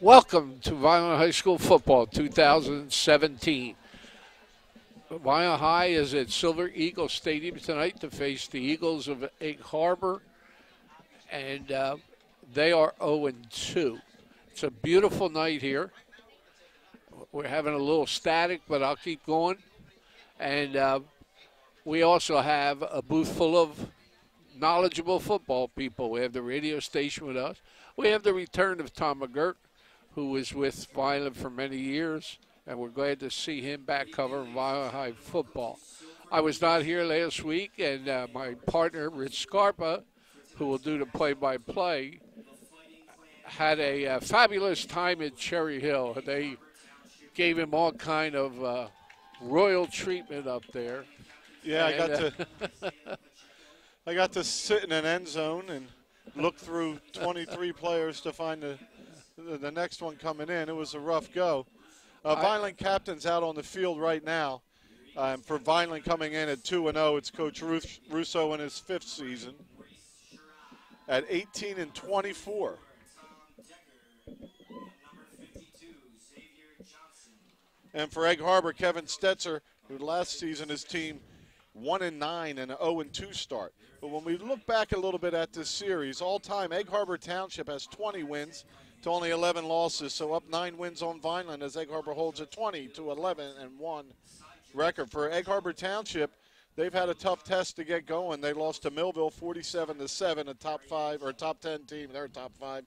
Welcome to Vineland High School Football 2017. Vineland High is at Silver Eagle Stadium tonight to face the Eagles of Egg Harbor, and they are 0-2. It's a beautiful night here. We're having a little static, but I'll keep going. And we also have a booth full of knowledgeable football people. We have the radio station with us. We have the return of Tom McGirt, who was with Vineland for many years, and we're glad to see him back covering Vineland High football. I was not here last week, and my partner, Rich Scarpa, who will do the play-by-play, had a fabulous time at Cherry Hill. They gave him all kind of royal treatment up there. Yeah, I got to sit in an end zone and look through 23 players to find the next one coming in. It was a rough go. Vineland captain's out on the field right now. For Vineland coming in at 2-0, it's Coach Russo in his 5th season at 18-24. And for Egg Harbor, Kevin Stetzer, who last season his team 1-9 and an 0-2 start. But when we look back a little bit at this series, all time Egg Harbor Township has 20 wins to only 11 losses, so up 9 wins on Vineland as Egg Harbor holds a 20-11-1 record. For Egg Harbor Township, they've had a tough test to get going. They lost to Millville 47-7, a top 5 or top 10 team. They're top 5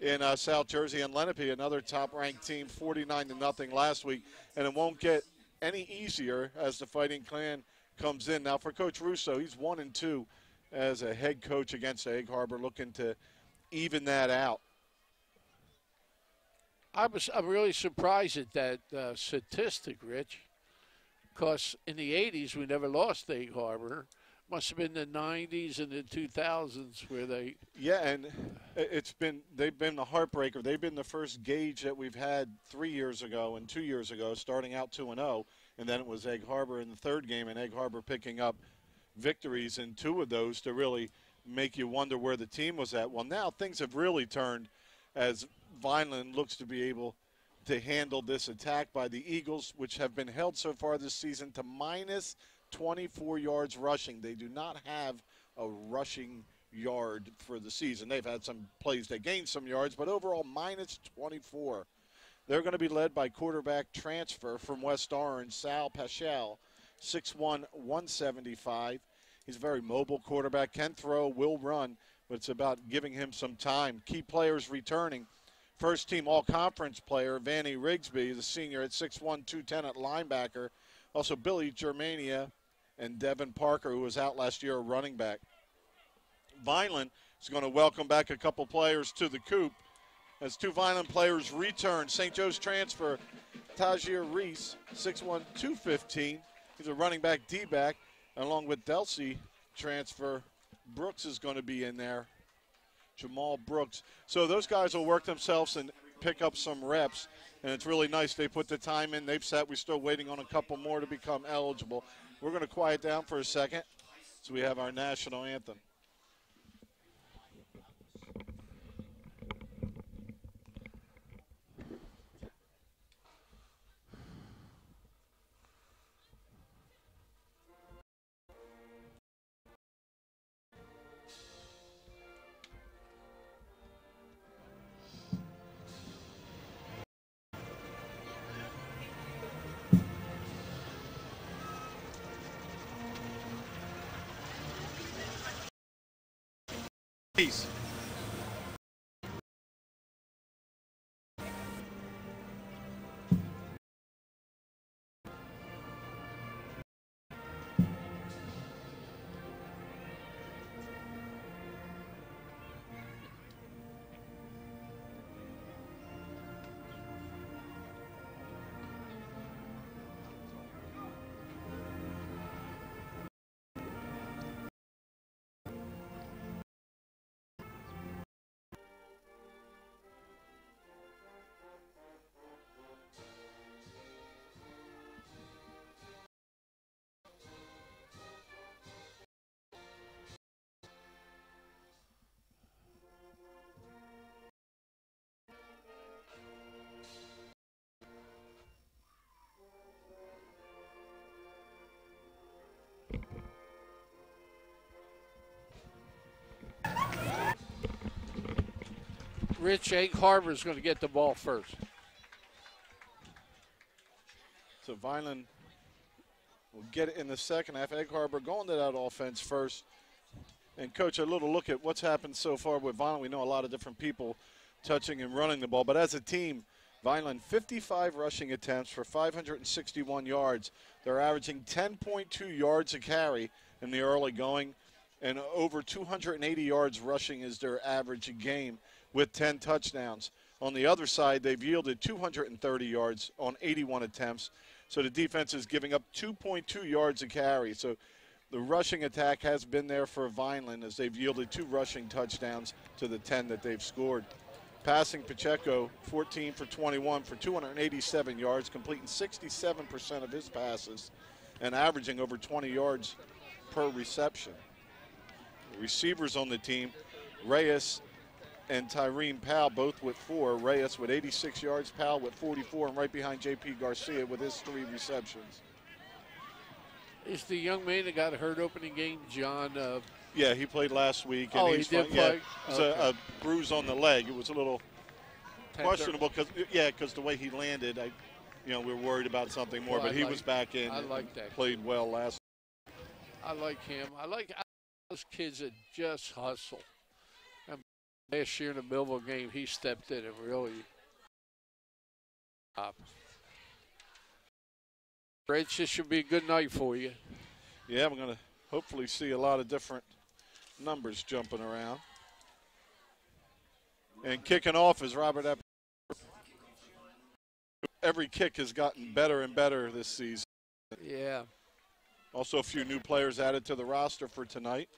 in South Jersey, and Lenape, another top-ranked team, 49-0 last week. And it won't get any easier as the Fighting Clan comes in. Now for Coach Russo, he's 1-2 as a head coach against Egg Harbor, looking to even that out. I'm really surprised at that statistic, Rich, because in the 80s we never lost to Egg Harbor. Must have been the 90s and the 2000s where they. Yeah, and they've been the heartbreaker. They've been the first gauge that we've had 3 years ago and 2 years ago, starting out 2-0, and then it was Egg Harbor in the third game, and Egg Harbor picking up victories in 2 of those to really make you wonder where the team was at. Well, now things have really turned as Vineland looks to be able to handle this attack by the Eagles, which have been held so far this season to minus 24 yards rushing. They do not have a rushing yard for the season. They've had some plays that gained some yards, but overall minus 24. They're going to be led by quarterback transfer from West Orange, Sal Paschal, 6'1", 175. He's a very mobile quarterback, can throw, will run, but it's about giving him some time. Key players returning. First team all-conference player, Vanny Rigsby, the senior at 6'1", 210 at linebacker. Also Billy Germania and Devin Parker, who was out last year, a running back. Vineland is going to welcome back a couple players to the coop as 2 Vineland players return. St. Joe's transfer, Tajir Reese, 6'1", 215. He's a running back, D-back, along with Delsey transfer. Brooks is going to be in there, Jamal Brooks. So those guys will work themselves and pick up some reps, and it's really nice they put the time in. They've sat. We're still waiting on a couple more to become eligible. We're going to quiet down for a second so we have our national anthem. Peace. Rich, Egg Harbor is going to get the ball first. So Vineland will get it in the second half. Egg Harbor going to that offense first. And, Coach, a little look at what's happened so far with Vineland. We know a lot of different people touching and running the ball. But as a team, Vineland, 55 rushing attempts for 561 yards. They're averaging 10.2 yards a carry in the early going. And over 280 yards rushing is their average a game with 10 touchdowns. On the other side, they've yielded 230 yards on 81 attempts. So the defense is giving up 2.2 yards a carry. So the rushing attack has been there for Vineland as they've yielded 2 rushing touchdowns to the 10 that they've scored. Passing, Pacheco, 14 for 21 for 287 yards, completing 67% of his passes and averaging over 20 yards per reception. The receivers on the team, Reyes and Tyreen Powell both with 4. Reyes with 86 yards, Powell with 44, and right behind J.P. Garcia with his 3 receptions. Is the young man that got hurt opening game, John? Yeah, he played last week. And he did play? Yeah, it was a bruise on the leg. It was a little questionable because the way he landed, we were worried about something more. But he was back in. I like that. Played well last. I like him. I like those kids that just hustle. And last year in the Millville game, he stepped in and really. Rich, this should be a good night for you. Yeah, we're going to hopefully see a lot of different numbers jumping around. And kicking off is Robert Epps. Every kick has gotten better and better this season. Yeah. Also a few new players added to the roster for tonight.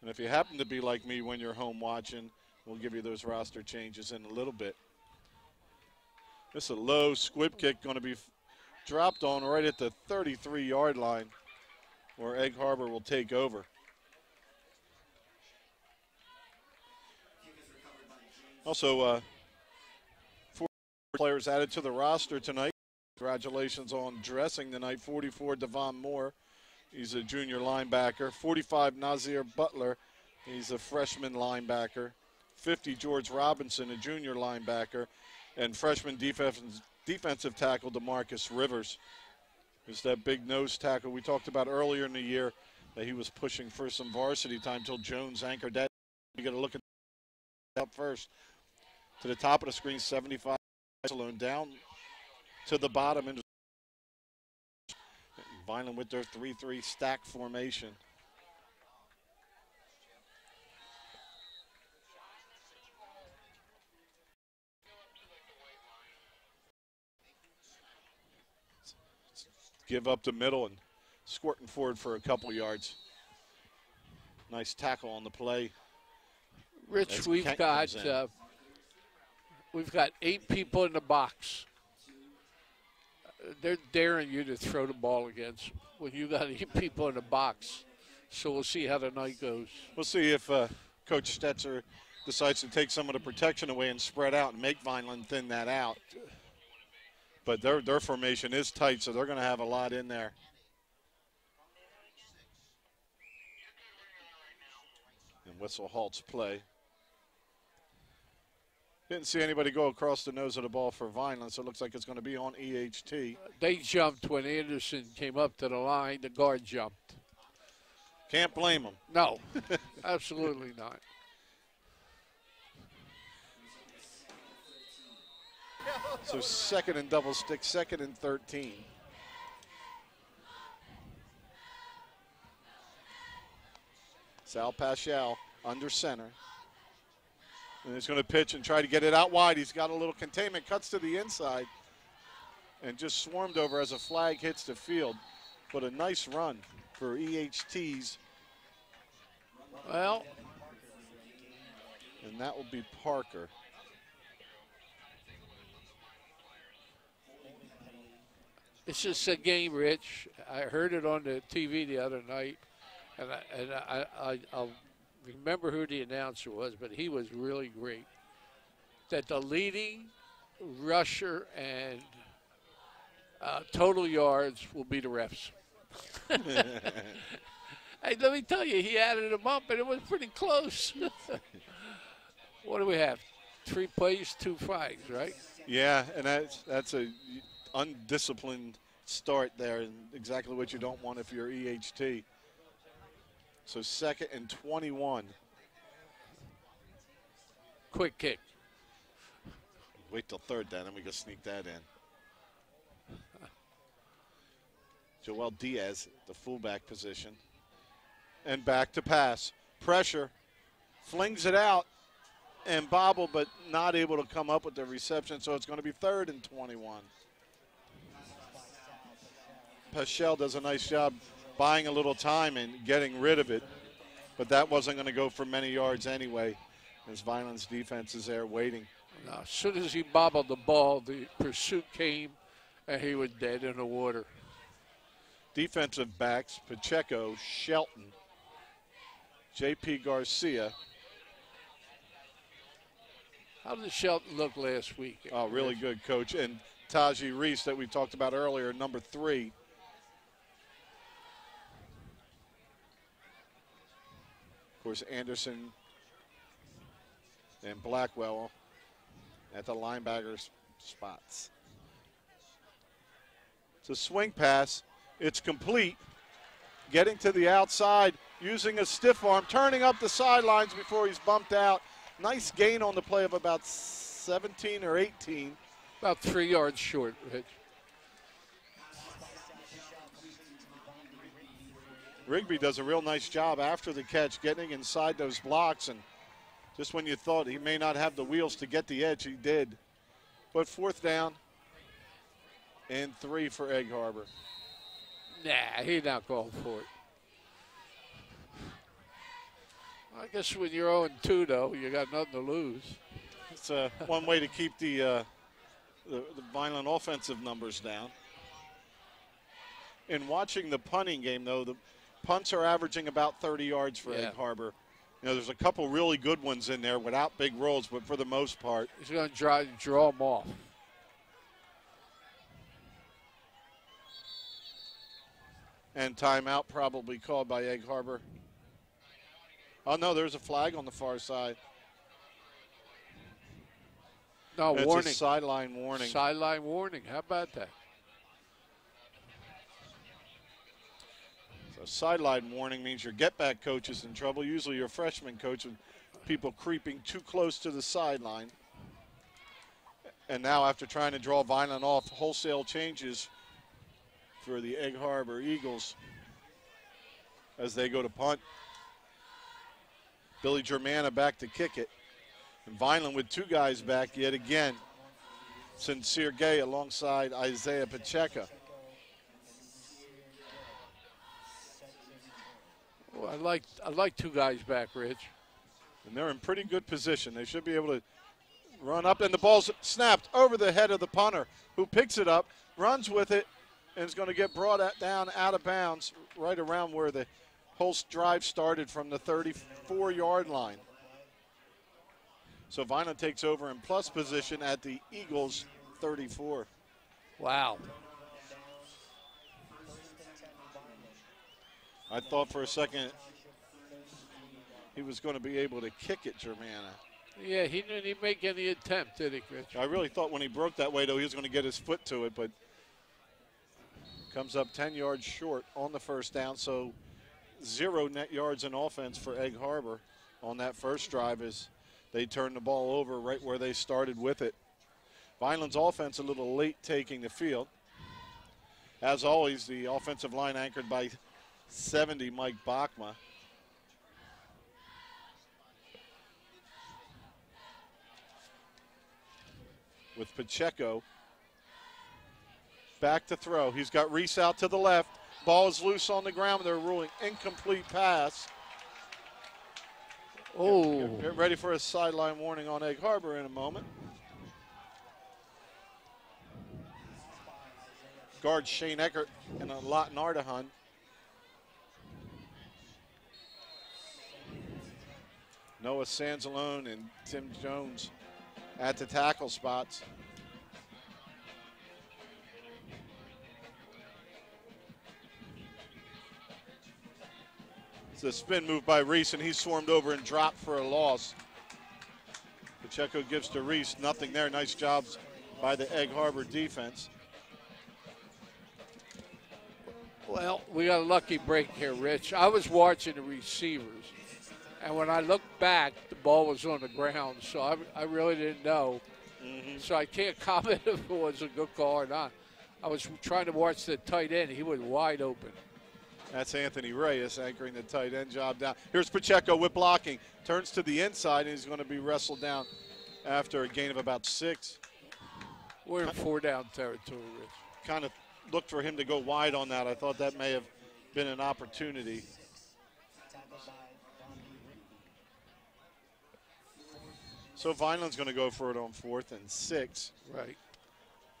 And if you happen to be like me when you're home watching, we'll give you those roster changes in a little bit. This is a low squib kick going to be dropped on right at the 33-yard line where Egg Harbor will take over. Also, 4 players added to the roster tonight. Congratulations on dressing tonight. 44, Devon Moore. He's a junior linebacker. 45, Nazir Butler. He's a freshman linebacker. 50, George Robinson, a junior linebacker. And freshman defensive tackle DeMarcus Rivers is that big nose tackle we talked about earlier in the year that he was pushing for some varsity time till Jones anchored that. You got to look at that up first. To the top of the screen, 75 alone down to the bottom into Vineland with their 3-3 stack formation. Give up the middle and squirting forward for a couple yards. Nice tackle on the play. Rich, we've got 8 people in the box. They're daring you to throw the ball against when you got 8 people in the box. So we'll see how the night goes. We'll see if Coach Stetzer decides to take some of the protection away and spread out and make Vineland thin that out. But their formation is tight, so they're going to have a lot in there. And whistle halts play. Didn't see anybody go across the nose of the ball for Vineland, so it looks like it's going to be on EHT. They jumped when Anderson came up to the line. The guard jumped. Can't blame them. No, absolutely not. So second and double stick, 2nd and 13. Sal Paschal under center. And he's going to pitch and try to get it out wide. He's got a little containment, cuts to the inside, and just swarmed over as a flag hits the field. But a nice run for EHT's. Well. And that will be Parker. It's just a game, Rich. I heard it on the TV the other night, and I'll remember who the announcer was, but he was really great. That the leading rusher and total yards will be the refs. Hey, let me tell you, he added them up, and it was pretty close. What do we have? 3 plays, 2 flags, right? Yeah, and that's a undisciplined start there, and exactly what you don't want if you're EHT. So 2nd and 21. Quick kick. Wait till 3rd down, and we can sneak that in. Joel Diaz, the fullback position. And back to pass. Pressure. Flings it out and bobble, but not able to come up with the reception, so it's going to be 3rd and 21. Paschal does a nice job buying a little time and getting rid of it, but that wasn't going to go for many yards anyway, as Vineland's defense is there waiting. Now, as soon as he bobbled the ball, the pursuit came, and he was dead in the water. Defensive backs, Pacheco, Shelton, J.P. Garcia. How did Shelton look last week? Oh, really good, Coach. And Taji Reese that we talked about earlier, number 3. Of course, Anderson and Blackwell at the linebackers spots. It's a swing pass. It's complete. Getting to the outside, using a stiff arm, turning up the sidelines before he's bumped out. Nice gain on the play of about 17 or 18. About 3 yards short, Rich. Rigby does a real nice job after the catch, getting inside those blocks, and just when you thought he may not have the wheels to get the edge, he did. But 4th down and 3 for Egg Harbor. Nah, he's not going for it. I guess when you're 0-2, though, you got nothing to lose. It's one way to keep the Vineland offensive numbers down. In watching the punting game, though, the punts are averaging about 30 yards for Egg Harbor. You know, there's a couple really good ones in there without big rolls, but for the most part. He's going to draw them off. And timeout probably called by Egg Harbor. Oh, no, there's a flag on the far side. No, it's warning. A sideline warning. Sideline warning. How about that? So sideline warning means your get-back coach is in trouble. Usually your freshman coach with people creeping too close to the sideline. And now after trying to draw Vineland off, wholesale changes for the Egg Harbor Eagles as they go to punt. Billy Germana back to kick it. And Vineland with 2 guys back yet again. Sincere Gay alongside Isaiah Pacheco. Well, I like 2 guys back, Rich. And they're in pretty good position. They should be able to run up, and the ball's snapped over the head of the punter, who picks it up, runs with it, and is going to get brought down out of bounds right around where the whole drive started from the 34-yard line. So Vineland takes over in plus position at the Eagles' 34. Wow. I thought for a second he was going to be able to kick it, Germana. Yeah, he didn't even make any attempt, did he, Rich? I really thought when he broke that way, though, he was going to get his foot to it, but comes up 10 yards short on the first down, so 0 net yards in offense for Egg Harbor on that first drive as they turn the ball over right where they started with it. Vineland's offense a little late taking the field. As always, the offensive line anchored by 70 Mike Bachma. With Pacheco back to throw. He's got Reese out to the left. Ball is loose on the ground. They're ruling incomplete pass. Oh. Get ready for a sideline warning on Egg Harbor in a moment. Guard Shane Eckert and Lawton Ardahan. Noah Sanzalone and Tim Jones at the tackle spots. It's a spin move by Reese, and he swarmed over and dropped for a loss. Pacheco gives to Reese. Nothing there. Nice jobs by the Egg Harbor defense. Well, we got a lucky break here, Rich. I was watching the receivers, and when I looked back, the ball was on the ground, so I really didn't know. So I can't comment if it was a good call or not. I was trying to watch the tight end. He was wide open. That's Anthony Reyes anchoring the tight end job down. Here's Pacheco with blocking. Turns to the inside, and he's going to be wrestled down after a gain of about 6. We're in 4-down territory, Rich. Kind of looked for him to go wide on that. I thought that may have been an opportunity. So Vineland's going to go for it on 4th and 6. Right.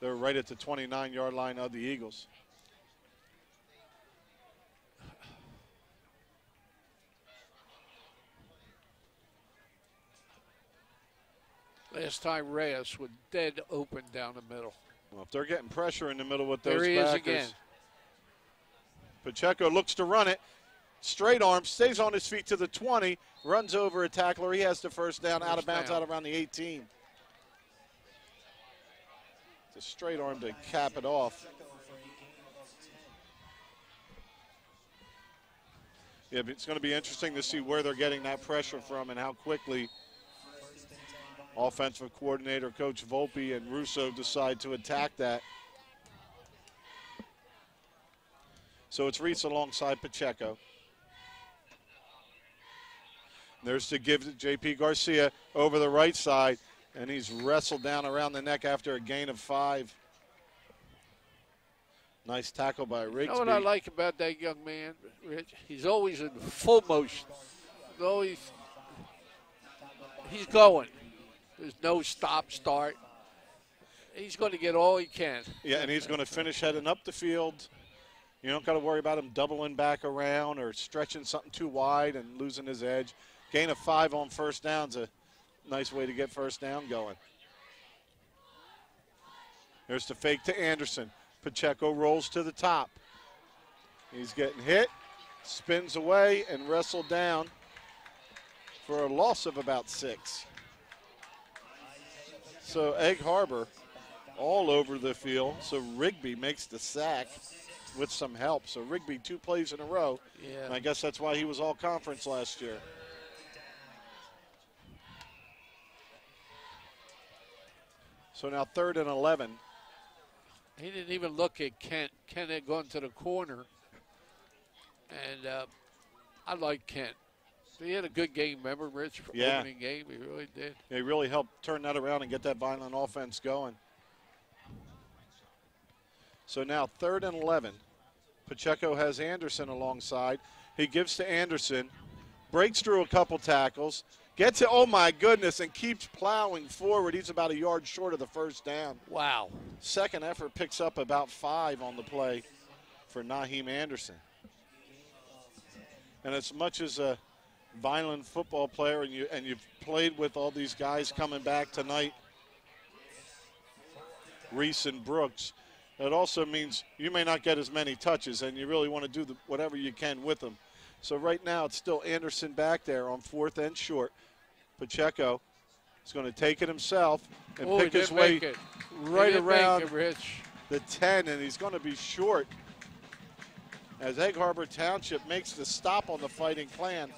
They're right at the 29-yard line of the Eagles. Last time Reyes was dead open down the middle. Well, if they're getting pressure in the middle with those There he is backers. again. Pacheco looks to run it. Straight arm, stays on his feet to the 20, runs over a tackler. He has the first down, out of bounds, out around the 18. It's a straight arm to cap it off. Yeah, but it's going to be interesting to see where they're getting that pressure from and how quickly offensive coordinator Coach Volpe and Russo decide to attack that. So it's Reese alongside Pacheco. There's to give to J.P. Garcia over the right side, and he's wrestled down around the neck after a gain of 5. Nice tackle by Rigsby. You know what I like about that young man, Rich? He's always in full motion. He's going. There's no stop, start. He's going to get all he can. Yeah, and he's going to finish heading up the field. You don't got to worry about him doubling back around or stretching something too wide and losing his edge. Gain of 5 on first down's a nice way to get first down going. There's the fake to Anderson. Pacheco rolls to the top. He's getting hit, spins away, and wrestled down for a loss of about 6. So Egg Harbor all over the field. So Rigby makes the sack with some help. So Rigby 2 plays in a row. Yeah. And I guess that's why he was all conference last year. So now 3rd and 11. He didn't even look at Kent. Kent had gone to the corner. And I like Kent. He had a good game, remember, Rich? For opening game, he really did. Yeah, he really helped turn that around and get that Vineland offense going. So now 3rd and 11. Pacheco has Anderson alongside. He gives to Anderson, breaks through a couple tackles, gets it, oh my goodness, and keeps plowing forward. He's about a yard short of the first down. Wow. Second effort picks up about 5 on the play for Naheem Anderson. And as much as a Vineland football player, and you've played with all these guys coming back tonight, Reese and Brooks, it also means you may not get as many touches, and you really want to do whatever you can with them. So right now it's still Anderson back there on 4th and short. Pacheco is going to take it himself and pick his way right around the 10, and he's going to be short as Egg Harbor Township makes the stop on the Fighting Clan.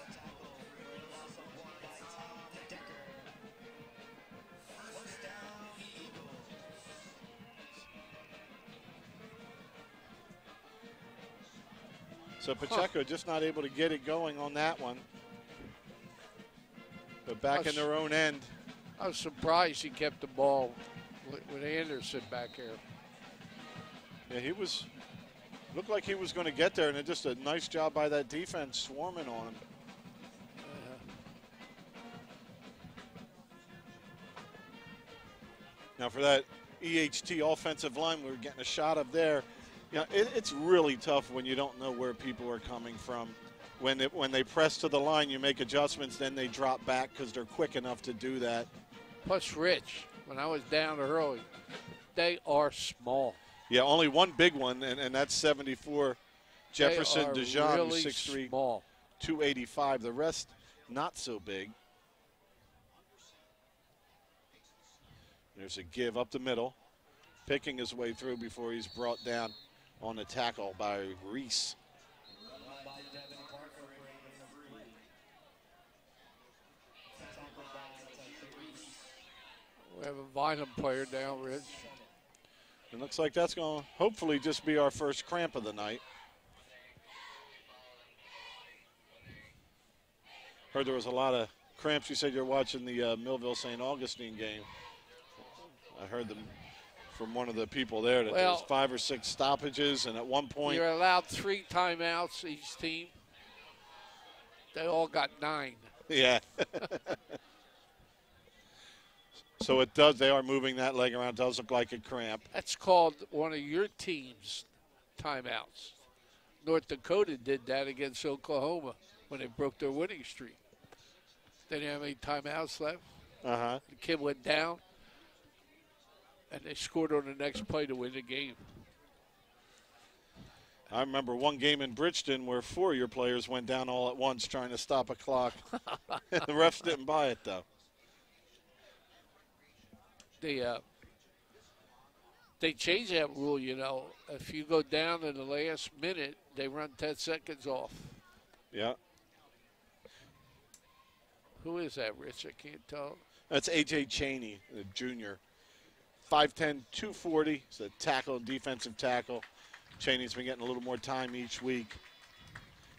So Pacheco just not able to get it going on that one. But back in their own end. I was surprised he kept the ball with Anderson back here. Yeah, he was, looked like he was going to get there, and just a nice job by that defense swarming on him. Now for that EHT offensive line we were getting a shot of there, it's really tough when you don't know where people are coming from. When they press to the line, you make adjustments, then they drop back because they're quick enough to do that. Plus, Rich, when I was down early, they are small. Yeah, only one big one, and that's 74 Jefferson DeJean, really 6'3", small. 285. The rest, not so big. There's a give up the middle, picking his way through before he's brought down on the tackle by Reese. We have a Vineland player down, Rich. It looks like that's going to hopefully just be our first cramp of the night. Heard there was a lot of cramps. You said you're watching the Millville-St. Augustine game. I heard them from one of the people there that there was 5 or 6 stoppages, and at one point you're allowed 3 timeouts each team. They all got 9. Yeah. So it does, they are moving that leg around. It does look like a cramp. That's called one of your team's timeouts. North Dakota did that against Oklahoma when they broke their winning streak. They didn't have any timeouts left. Uh-huh. The kid went down, and they scored on the next play to win the game. I remember one game in Bridgeton where 4 of your players went down all at once trying to stop a clock. The refs didn't buy it, though. They changed that rule, you know. If you go down in the last minute, they run 10 seconds off. Yeah. Who is that, Rich? I can't tell. That's A.J. Cheney, the junior. 5'10", 240. He's a tackle, defensive tackle. Cheney's been getting a little more time each week,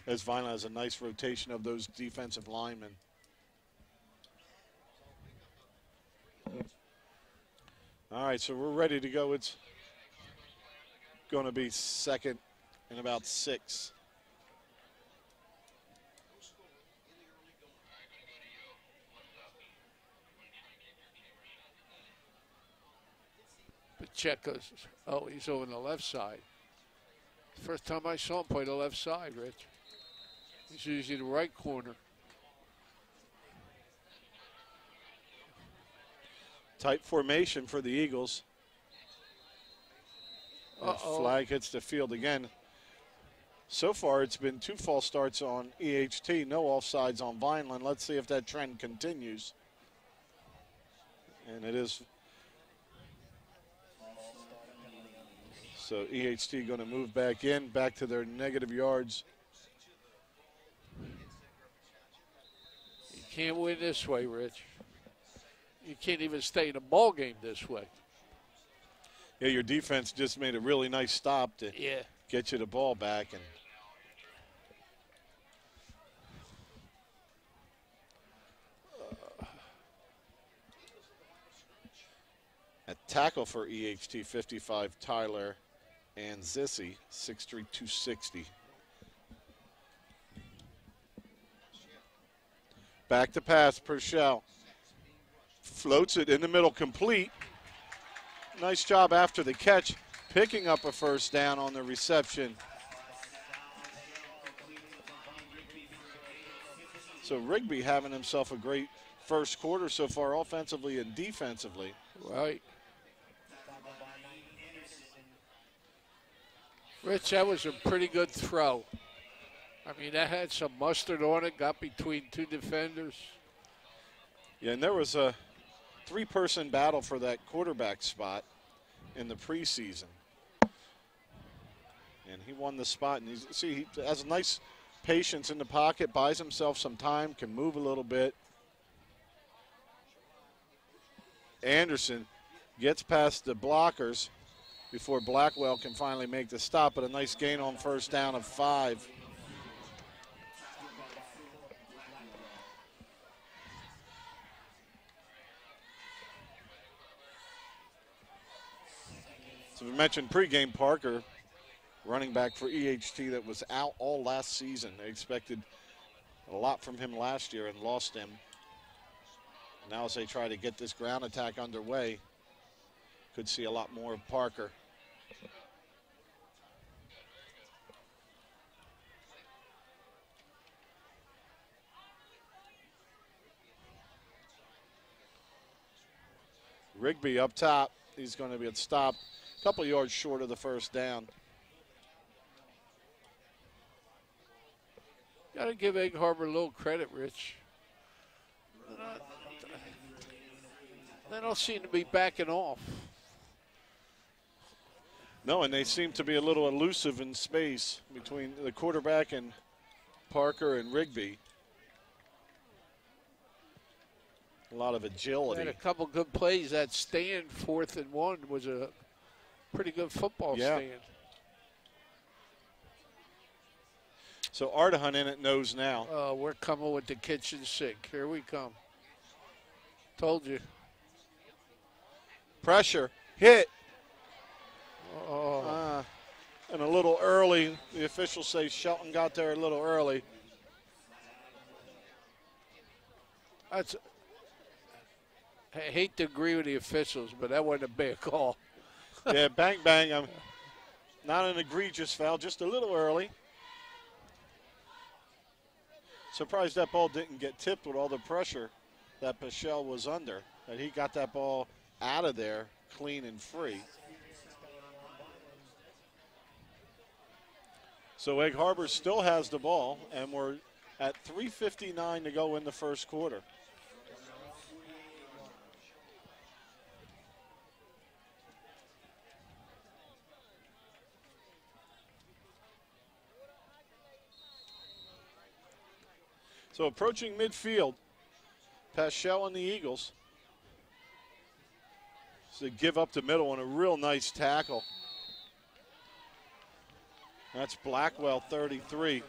as Vineland has a nice rotation of those defensive linemen. All right, so we're ready to go. It's going to be second and about 6. Pacheco's, he's over on the left side. First time I saw him play the left side, Rich. He's usually the right corner. Tight formation for the Eagles. Flag hits the field again. So far, it's been 2 false starts on EHT, no offsides on Vineland. Let's see if that trend continues. And it is. So EHT going to move back in, back to their negative yards. You can't win this way, Rich. You can't even stay in a ball game this way. Yeah, your defense just made a really nice stop to get you the ball back. And a tackle for EHT, 55, Tyler and Zissy, 6'3", 260. Back to pass, Purcell. Floats it in the middle, complete. Nice job after the catch, picking up a first down on the reception. So Rigby having himself a great first quarter so far, offensively and defensively. Right. Rich, that was a pretty good throw. I mean, that had some mustard on it, got between 2 defenders. Yeah, and there was a 3-person battle for that quarterback spot in the preseason. And he won the spot. And he has a nice patience in the pocket, buys himself some time, can move a little bit. Anderson gets past the blockers before Blackwell can finally make the stop, but a nice gain on first down of 5. So we mentioned pregame, Parker, running back for EHT that was out all last season. They expected a lot from him last year and lost him. Now as they try to get this ground attack underway, could see a lot more of Parker. Rigby up top. He's going to be stopped a couple yards short of the first down. Got to give Egg Harbor a little credit, Rich. They don't seem to be backing off. No, and they seem to be a little elusive in space between the quarterback and Parker and Rigby. A lot of agility. Had a couple good plays. That stand, 4th and 1, was a pretty good football stand. So Ardahan in at nose now. We're coming with the kitchen sink. Here we come. Told you. Pressure. Hit. Oh. And a little early. The officials say Shelton got there a little early. I hate to agree with the officials, but that wasn't a bad call. Yeah, bang, bang. Not an egregious foul, just a little early. Surprised that ball didn't get tipped with all the pressure that Pichelle was under. That he got that ball out of there clean and free. So Egg Harbor still has the ball, and we're at 3:59 to go in the first quarter. So approaching midfield, Paschal and the Eagles. So give up the middle and a real nice tackle. That's Blackwell, 33.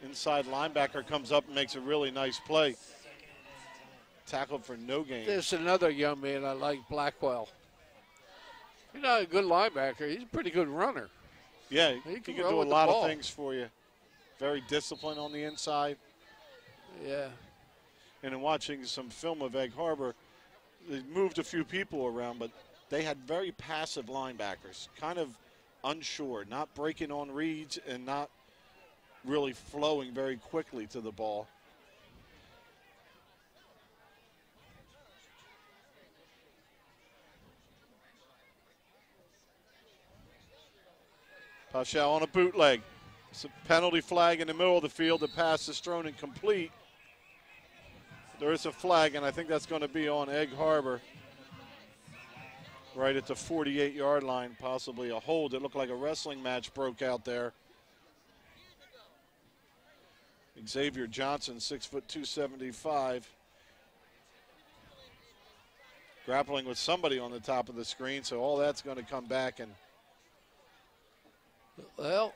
Inside linebacker comes up and makes a really nice play. Tackled for no gain. There's another young man I like, Blackwell. He's not a good linebacker. He's a pretty good runner. Yeah, he can do a lot of things for you. Very disciplined on the inside. Yeah. And in watching some film of Egg Harbor, they moved a few people around, but they had very passive linebackers, kind of unsure, not breaking on reads and not really flowing very quickly to the ball. Paschal on a bootleg. It's a penalty flag in the middle of the field. The pass is thrown incomplete. There is a flag, and I think that's going to be on Egg Harbor. Right at the 48-yard line, possibly a hold. It looked like a wrestling match broke out there. Xavier Johnson, 6', 275. Grappling with somebody on the top of the screen, so all that's going to come back, and well,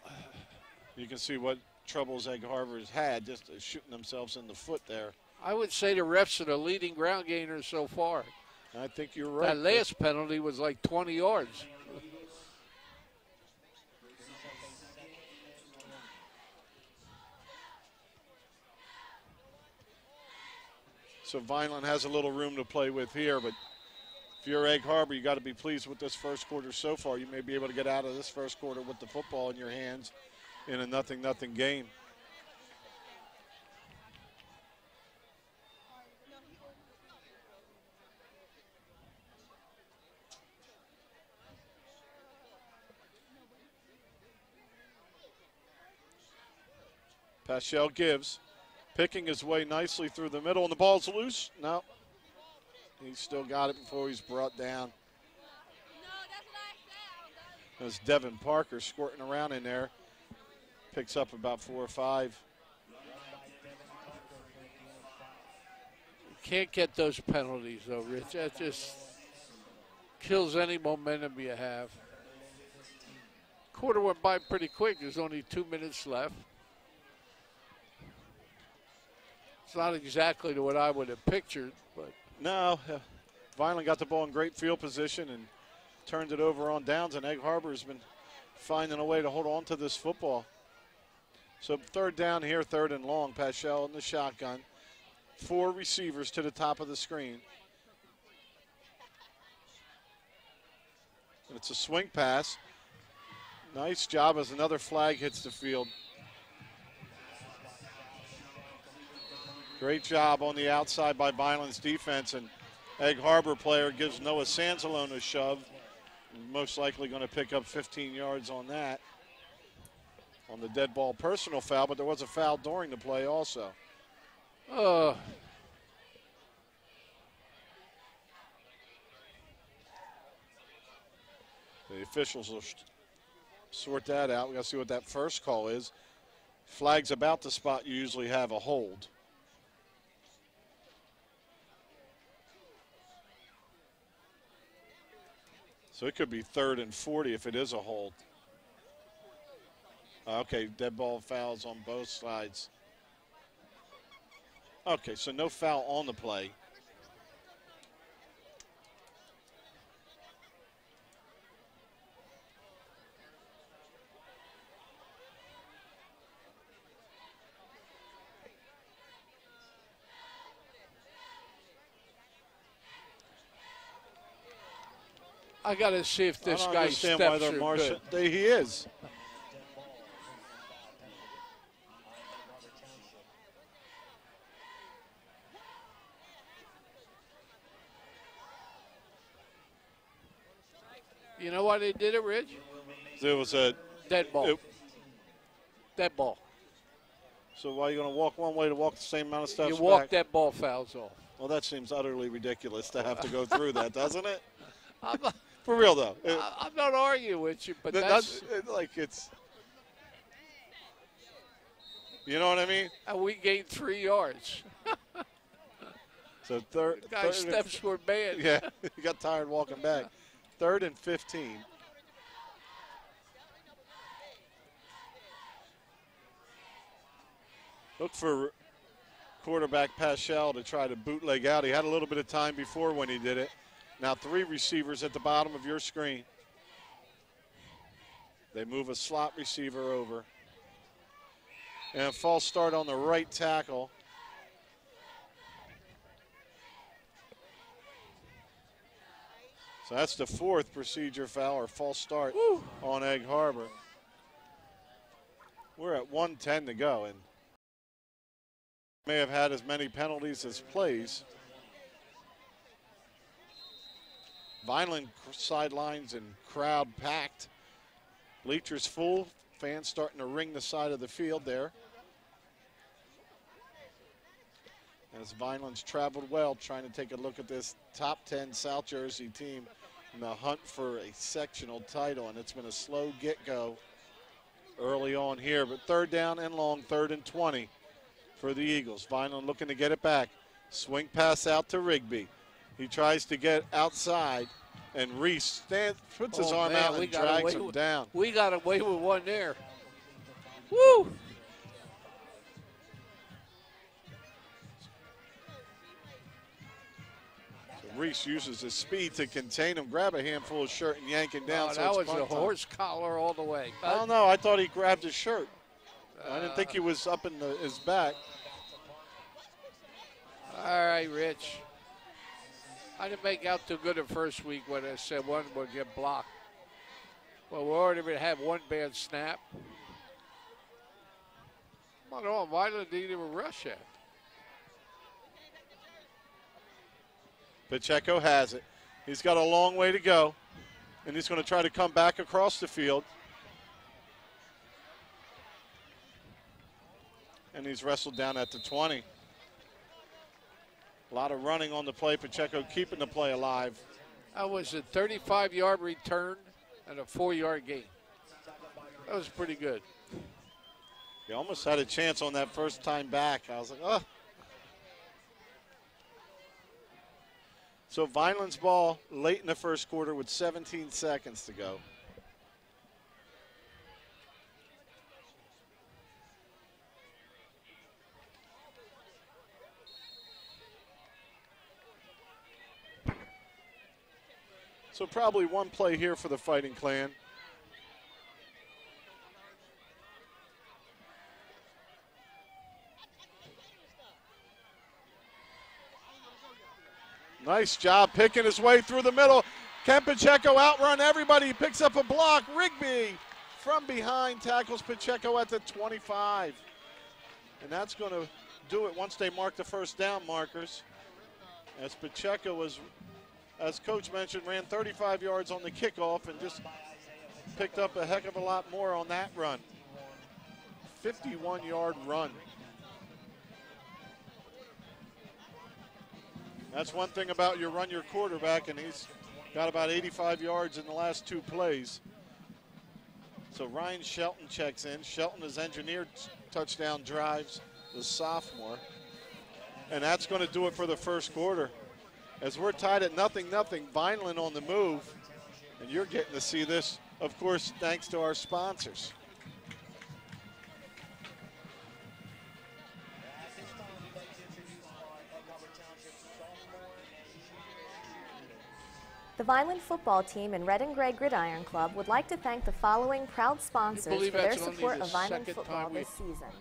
you can see what troubles Egg Harbor has had, just shooting themselves in the foot there. I would say the refs are the leading ground gainers so far. I think you're right. That last penalty was like 20 yards. So Vineland has a little room to play with here, but if you're Egg Harbor, you got to be pleased with this first quarter so far. You may be able to get out of this first quarter with the football in your hands in a 0-0 game. Paschal gives, picking his way nicely through the middle, and the ball's loose. No, he's still got it before he's brought down. There's Devin Parker squirting around in there. Picks up about 4 or 5. Can't get those penalties, though, Rich. That just kills any momentum you have. Quarter went by pretty quick. There's only 2 minutes left. It's not exactly what I would have pictured, but no. Vineland got the ball in great field position and turned it over on downs, and Egg Harbor has been finding a way to hold on to this football. So third down here, 3rd and long. Paschal in the shotgun. 4 receivers to the top of the screen. And it's a swing pass. Nice job as another flag hits the field. Great job on the outside by Vineland's defense, and Egg Harbor player gives Noah Sansalone a shove. Most likely going to pick up 15 yards on that. On the dead ball personal foul, but there was a foul during the play also. The officials will sort that out. We got to see what that first call is. Flag's about the spot you usually have a hold. So it could be 3rd and 40 if it is a hold. Okay, dead ball fouls on both sides. Okay, so no foul on the play. I got to see if this I don't guy understand steps why they're are marching. good. He is. You know why they did it, Rich? There was a Dead ball. Dead ball. So why are you going to walk one way to walk the same amount of steps You walk back? that ball fouls off. Well, that seems utterly ridiculous to have to go through that, doesn't it? I'm not, For real, though. I'm not arguing with you, but That's like it's. You know what I mean? and we gained 3 yards. So third. Guy third steps were bad. Yeah, he got tired walking back. 3rd and 15. Look for quarterback Paschal to try to bootleg out. He had a little bit of time before when he did it. Now 3 receivers at the bottom of your screen. They move a slot receiver over. And a false start on the right tackle. So that's the 4th procedure foul or false start on Egg Harbor. We're at 1:10 to go, and may have had as many penalties as plays. Vineland sidelines and crowd packed. Bleachers full. Fans starting to ring the side of the field there. As Vineland's traveled well, trying to take a look at this top 10 South Jersey team in the hunt for a sectional title, and it's been a slow get-go early on here, but 3rd down and long, 3rd and 20 for the Eagles. Vineland looking to get it back. Swing pass out to Rigby. He tries to get outside, and Reese puts his arm out and drags him down. We got away with one there. Woo! Reese uses his speed to contain him, grab a handful of shirt and yank him down. Oh, so that it's was a punt time. horse collar all the way. I don't know. I thought he grabbed his shirt. I didn't think he was up in his back. All right, Rich. I didn't make out too good the first week when I said one would get blocked. Well, we already had one bad snap. Come on, why did they even rush it? Pacheco has it. He's got a long way to go, and he's going to try to come back across the field. And he's wrestled down at the 20. A lot of running on the play. Pacheco keeping the play alive. That was a 35-yard return and a 4-yard gain. That was pretty good. He almost had a chance on that first time back. I was like, oh. So Vineland's ball late in the first quarter with 17 seconds to go. So probably one play here for the Fighting Clan. Nice job picking his way through the middle. Can Pacheco outrun everybody? He picks up a block. Rigby from behind tackles Pacheco at the 25. And that's going to do it once they mark the first down markers. As Pacheco was, as Coach mentioned, ran 35 yards on the kickoff and just picked up a heck of a lot more on that run. 51-yard run. That's one thing about you run your quarterback, and he's Got about 85 yards in the last 2 plays. So Ryan Shelton checks in. Shelton has engineered touchdown drives, the sophomore. And that's going to do it for the first quarter. As we're tied at 0-0, Vineland on the move. And you're getting to see this, of course, thanks to our sponsors. The Vineland football team and Red and Gray Gridiron Club would like to thank the following proud sponsors for their support of Vineland football this season.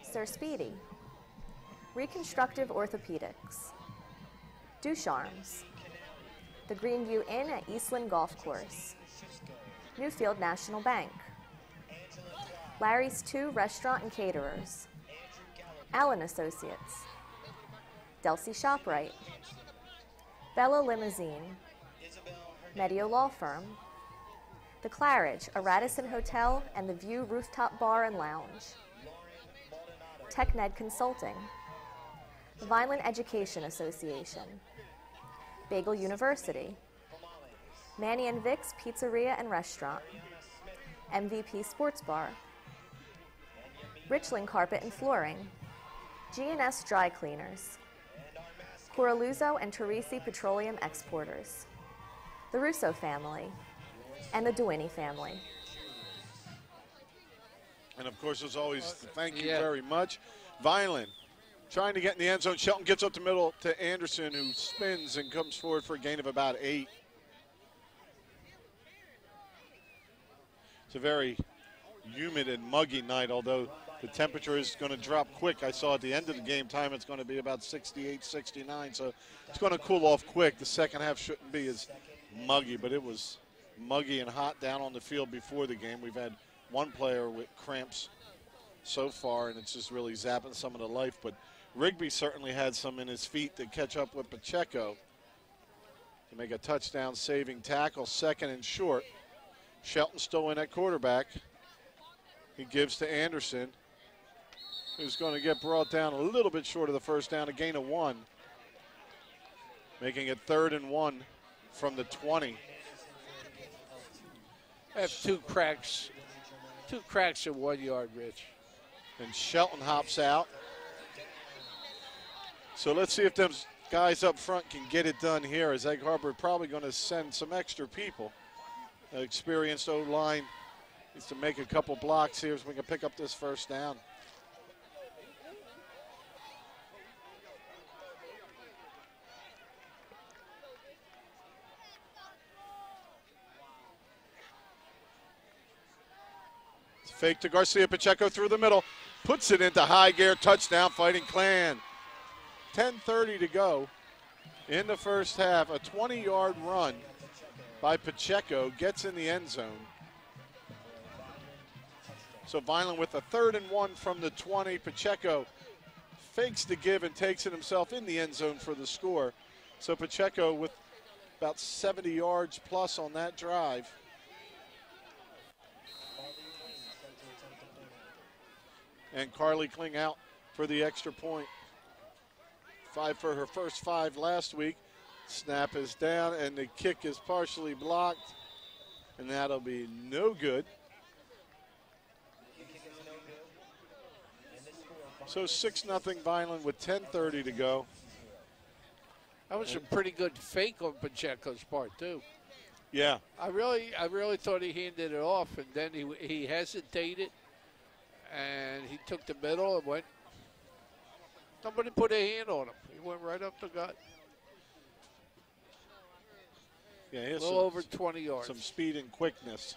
Sir Speedy, Reconstructive Orthopedics, Ducharmes, the Greenview Inn at Eastland Golf Course, Newfield National Bank, Larry's 2 Restaurant and Caterers, Allen Associates, Delsey ShopRite, Bella Limousine, Medio Law Firm, The Claridge, a Radisson Hotel and the View Rooftop Bar and Lounge, TechNed Consulting, the Vineland Education Association, Bagel University, Manny and Vic's Pizzeria and Restaurant, MVP Sports Bar, Richland Carpet and Flooring, G&S Dry Cleaners, Coraluzzo and Teresi Petroleum Exporters, the Russo family, and the Duini family. And of course, as always, thank you very much. Vineland trying to get in the end zone. Shelton gets up the middle to Anderson, who spins and comes forward for a gain of about 8. It's a very humid and muggy night, although the temperature is going to drop quick. I saw at the end of the game time it's going to be about 68, 69, so it's going to cool off quick. The second half shouldn't be as muggy, but it was muggy and hot down on the field before the game. We've had one player with cramps so far, and it's just really zapping some of the life. But Rigby certainly had some in his feet to catch up with Pacheco to make a touchdown-saving tackle, 2nd and short. Shelton still in at quarterback. He gives to Anderson, who's going to get brought down a little bit short of the first down, a gain of 1, making it 3rd and 1 from the 20. I have two cracks at 1 yard, Rich. And Shelton hops out. So let's see if those guys up front can get it done here, as Egg Harbor probably going to send some extra people. An experienced O-line needs to make a couple blocks here so we can pick up this first down. Fake to Garcia. Pacheco through the middle. Puts it into high gear. Touchdown, Fighting Clan. 10:30 to go in the first half. A 20-yard run by Pacheco gets in the end zone. So Vineland with a 3rd and 1 from the 20. Pacheco fakes the give and takes it himself in the end zone for the score. So Pacheco with about 70 yards plus on that drive. And Carly Kling out for the extra point. 5 for her first 5 last week. Snap is down, and the kick is partially blocked. And that'll be no good. So 6-0 Vineland with 10:30 to go. That was a pretty good fake on Pacheco's part, too. Yeah. I really thought he handed it off, and then he hesitated. And he took the middle and went. Somebody put a hand on him. He went right up the gut. Yeah, he has a little over 20 yards. Some speed and quickness.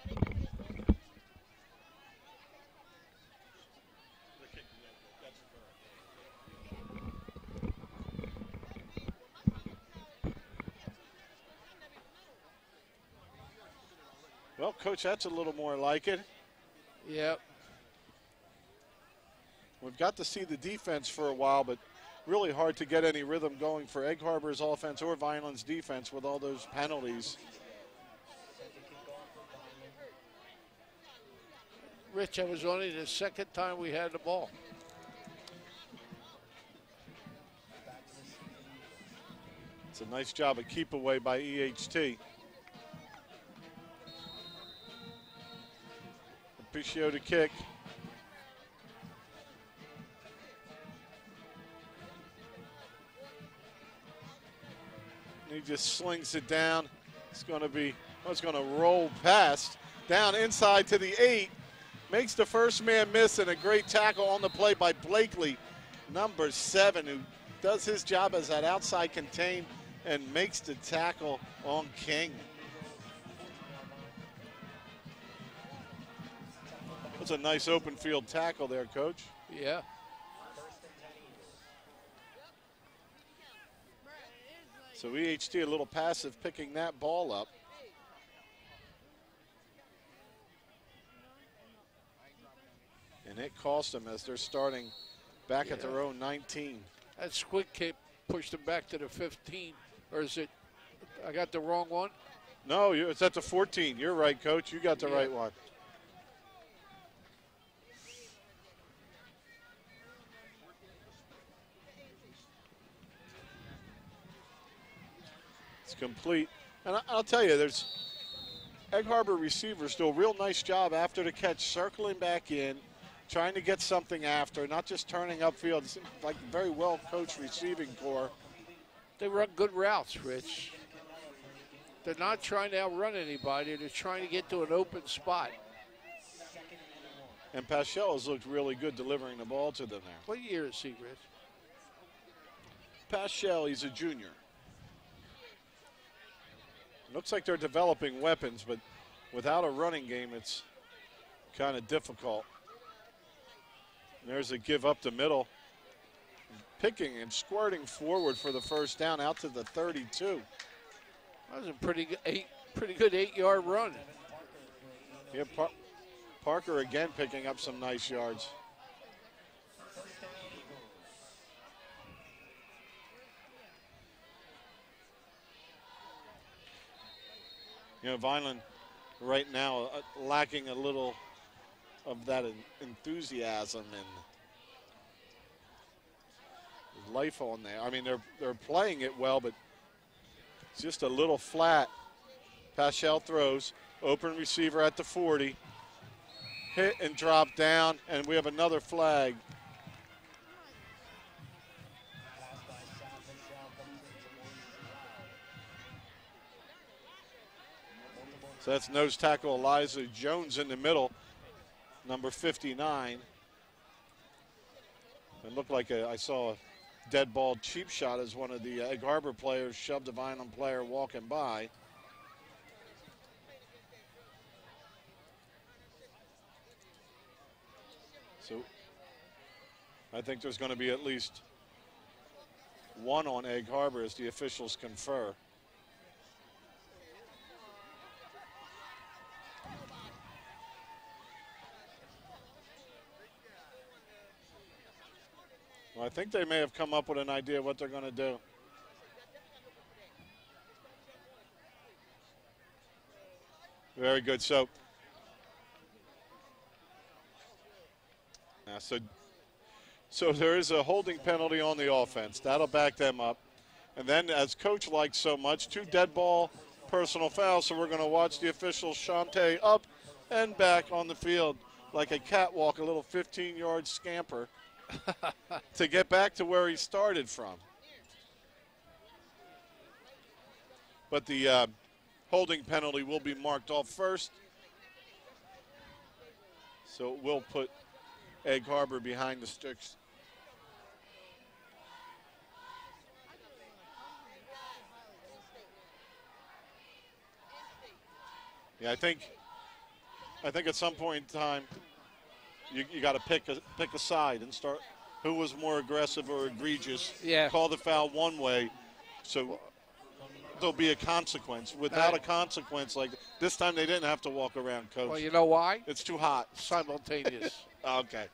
Well, Coach, that's a little more like it. Yep. We've got to see the defense for a while, but really hard to get any rhythm going for Egg Harbor's offense or Vineland's defense with all those penalties. Rich, that was only the 2nd time we had the ball. It's a nice job of keep away by EHT. Appreciate the kick. He just slings it down. It's going to roll past. Down inside to the 8. Makes the first man miss, and a great tackle on the play by Blakely, number 7, who does his job as that outside contain and makes the tackle on King. That's a nice open field tackle there, Coach. Yeah. So EHT a little passive picking that ball up. And it cost them as they're starting back at their own 19. That quick kick pushed them back to the 15. Or is it, I got the wrong one? No, it's at the 14. You're right, Coach. You got the right one. It's complete. And I'll tell you, there's Egg Harbor receivers do a real nice job after the catch, circling back in, trying to get something after, not just turning upfield. It's like a very well-coached receiving corps. They run good routes, Rich. They're not trying to outrun anybody. They're trying to get to an open spot. And Paschal has looked really good delivering the ball to them there. What year is he, Rich? Paschal, he's a junior. Looks like they're developing weapons, but without a running game, it's kind of difficult. And there's a give up the middle. Picking and squirting forward for the first down out to the 32. That was a pretty good 8-yard run. Yeah, Parker again picking up some nice yards. You know, Vineland right now lacking a little of that enthusiasm and life on there. I mean, they're playing it well, but it's just a little flat. Paschal throws, open receiver at the 40. Hit and drop down, and we have another flag. So that's nose tackle Eliza Jones in the middle, number 59. It looked like I saw a dead ball cheap shot as one of the Egg Harbor players shoved a Vineland player walking by. So I think there's going to be at least one on Egg Harbor as the officials confer. Well, I think they may have come up with an idea of what they're going to do. Very good. So there is a holding penalty on the offense. That'll back them up. And then, as Coach likes so much, 2 dead ball personal fouls. So we're going to watch the officials Shante up and back on the field like a catwalk, a little 15-yard scamper to get back to where he started from. But the holding penalty will be marked off first. So it will put Egg Harbor behind the sticks. Yeah, I think at some point in time you got to pick a side and start who was more aggressive or egregious. Yeah. Call the foul one way, so there'll be a consequence. Without a consequence, like this time, they didn't have to walk around, Coach. Well, you know why? It's too hot. Simultaneous. Okay.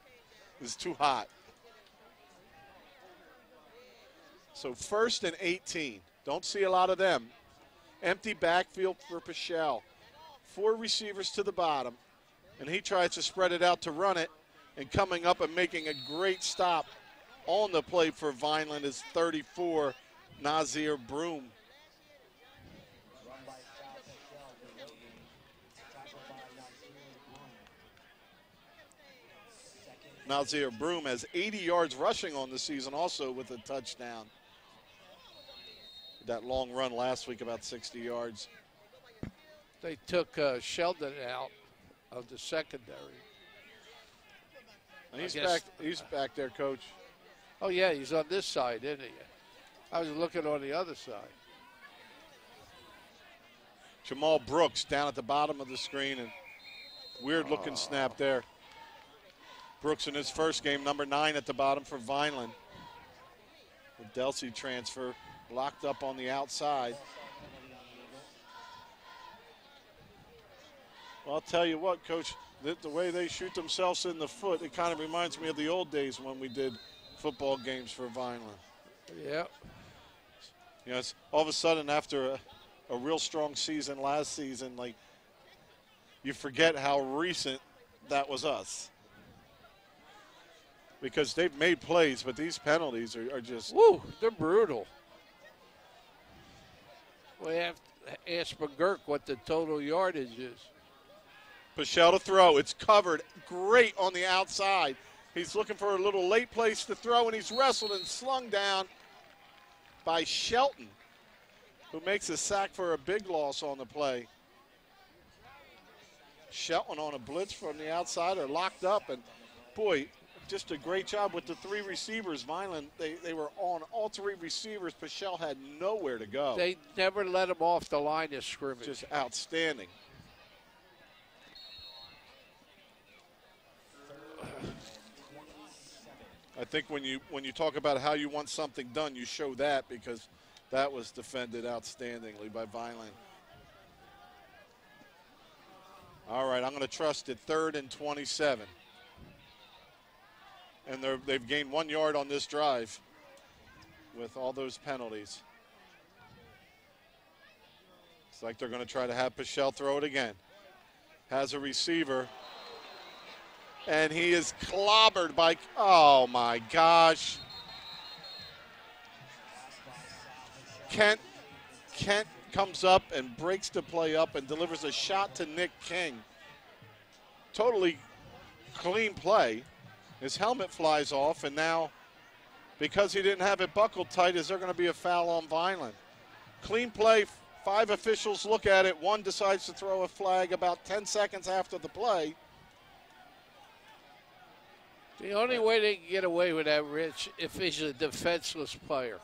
It's too hot. So 1st and 18. Don't see a lot of them. Empty backfield for Paschal. 4 receivers to the bottom. And he tries to spread it out to run it. And coming up and making a great stop on the play for Vineland is 34, Nazir Broom. Nazir Broom has 80 yards rushing on the season also with a touchdown. That long run last week, about 60 yards. They took Sheldon out of the secondary. And he's back there, Coach. Oh, yeah, he's on this side, isn't he? I was looking on the other side. Jamal Brooks down at the bottom of the screen, and weird-looking snap there. Brooks in his first game, number 9 at the bottom for Vineland. The Delsey transfer locked up on the outside. Well, I'll tell you what, Coach, the way they shoot themselves in the foot, it kind of reminds me of the old days when we did football games for Vineland. Yeah. You know, it's all of a sudden after a real strong season last season, like, you forget how recent that was us. Because they've made plays, but these penalties are just... Woo, they're brutal. We have to ask McGurk what the total yardage is. Pichel to throw. It's covered. Great on the outside. He's looking for a little late place to throw, and he's wrestled and slung down by Shelton, who makes a sack for a big loss on the play. Shelton on a blitz from the outside are locked up, and boy, just a great job with the 3 receivers. Vineland, they were on all 3 receivers. Pichel had nowhere to go. They never let him off the line of scrimmage. Just outstanding. I think when you talk about how you want something done, you show that, because that was defended outstandingly by Vineland. All right, I'm going to trust it. 3rd and 27. And they've gained 1 yard on this drive with all those penalties. It's like they're going to try to have Pichel throw it again. Has a receiver. And he is clobbered by, oh my gosh. Kent comes up and breaks the play up and delivers a shot to Nick King. Totally clean play. His helmet flies off, and now, because he didn't have it buckled tight, is there going to be a foul on Vineland? Clean play, 5 officials look at it. 1 decides to throw a flag about 10 seconds after the play. The only way they can get away with that, Rich, if he's a defenseless player.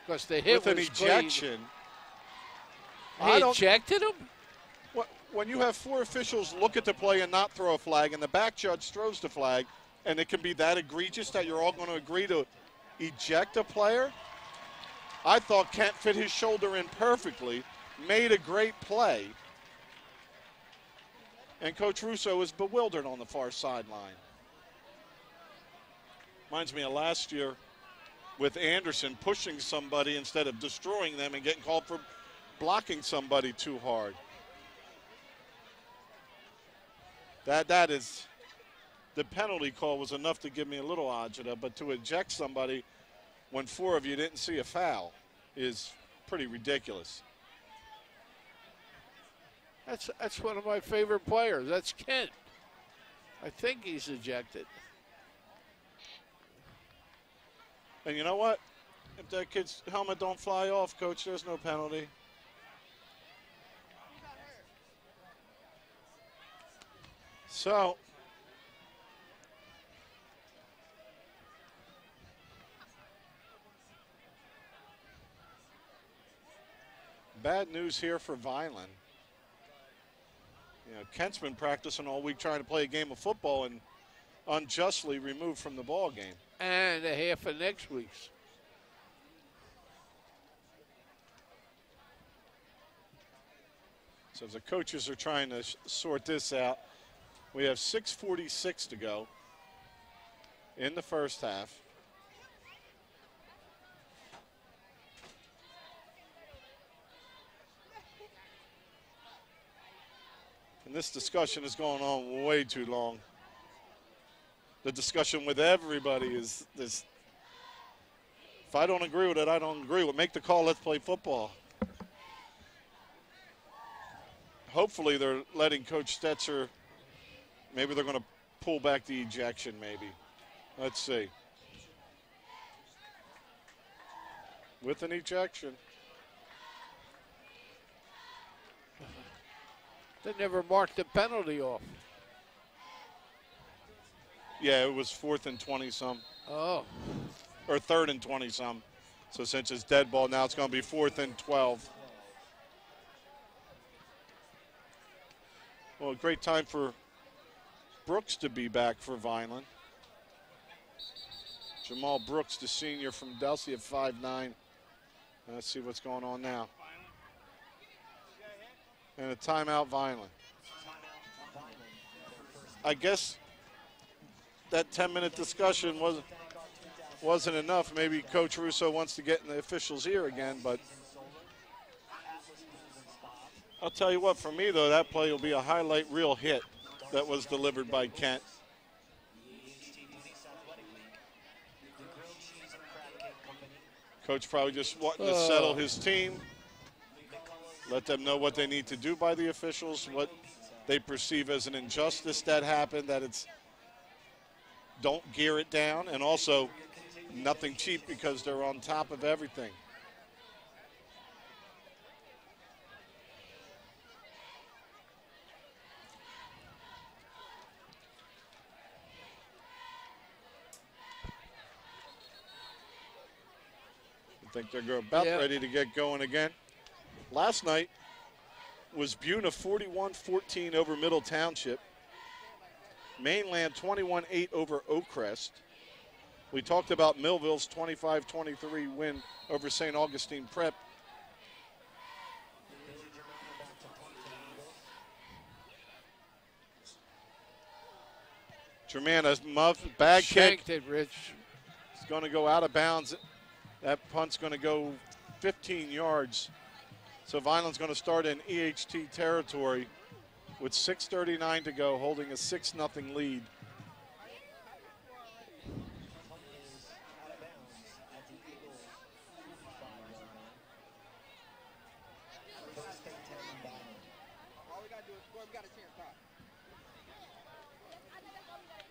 Because the hit with was an ejection. He ejected him? When you have 4 officials look at the play and not throw a flag, and the back judge throws the flag, and it can be that egregious that you're all going to agree to eject a player, I thought Kent fit his shoulder in perfectly, made a great play, and Coach Russo is bewildered on the far sideline. Reminds me of last year with Anderson pushing somebody instead of destroying them and getting called for blocking somebody too hard. That is, the penalty call was enough to give me a little agita, but to eject somebody when 4 of you didn't see a foul is pretty ridiculous. That's one of my favorite players. That's Kent. I think he's ejected. And you know what? If that kid's helmet don't fly off, Coach, there's no penalty. So, bad news here for Vineland. You know, Kent's been practicing all week trying to play a game of football and unjustly removed from the ball game. And a half of next week's. So the coaches are trying to sort this out. We have 6:46 to go in the first half. And this discussion is going on way too long. The discussion with everybody is this If I don't agree with it, I don't agree with it. Make the call, let's play football. Hopefully they're letting Coach Stetzer, maybe they're going to pull back the ejection maybe. Let's see. With an ejection. They never marked the penalty off. Yeah, it was 4th and 20-some. Oh. Or 3rd and 20-some. So since it's dead ball, now it's going to be 4th and 12. Well, a great time for Brooks to be back for Vineland. Jamal Brooks, the senior from Delsey at 5'9". Let's see what's going on now. And a timeout, Vineland. I guess that 10-minute discussion wasn't enough. Maybe Coach Russo wants to get in the officials' ear again, but I'll tell you what, for me, though, that play will be a highlight reel hit that was delivered by Kent. Coach probably just wanting to settle his team, let them know what they need to do by the officials, what they perceive as an injustice that happened, that it's don't gear it down, and also nothing cheap because they're on top of everything. I think they're about ready to get going again. Last night was Buna 41-14 over Middle Township. Mainland 21-8 over Oakcrest. We talked about Millville's 25-23 win over St. Augustine Prep. Germana's bag Shanked kick. it, Rich. It's going to go out of bounds. That punt's going to go 15 yards. So Vineland's going to start in EHT territory with 6:39 to go, holding a 6-0 lead.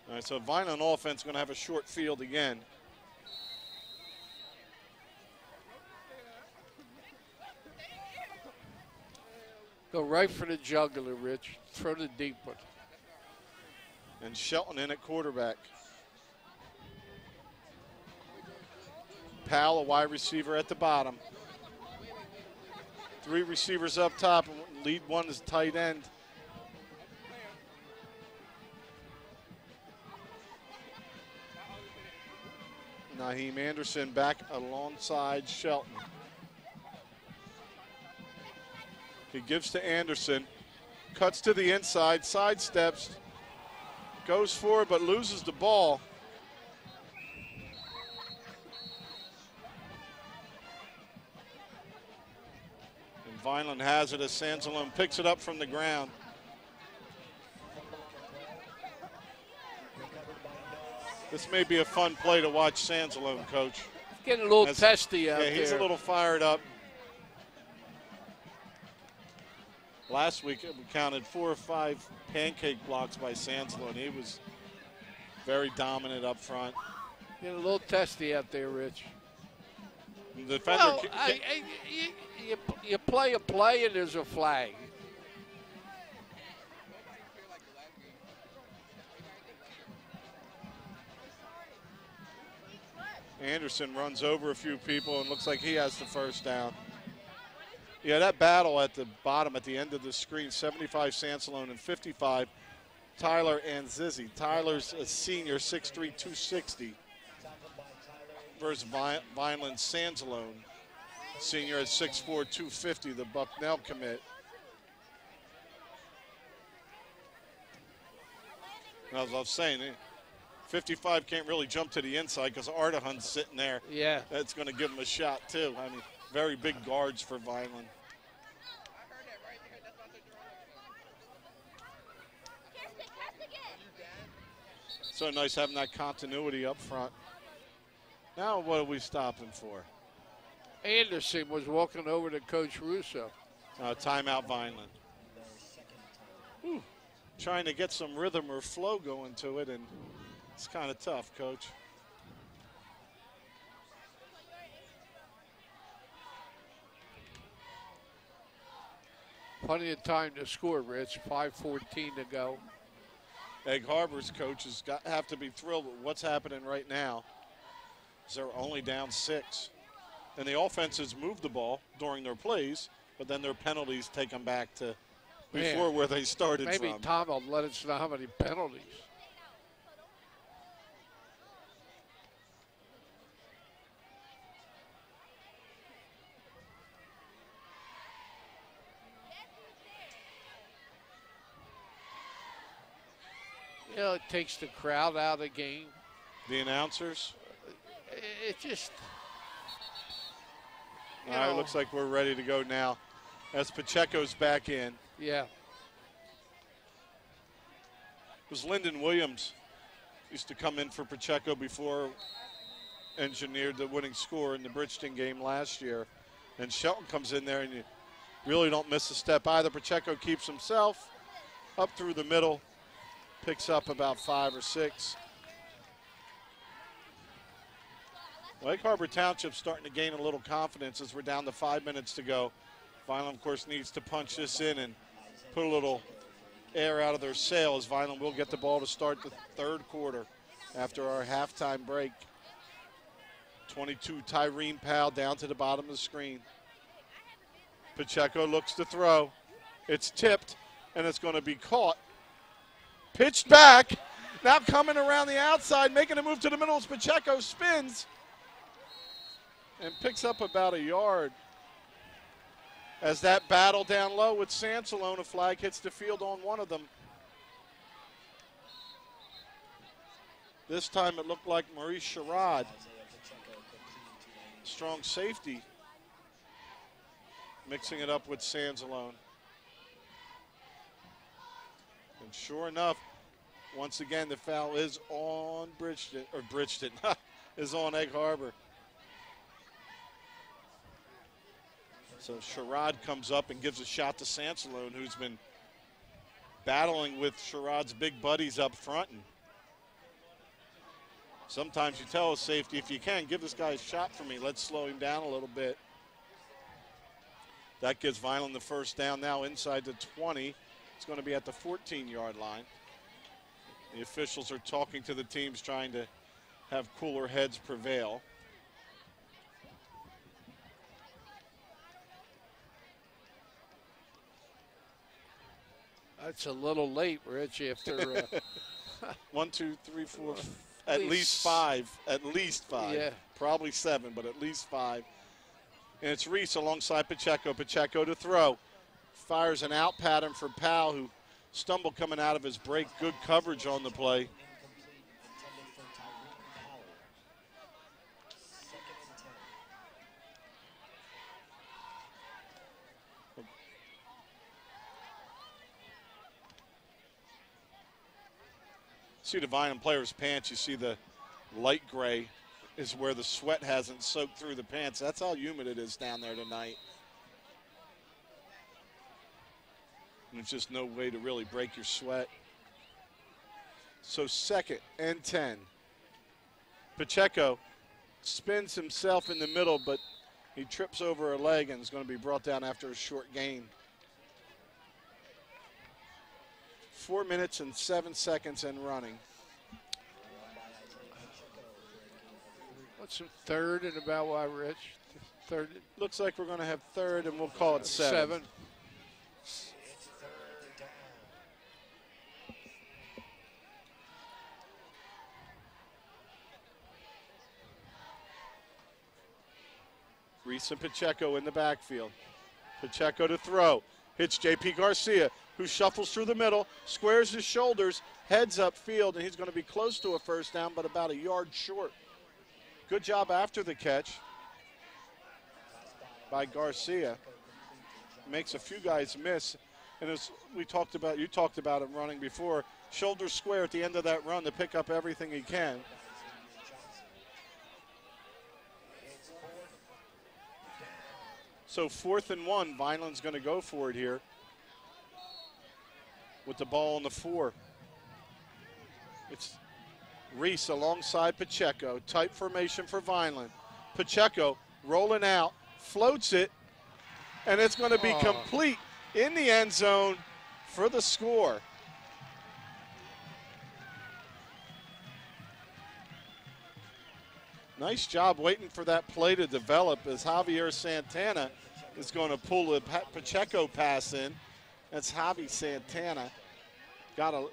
All right, so Vineland offense going to have a short field again. Go right for the jugular, Rich. Throw the deep one. And Shelton in at quarterback. Powell, a wide receiver at the bottom. 3 receivers up top. Lead one is tight end. Naheem Anderson back alongside Shelton. He gives to Anderson, cuts to the inside, sidesteps, goes forward but loses the ball. And Vineland has it as Sansalone picks it up from the ground. This may be a fun play to watch Sansalone, Coach. Getting a little testy out there. Yeah, he's a little fired up. Last week we counted 4 or 5 pancake blocks by Sansalone. He was very dominant up front. Getting a little testy out there, Rich. The defender Well, you play a play and there's a flag. Anderson runs over a few people and looks like he has the first down. Yeah, that battle at the bottom, at the end of the screen, 75 Sansalone and 55 Tyler and Zizzy. Tyler's a senior, 6'3", 260. Versus Vineland Sansalone, senior at 6'4", 250, the Bucknell commit. As I was saying, 55 can't really jump to the inside because Ardahan's sitting there. Yeah. That's going to give him a shot, too. I mean, very big guards for Vineland. So nice having that continuity up front. Now what are we stopping for? Anderson was walking over to Coach Russo. Timeout Vineland. Whew. Trying to get some rhythm or flow going to it, and it's kind of tough, Coach. Plenty of time to score, Rich. 5:14 to go. Egg Harbor's coaches have to be thrilled with what's happening right now. They're only down 6. And the offenses move the ball during their plays, but then their penalties take them back to before where they started Maybe from. Tom will let us know how many penalties. You know, it takes the crowd out of the game. The announcers. It just. All right, looks like we're ready to go now as Pacheco's back in. Yeah. It was Lyndon Williams used to come in for Pacheco before engineered the winning score in the Bridgeton game last year. And Shelton comes in there, and you really don't miss a step either. Pacheco keeps himself up through the middle, picks up about 5 or 6. Egg Harbor Township starting to gain a little confidence as we're down to 5 minutes to go. Vineland, of course, needs to punch this in and put a little air out of their sails. Vineland will get the ball to start the third quarter after our halftime break. 22, Tyreen Powell down to the bottom of the screen. Pacheco looks to throw. It's tipped, and it's going to be caught. Pitched back. Now coming around the outside, making a move to the middle as Pacheco spins and picks up about a yard. As that battle down low with Sansalone, a flag hits the field on one of them. This time it looked like Maurice Sherrod, strong safety, mixing it up with Sansalone. And sure enough, once again, the foul is on Bridgeton, is on Egg Harbor. So Sherrod comes up and gives a shot to Sansalone, who's been battling with Sherrod's big buddies up front. And sometimes you tell a safety, if you can, give this guy a shot for me. Let's slow him down a little bit. That gives Vineland the first down now inside the 20. It's going to be at the 14-yard line. The officials are talking to the teams, trying to have cooler heads prevail. That's a little late, Rich, after 1, 2, 3, 4, at least five. At least 5. Yeah. Probably 7, but at least 5. And it's Reese alongside Pacheco. Pacheco to throw. Fires an out pattern for Powell, who stumbled coming out of his break. Good coverage on the play. See the Vineland player's pants, you see the light gray is where the sweat hasn't soaked through the pants. That's how humid it is down there tonight. And there's just no way to really break your sweat. So 2nd and 10. Pacheco spins himself in the middle, but he trips over a leg and is going to be brought down after a short gain. 4 minutes and 7 seconds and running. what's the third and about why, Rich? Third. Looks like we're going to have third, and we'll call it 7. Reese and Pacheco in the backfield. Pacheco to throw. Hits J.P. Garcia, who shuffles through the middle, squares his shoulders, heads upfield, and he's going to be close to a first down, but about a yard short. Good job after the catch by Garcia. Makes a few guys miss. And as you talked about him running before, shoulder square at the end of that run to pick up everything he can. So 4th and 1, Vineland's going to go for it here with the ball on the 4. It's Reese alongside Pacheco. Tight formation for Vineland. Pacheco rolling out, floats it, and it's going to be complete in the end zone for the score. Nice job waiting for that play to develop as Javier Santana is going to pull the Pacheco pass in. That's Javi Santana.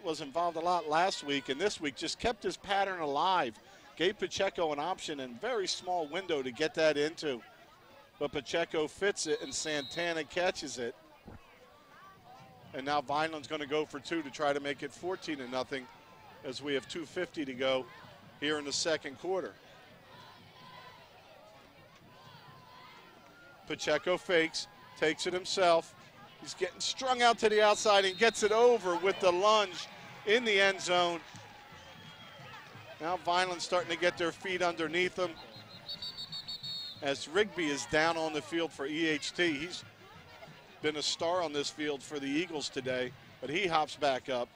Was involved a lot last week, and this week just kept his pattern alive. Gave Pacheco an option and very small window to get that into. But Pacheco fits it, and Santana catches it. And now Vineland's going to go for 2 to try to make it 14-0 as we have 2:50 to go here in the second quarter. Pacheco fakes, takes it himself. He's getting strung out to the outside and gets it over with the lunge in the end zone. Now Vineland's starting to get their feet underneath them as Rigby is down on the field for EHT. He's been a star on this field for the Eagles today, but he hops back up.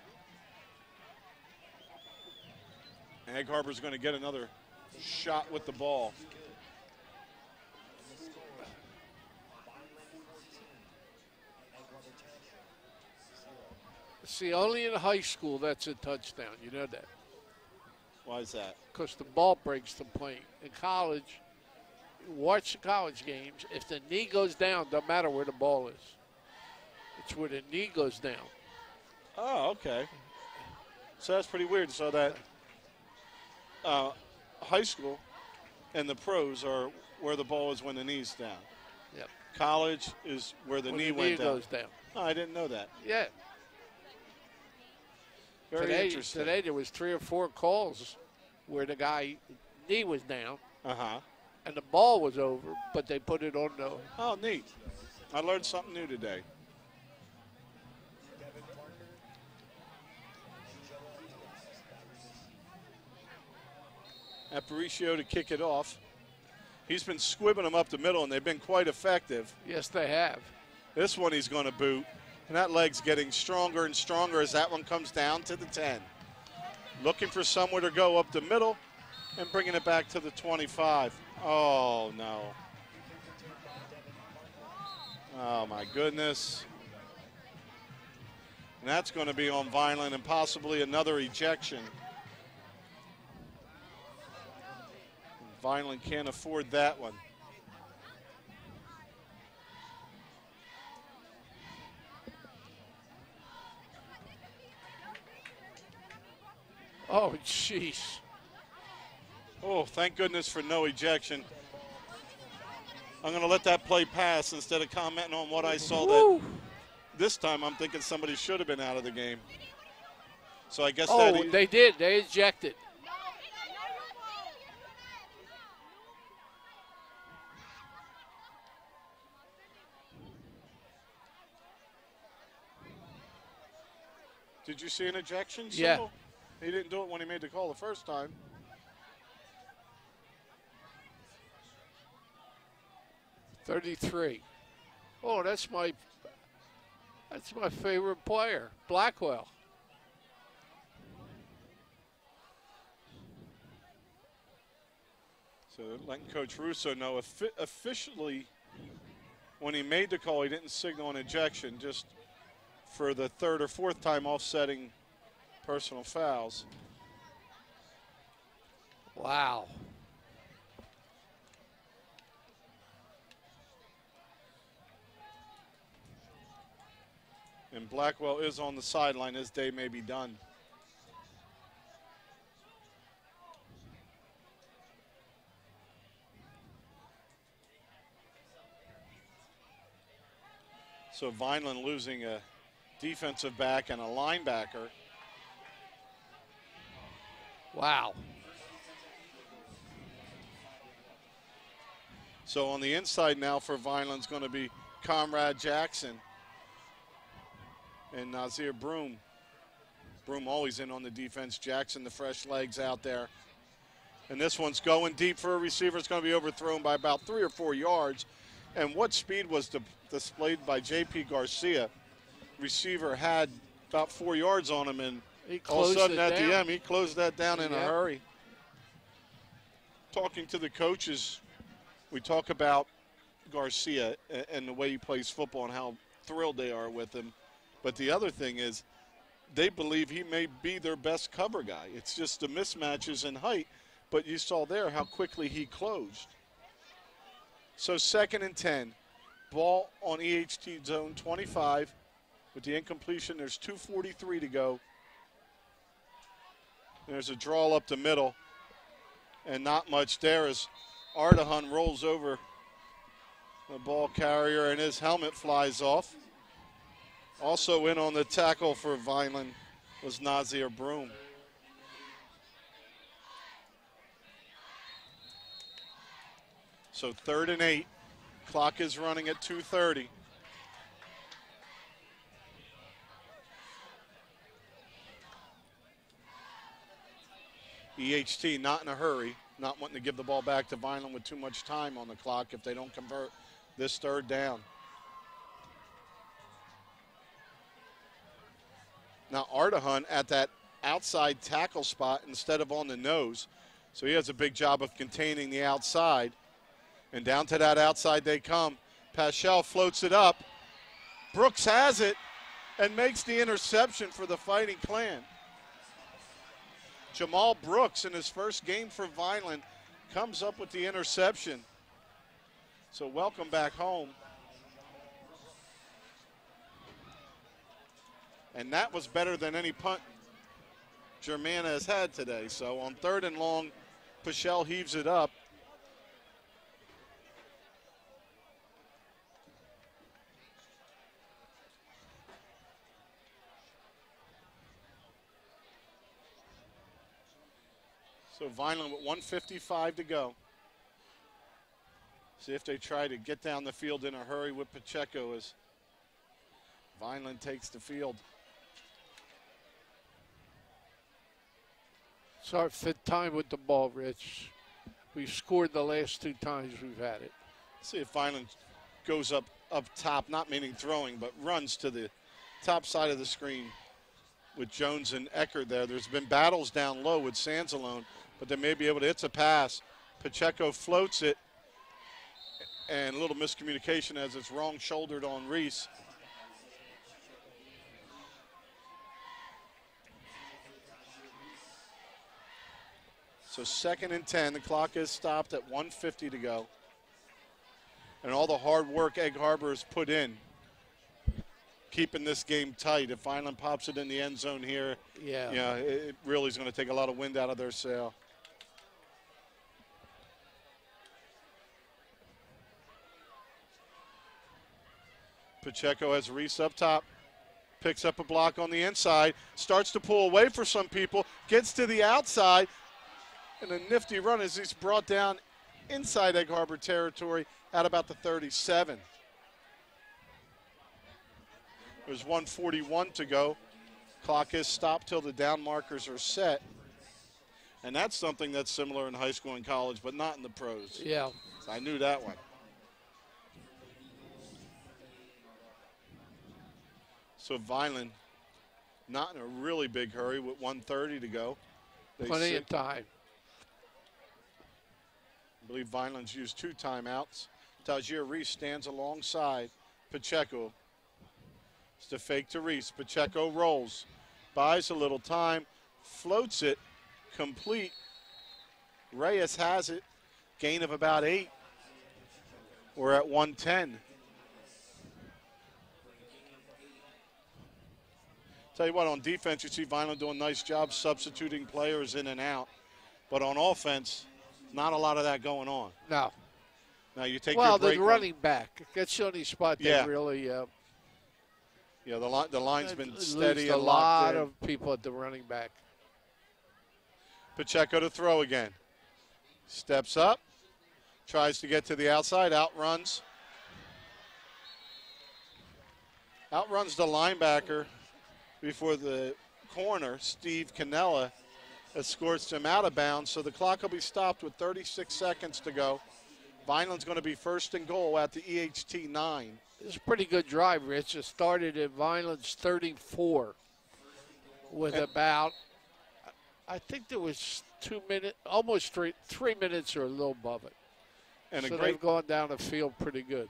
Egg Harbor's going to get another shot with the ball. See, only in high school that's a touchdown. You know that. Why is that? Because the ball breaks the plane. In college, watch the college games. If the knee goes down, don't matter where the ball is. It's where the knee goes down. Oh, okay. So that's pretty weird. So that high school and the pros are where the ball is when the knee's down. Yep. College is where the knee went down. Goes down. Oh, I didn't know that. Yeah. Very interesting. Today there was 3 or 4 calls where the guy knee was down and the ball was over, but they put it on the. Oh, neat. I learned something new today. Aparicio to kick it off. He's been squibbing them up the middle, and they've been quite effective. Yes, they have. This one he's going to boot. And that leg's getting stronger and stronger as that one comes down to the 10. Looking for somewhere to go up the middle and bringing it back to the 25. Oh, no. Oh, my goodness. And that's going to be on Vineland and possibly another ejection. Vineland can't afford that one. Oh, jeez. Oh, thank goodness for no ejection. I'm going to let that play pass instead of commenting on what I saw. That this time I'm thinking somebody should have been out of the game. So I guess they did. They ejected. Did you see an ejection? Yeah. Symbol? He didn't do it when he made the call the first time. $33. Oh, that's my favorite player, Blackwell. So letting Coach Russo know officially when he made the call, he didn't signal an ejection, just for the 3rd or 4th time offsetting personal fouls. Wow. And Blackwell is on the sideline. His day may be done. So Vineland losing a defensive back and a linebacker. Wow. So on the inside now for Vineland's going to be Comrade Jackson and Nazir Broom. Broom always in on the defense. Jackson, the fresh legs out there. And this one's going deep for a receiver. It's going to be overthrown by about 3 or 4 yards. And what speed was displayed by J.P. Garcia. Receiver had about 4 yards on him, and all of a sudden at the end, he closed that down in a hurry. Talking to the coaches, we talk about Garcia and the way he plays football and how thrilled they are with him. But the other thing is they believe he may be their best cover guy. It's just the mismatches in height, but you saw there how quickly he closed. So 2nd and 10, ball on EHT zone 25. With the incompletion, there's 2:43 to go. There's a draw up the middle, and not much there as Ardahan rolls over the ball carrier, and his helmet flies off. Also in on the tackle for Vineland was Nazir Broom. So 3rd and 8. Clock is running at 2:30. EHT not in a hurry, not wanting to give the ball back to Vineland with too much time on the clock if they don't convert this 3rd down. Now Ardahan at that outside tackle spot instead of on the nose. So he has a big job of containing the outside. And down to that outside they come. Paschal floats it up. Brooks has it and makes the interception for the Fighting Clan. Jamal Brooks in his first game for Vineland comes up with the interception. So welcome back home. And that was better than any punt Germana has had today. So on 3rd and long, Paschal heaves it up. So Vineland with 1:55 to go. See if they try to get down the field in a hurry with Pacheco as Vineland takes the field. It's our 5th time with the ball, Rich. We've scored the last 2 times we've had it. See if Vineland goes up top, not meaning throwing, but runs to the top side of the screen with Jones and Eckert there. There's been battles down low with Sansalone, but they may be able to hit a pass. Pacheco floats it, and a little miscommunication as it's wrong shouldered on Reese. So 2nd and 10, the clock is stopped at 1:50 to go. And all the hard work Egg Harbor has put in, keeping this game tight. If Vineland pops it in the end zone here, it really is going to take a lot of wind out of their sail. Pacheco has Reese up top, picks up a block on the inside, starts to pull away for some people, gets to the outside, and a nifty run as he's brought down inside Egg Harbor territory at about the 37. There's 1:41 to go. Clock is stopped till the down markers are set. And that's something that's similar in high school and college, but not in the pros. Yeah. So I knew that one. So Vineland not in a really big hurry with 1:30 to go. Plenty of time. I believe Vineland's used 2 timeouts. Tajir Reese stands alongside Pacheco. It's the fake to Reese. Pacheco rolls, buys a little time, floats it, complete. Reyes has it, gain of about 8. We're at 110. Tell you what, on defense, you see Vineland doing a nice job substituting players in and out. But on offense, not a lot of that going on. No. Now you take well, your break the running back. That's the only spot Yeah. they really Yeah, the line's been steady a and lot locked in. of people at the running back. Pacheco to throw again. Steps up, tries to get to the outside, outruns. Outruns the linebacker before the corner, Steve Cannella, escorts him out of bounds. So the clock will be stopped with 36 seconds to go. Vineland's going to be first and goal at the EHT 9. It's a pretty good drive, Rich. It started at Vineland's 34 with about, I think there was 2 minutes, almost 3 minutes or a little above it. And so they've gone down the field pretty good.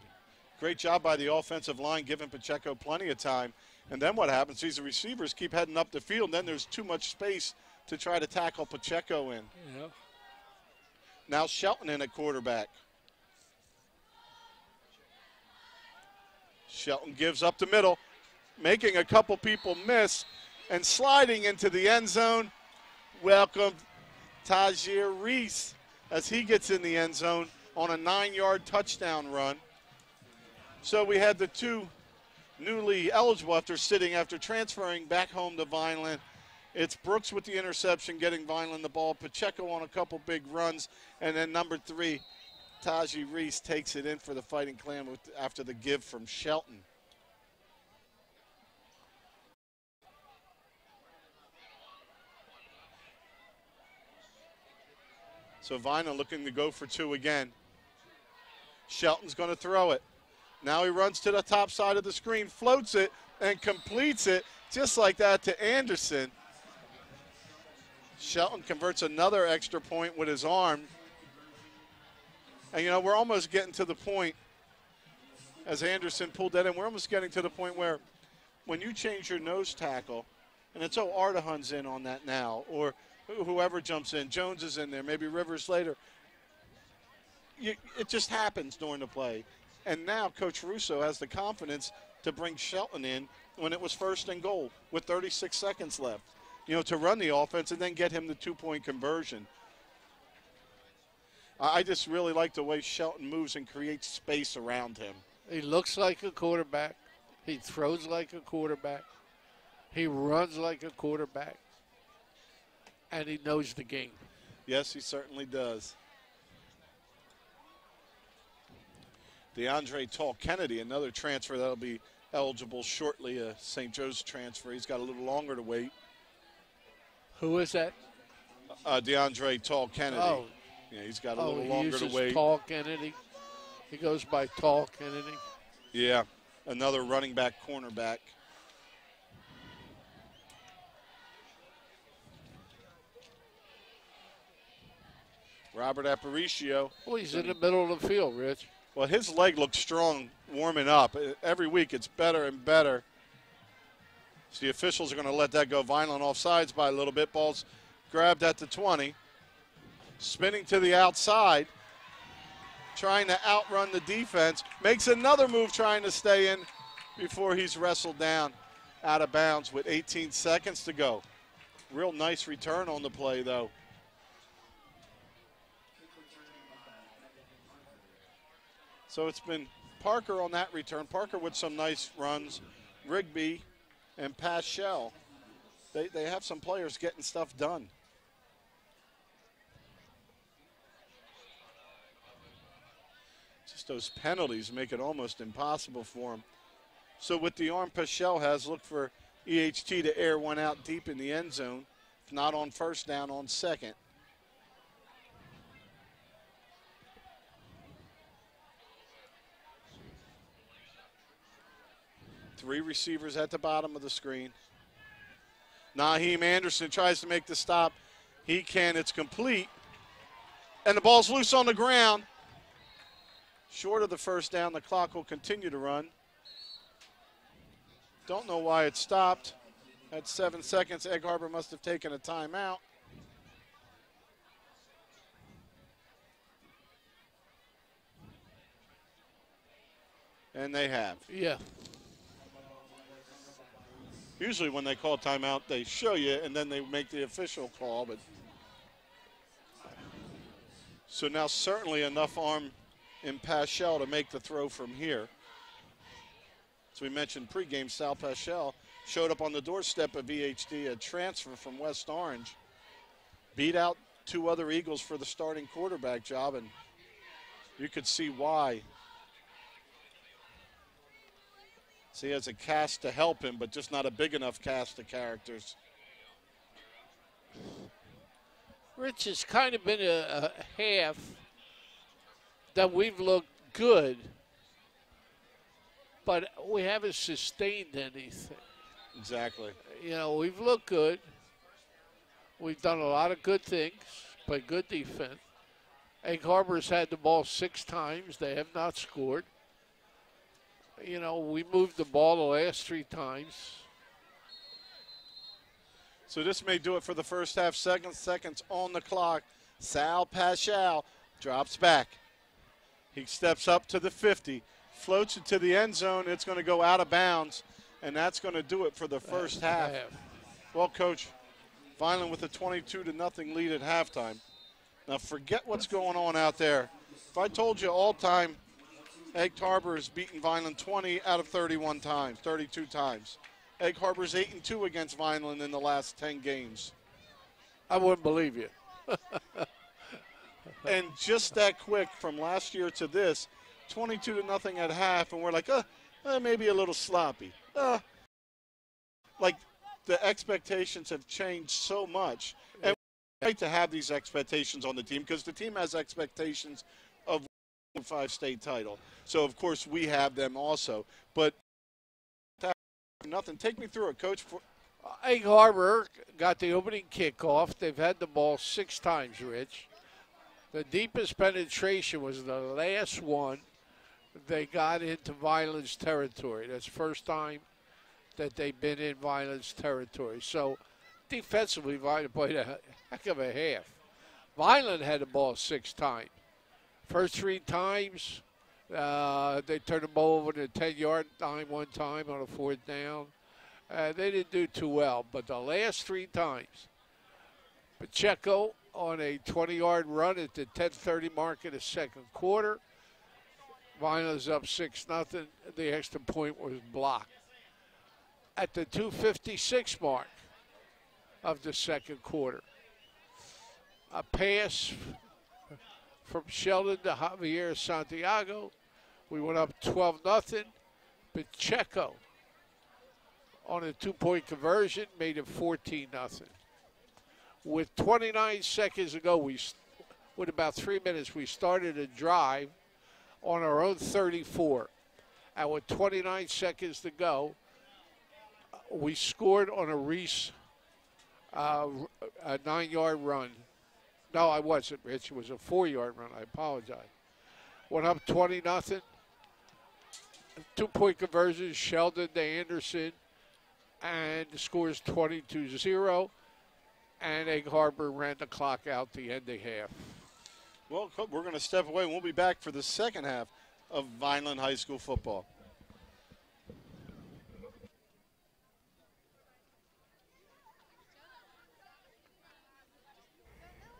Great job by the offensive line, giving Pacheco plenty of time. And then what happens, these receivers keep heading up the field, and then there's too much space to try to tackle Pacheco in. Yeah. Now Shelton in at quarterback. Shelton gives up the middle, making a couple people miss, and sliding into the end zone. Welcome Tajir Reese as he gets in the end zone on a 9-yard touchdown run. So we had the two newly eligible after transferring back home to Vineland. It's Brooks with the interception, getting Vineland the ball. Pacheco on a couple big runs. And then number 3, Tajir Reese takes it in for the Fighting Clan after the give from Shelton. So Vineland looking to go for 2 again. Shelton's going to throw it. Now he runs to the top side of the screen, floats it, and completes it just like that to Anderson. Shelton converts another extra point with his arm. And, you know, we're almost getting to the point, as Anderson pulled that in, we're almost getting to the point where when you change your nose tackle, and it's, Ardahan's in on that now, or whoever jumps in, Jones is in there, maybe Rivers later. It just happens during the play. And now Coach Russo has the confidence to bring Shelton in when it was first and goal with 36 seconds left, you know, to run the offense and then get him the 2-point conversion. I just really like the way Shelton moves and creates space around him. He looks like a quarterback. He throws like a quarterback. He runs like a quarterback. And he knows the game. Yes, he certainly does. DeAndre Tall Kennedy, another transfer that'll be eligible shortly, a St. Joe's transfer. He's got a little longer to wait. Who is that? DeAndre Tall Kennedy. Oh. Yeah, he's got a little longer to wait. Tall Kennedy. He goes by Tall Kennedy. Yeah, another running back, cornerback. Robert Aparicio. Well, he's in the middle of the field, Rich. Well, his leg looks strong warming up. Every week it's better and better. So the officials are going to let that go. Vineland offsides by a little bit. Ball's grabbed at the 20. Spinning to the outside. Trying to outrun the defense. Makes another move trying to stay in before he's wrestled down out of bounds with 18 seconds to go. Real nice return on the play, though. So it's been Parker on that return. Parker with some nice runs. Rigby and Paschal. They have some players getting stuff done. Just those penalties make it almost impossible for them. So with the arm Paschal has, look for EHT to air one out deep in the end zone. If not on first down, on second. Three receivers at the bottom of the screen. Naheem Anderson tries to make the stop. He can. It's complete. And the ball's loose on the ground. Short of the first down. The clock will continue to run. Don't know why it stopped. At 7 seconds, Egg Harbor must have taken a timeout. And they have. Yeah. Usually when they call timeout, they show you, and then they make the official call. But so now certainly enough arm in Paschal to make the throw from here. As we mentioned pregame, Sal Paschal showed up on the doorstep of VHD, a transfer from West Orange. Beat out two other Eagles for the starting quarterback job, and you could see why. So he has a cast to help him, but just not a big enough cast of characters. Rich has kind of been a half that we've looked good, but we haven't sustained anything. Exactly. You know, we've looked good. We've done a lot of good things, played good defense. Egg Harbor's had the ball 6 times. They have not scored. You know, we moved the ball the last 3 times. So this may do it for the first half. Seconds on the clock. Sal Paschal drops back. He steps up to the 50, floats it to the end zone. It's going to go out of bounds, and that's going to do it for the first half. Well, Coach, Vineland with a 22-0 lead at halftime. Now forget what's going on out there. If I told you all time, Egg Harbor has beaten Vineland 20 out of 31 times, 32 times. Egg Harbor's 8-2 against Vineland in the last 10 games. I wouldn't believe you. And just that quick from last year to this, 22-0 at half, and we're like, maybe a little sloppy. Like the expectations have changed so much. And it's great to have these expectations on the team because the team has expectations of a 5 state title. So, of course, we have them also. But nothing. Take me through it, Coach. Egg Harbor got the opening kickoff. They've had the ball 6 times, Rich. The deepest penetration was the last one they got into Vineland's territory. That's the first time that they've been in Vineland's territory. So defensively, Vineland played a heck of a half. Vineland had the ball 6 times. First 3 times, they turned the ball over to the 10-yard line one time on a 4th down. They didn't do too well, but the last 3 times, Pacheco on a 20-yard run at the 10:30 mark of the second quarter. Vineland's up 6-0. The extra point was blocked. At the 2:56 mark of the second quarter, a pass from Sheldon to Javier Santiago. We went up 12-0. Pacheco on a 2-point conversion made it 14-0. With 29 seconds to go, with about 3 minutes, we started a drive on our own 34. And with 29 seconds to go, we scored on a Reese a 9-yard run. No, I wasn't, Rich. It was a 4-yard run. I apologize. Went up 20-0. 2-point conversion, Sheldon to Anderson, and the score is 22-0. And Egg Harbor ran the clock out the end of half. Well, we're going to step away, and we'll be back for the second half of Vineland High School football.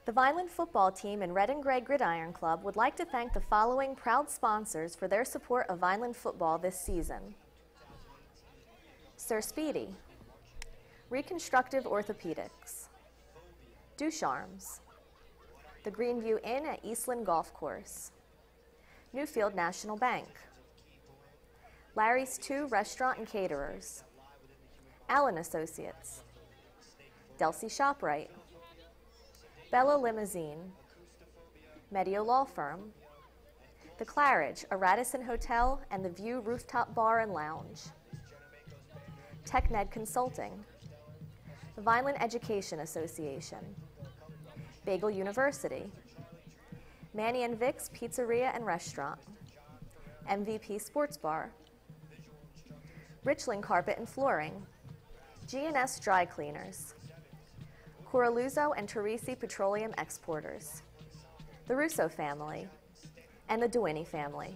The Vineland football team and Red and Gray Gridiron Club would like to thank the following proud sponsors for their support of Vineland football this season. Sir Speedy, Reconstructive Orthopedics, Ducharmes, the Greenview Inn at Eastland Golf Course, Newfield National Bank, Larry's 2 Restaurant and Caterers, Allen Associates, Delsey ShopRite, Bella Limousine, Medio Law Firm, The Claridge, a Radisson Hotel and the View Rooftop Bar and Lounge, TechNed Consulting, the Vineland Education Association, Bagel University, Manny and Vic's Pizzeria and Restaurant, MVP Sports Bar, Richland Carpet and Flooring, G&S Dry Cleaners, Coraluzzo and Teresi Petroleum Exporters, the Russo family, and the Duini family.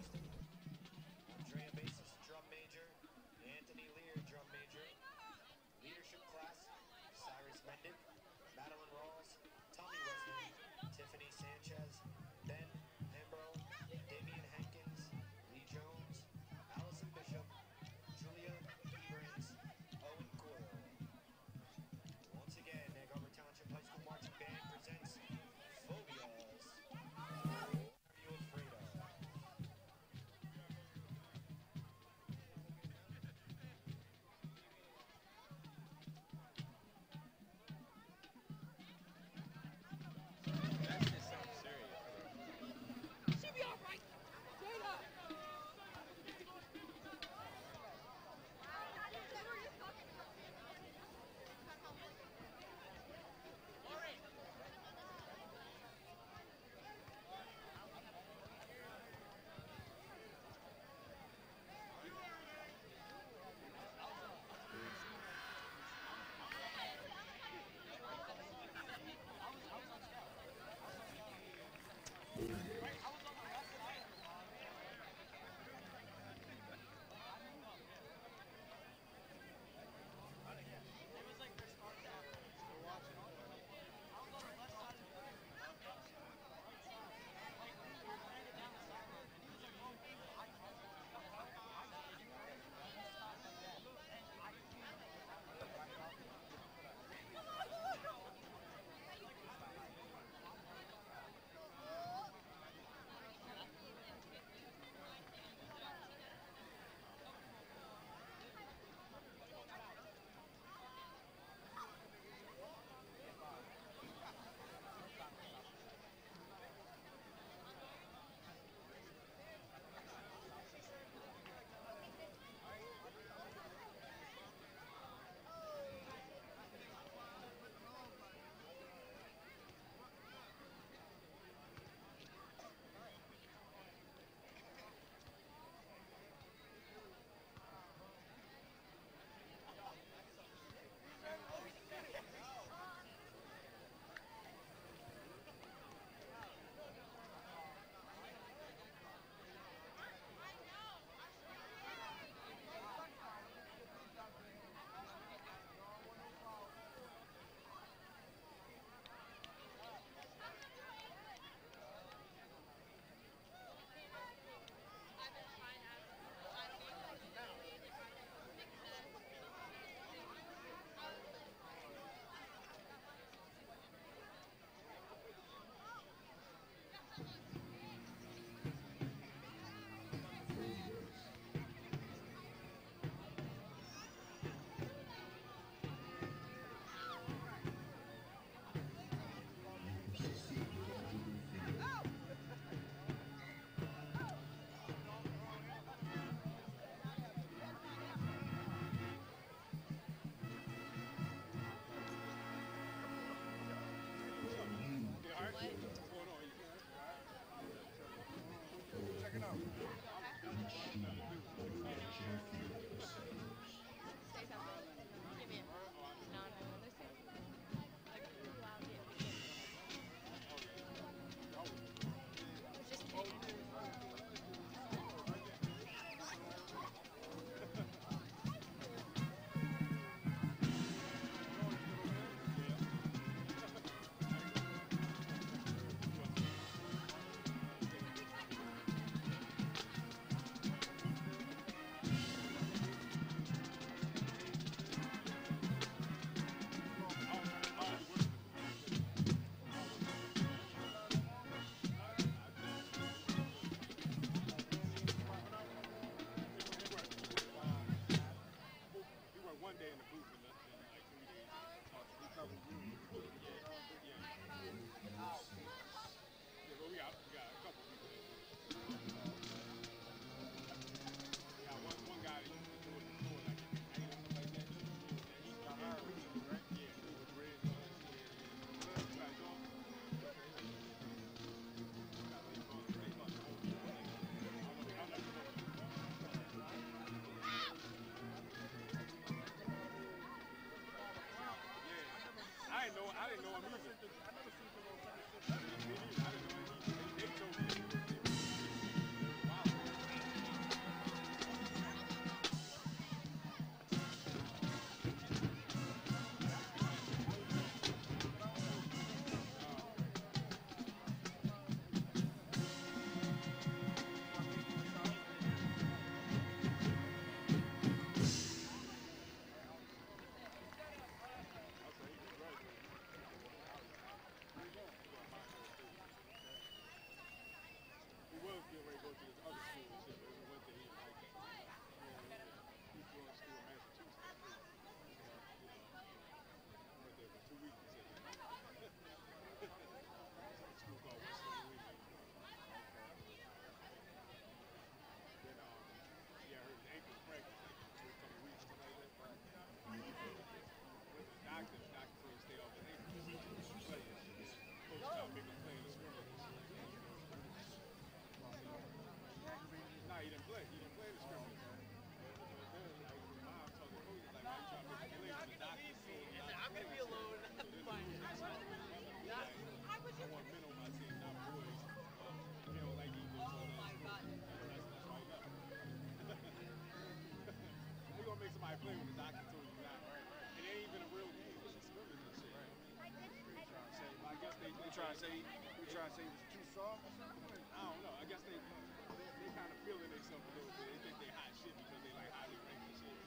trying to say it was too soft or something? I don't know. I guess they kind of feeling themselves a little bit. They think they hot shit because they like highly ranked and shit.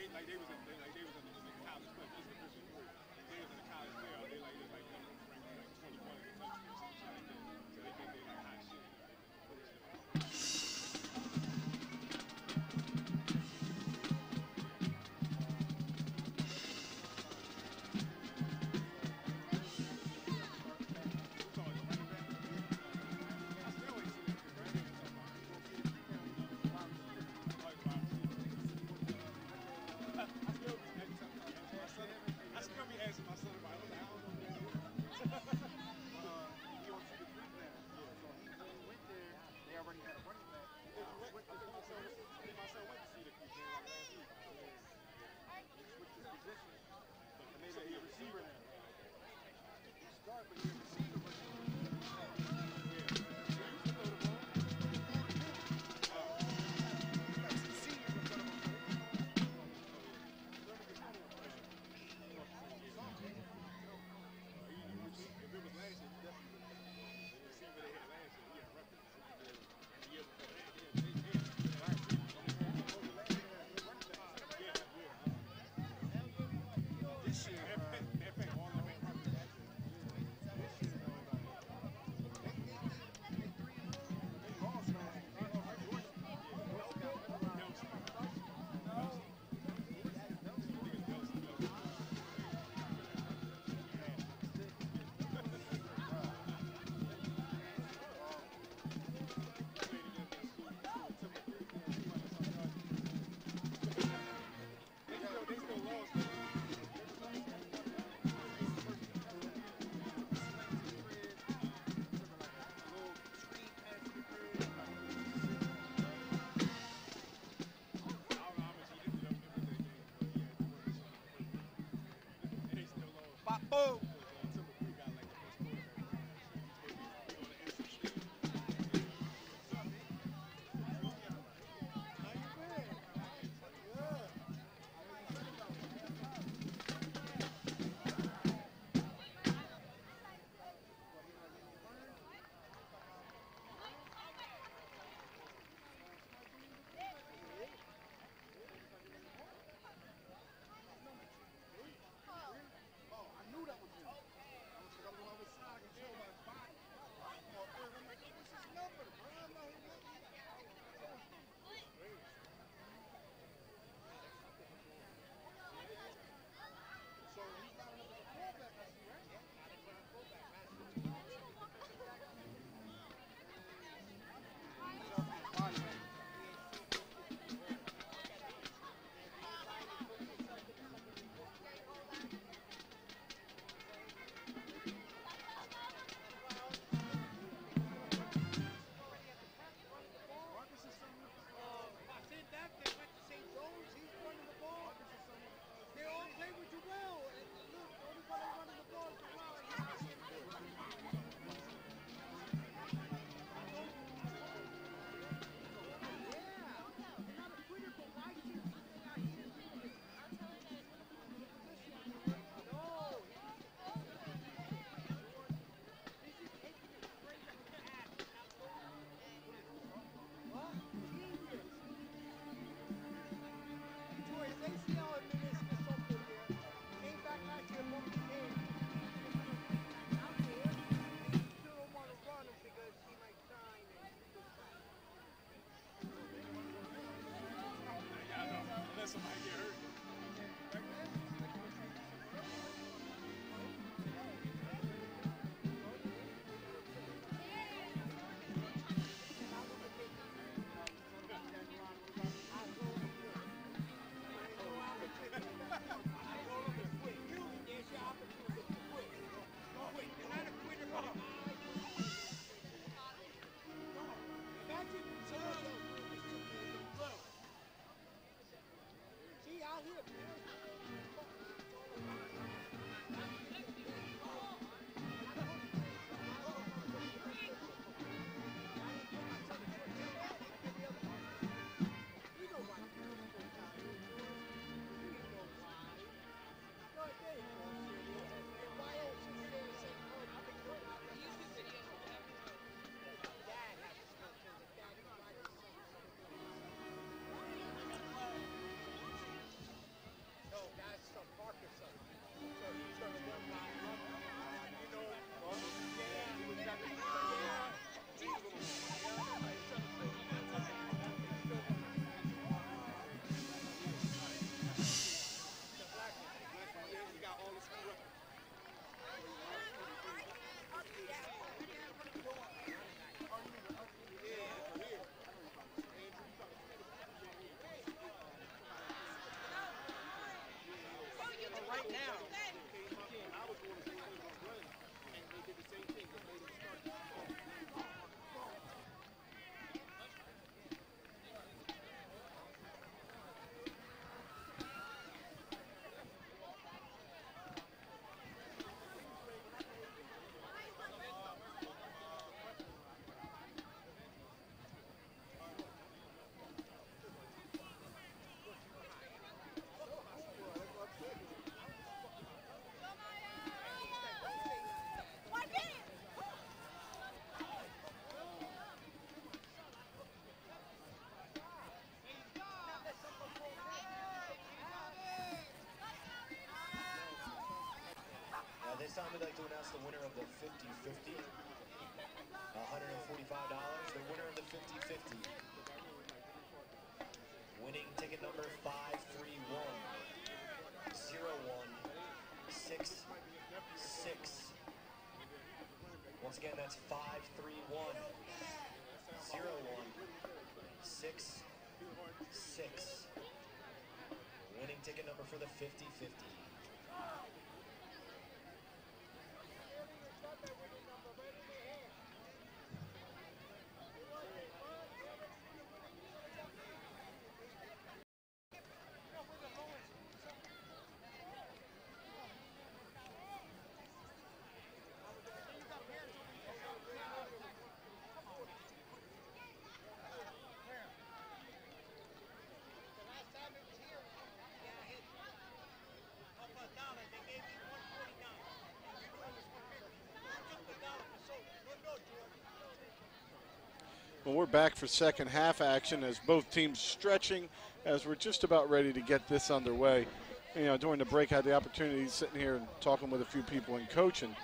Like they was in the college play. This is official word. They was in the college playoff. They like ranked like 21 in the country or something like that. So they think they like hot shit. this time we'd like to announce the winner of the 50-50. $145. The winner of the 50-50. Winning ticket number 531-0166. Once again, that's 531-0166. Winning ticket number for the 50-50. Well, we're back for second half action as both teams stretching as we're just about ready to get this underway. You know, during the break, I had the opportunity sitting here and talking with a few people and coaching.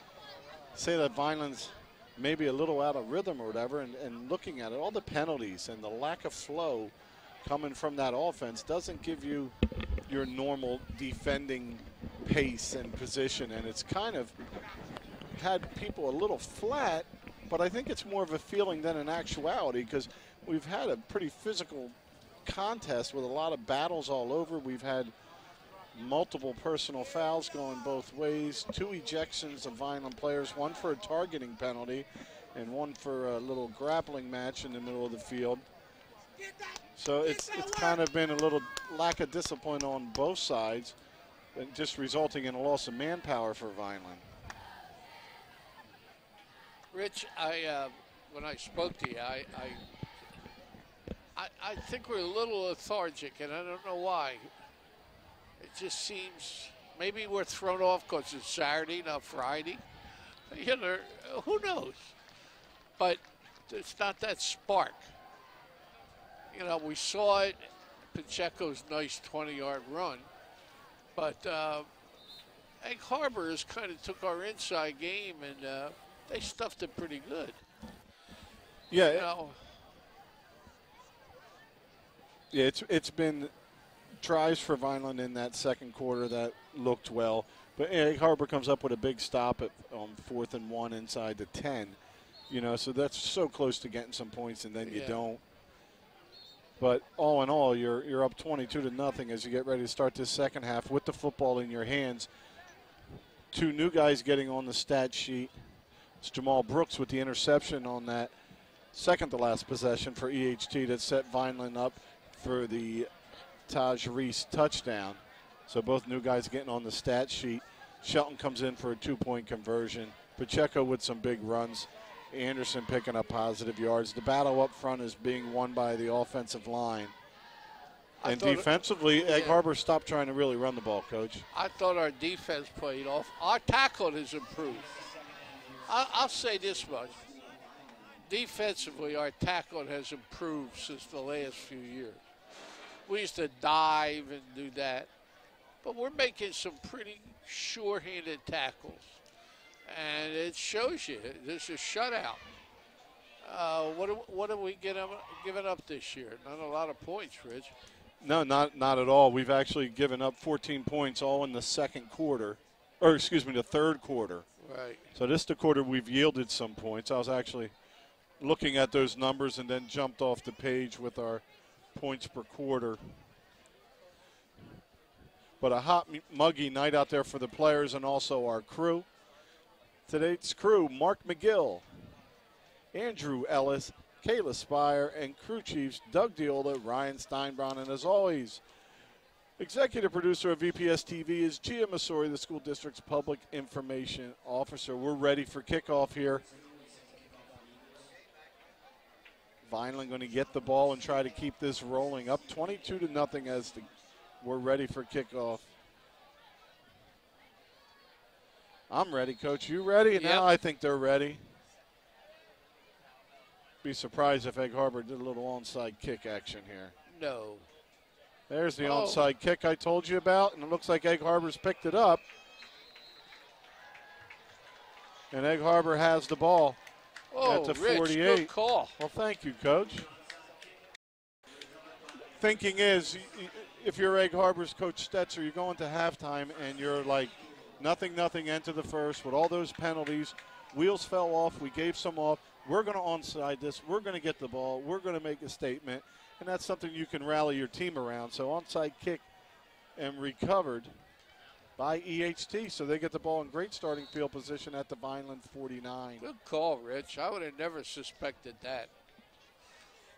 Say that Vineland's maybe a little out of rhythm or whatever, and looking at it, all the penalties and the lack of flow coming from that offense doesn't give you your normal defending pace and position, and it's kind of had people a little flat. But I think it's more of a feeling than an actuality because we've had a pretty physical contest with a lot of battles all over. We've had multiple personal fouls going both ways, 2 ejections of Vineland players, 1 for a targeting penalty and 1 for a little grappling match in the middle of the field. So it's kind of been a little lack of discipline on both sides, and just resulting in a loss of manpower for Vineland. Rich, when I spoke to you, I think we're a little lethargic, and I don't know why. It just seems maybe we're thrown off because it's Saturday, not Friday. You know, who knows? But it's not that spark. You know, we saw it, Pacheco's nice 20-yard run, but Egg Harbor has kind of took our inside game and they stuffed it pretty good. Yeah. You know. Yeah, it's been tries for Vineland in that second quarter that looked well. But Egg Harbor comes up with a big stop at 4th and 1 inside the 10. You know, so that's so close to getting some points, and then you don't. But all in all, you're up 22-0 as you get ready to start this second half with the football in your hands. 2 new guys getting on the stat sheet. It's Jamal Brooks with the interception on that second-to-last possession for EHT that set Vineland up for the Taj Reese touchdown. So both new guys getting on the stat sheet. Shelton comes in for a 2-point conversion. Pacheco with some big runs. Anderson picking up positive yards. The battle up front is being won by the offensive line. And defensively, Egg Harbor stopped trying to really run the ball, Coach. I thought our defense played off. Our tackle has improved. I'll say this much. Defensively, our tackle has improved since the last few years. We used to dive and do that. But we're making some pretty sure-handed tackles. And it shows you. There's a shutout. What are we giving up this year? Not a lot of points, Rich. No, not at all. We've actually given up 14 points all in the second quarter. Or, excuse me, the third quarter. Right. So this is the quarter we've yielded some points. I was actually looking at those numbers and then jumped off the page with our points per quarter. But a hot, muggy night out there for the players and also our crew. Today's crew, Mark McGill, Andrew Ellis, Kayla Spire, and crew chiefs Doug Diola, Ryan Steinbron, and as always, executive producer of VPS TV is Gia Masori, the school district's public information officer. We're ready for kickoff here. Vineland going to get the ball and try to keep this rolling up 22-0 as we're ready for kickoff. I'm ready, Coach. You ready? Yep. Now I think they're ready. Be surprised if Egg Harbor did a little onside kick action here. No. There's the onside kick I told you about, and it looks like Egg Harbor's picked it up. And Egg Harbor has the ball Oh, at the Rich, 48. good call. Well, thank you, Coach. Thinking is, if you're Egg Harbor's Coach Stetzer, you're going to halftime and you're like, nothing, enter the first with all those penalties. Wheels fell off. We gave some off. We're going to onside this. We're going to get the ball. We're going to make a statement. And that's something you can rally your team around. So onside kick and recovered by EHT. So they get the ball in great starting field position at the Vineland 49. Good call, Rich. I would have never suspected that.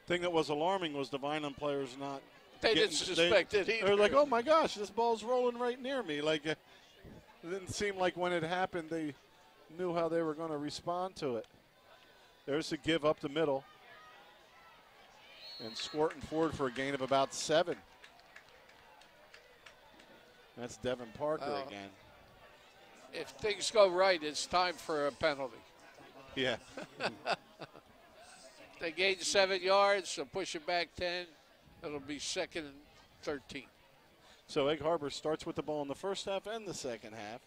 Thing that was alarming was the Vineland players not. They didn't suspect it either. They're like, oh my gosh, this ball's rolling right near me. Like, it didn't seem like when it happened they knew how they were going to respond to it. There's a give up the middle. And squirting forward for a gain of about 7. That's Devin Parker again. If things go right, it's time for a penalty. Yeah. They gain 7 yards, so push it back 10. It'll be 2nd and 13. So Egg Harbor starts with the ball in the first half and the second half.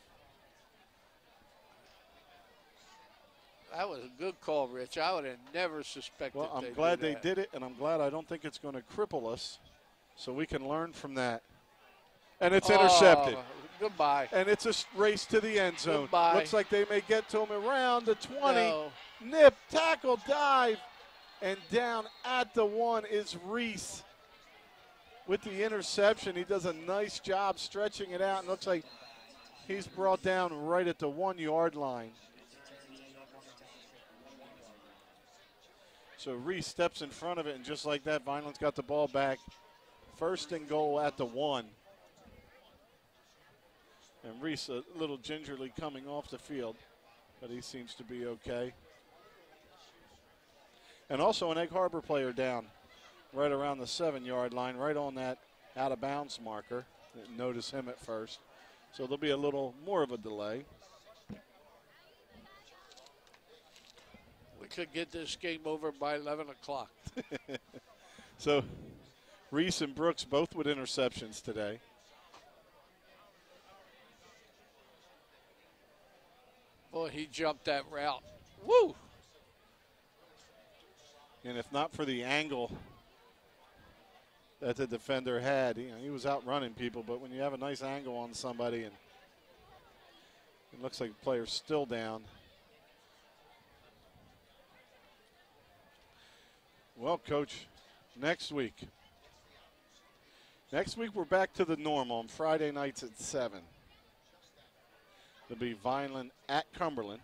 That was a good call, Rich. I would have never suspected. Well, I'm glad they did it, and I'm glad I don't think it's going to cripple us, so we can learn from that. And it's intercepted. Goodbye. And it's a race to the end zone. Goodbye. Looks like they may get to him around the 20. No. Nip, tackle, dive, and down at the 1 is Reese with the interception. He does a nice job stretching it out, and looks like he's brought down right at the 1-yard line. So Reese steps in front of it, and just like that, Vineland's got the ball back. 1st and goal at the 1. And Reese a little gingerly coming off the field, but he seems to be okay. And also an Egg Harbor player down right around the 7-yard line, right on that out-of-bounds marker. Didn't notice him at first. So there'll be a little more of a delay. We could get this game over by 11 o'clock. So Reese and Brooks both with interceptions today. Boy, he jumped that route. Woo! And if not for the angle that the defender had, he was out running people, but when you have a nice angle on somebody and it looks like the player's still down. Well, Coach, next week we're back to the norm on Friday nights at 7. It'll be Vineland at Cumberland.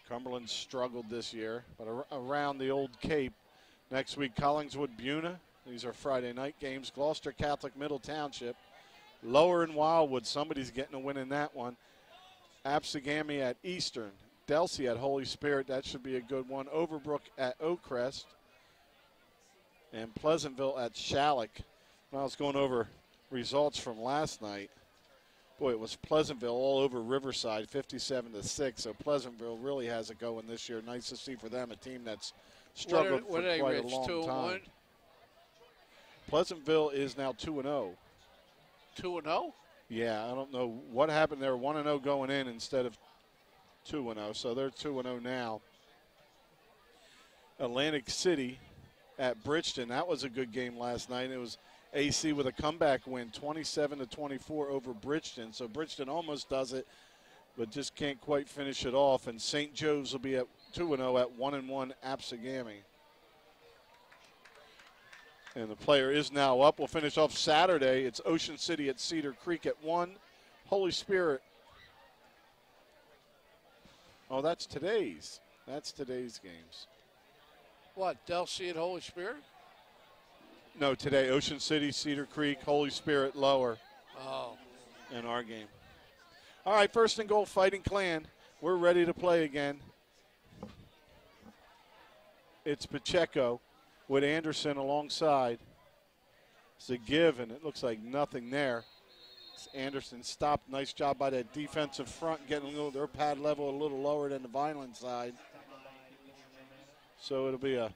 Cumberland struggled this year, but around the old Cape. Next week, Collingswood, Buna. These are Friday night games. Gloucester Catholic, Middle Township. Lower and Wildwood, somebody's getting a win in that one. Absegami at Eastern. Delsey at Holy Spirit, that should be a good one. Overbrook at Oakcrest. And Pleasantville at Shalleck. When I was going over results from last night, boy, it was Pleasantville all over Riverside, 57-6. So Pleasantville really has it going this year. Nice to see for them, a team that's struggled for quite a long time. 2-1? Pleasantville is now 2-0. 2-0? Yeah, I don't know what happened there. 1-0 going in instead of 2-0. So they're 2-0 now. Atlantic City at Bridgeton. That was a good game last night. It was AC with a comeback win, 27-24 over Bridgeton. So Bridgeton almost does it, but just can't quite finish it off. And St. Joe's will be at 2-0 at 1-1 Absegami. And the player is now up. We'll finish off Saturday. It's Ocean City at Cedar Creek at 1. Holy Spirit. Oh, that's today's. That's today's games. What, Delsey at Holy Spirit? No, today, Ocean City, Cedar Creek, Holy Spirit, Lower. Oh. In our game. All right, 1st and goal, Fighting Clan. We're ready to play again. It's Pacheco with Anderson alongside. It's a give, and it looks like nothing there. It's Anderson stopped. Nice job by that defensive front, getting their pad level a little lower than the Vineland side. So it'll be a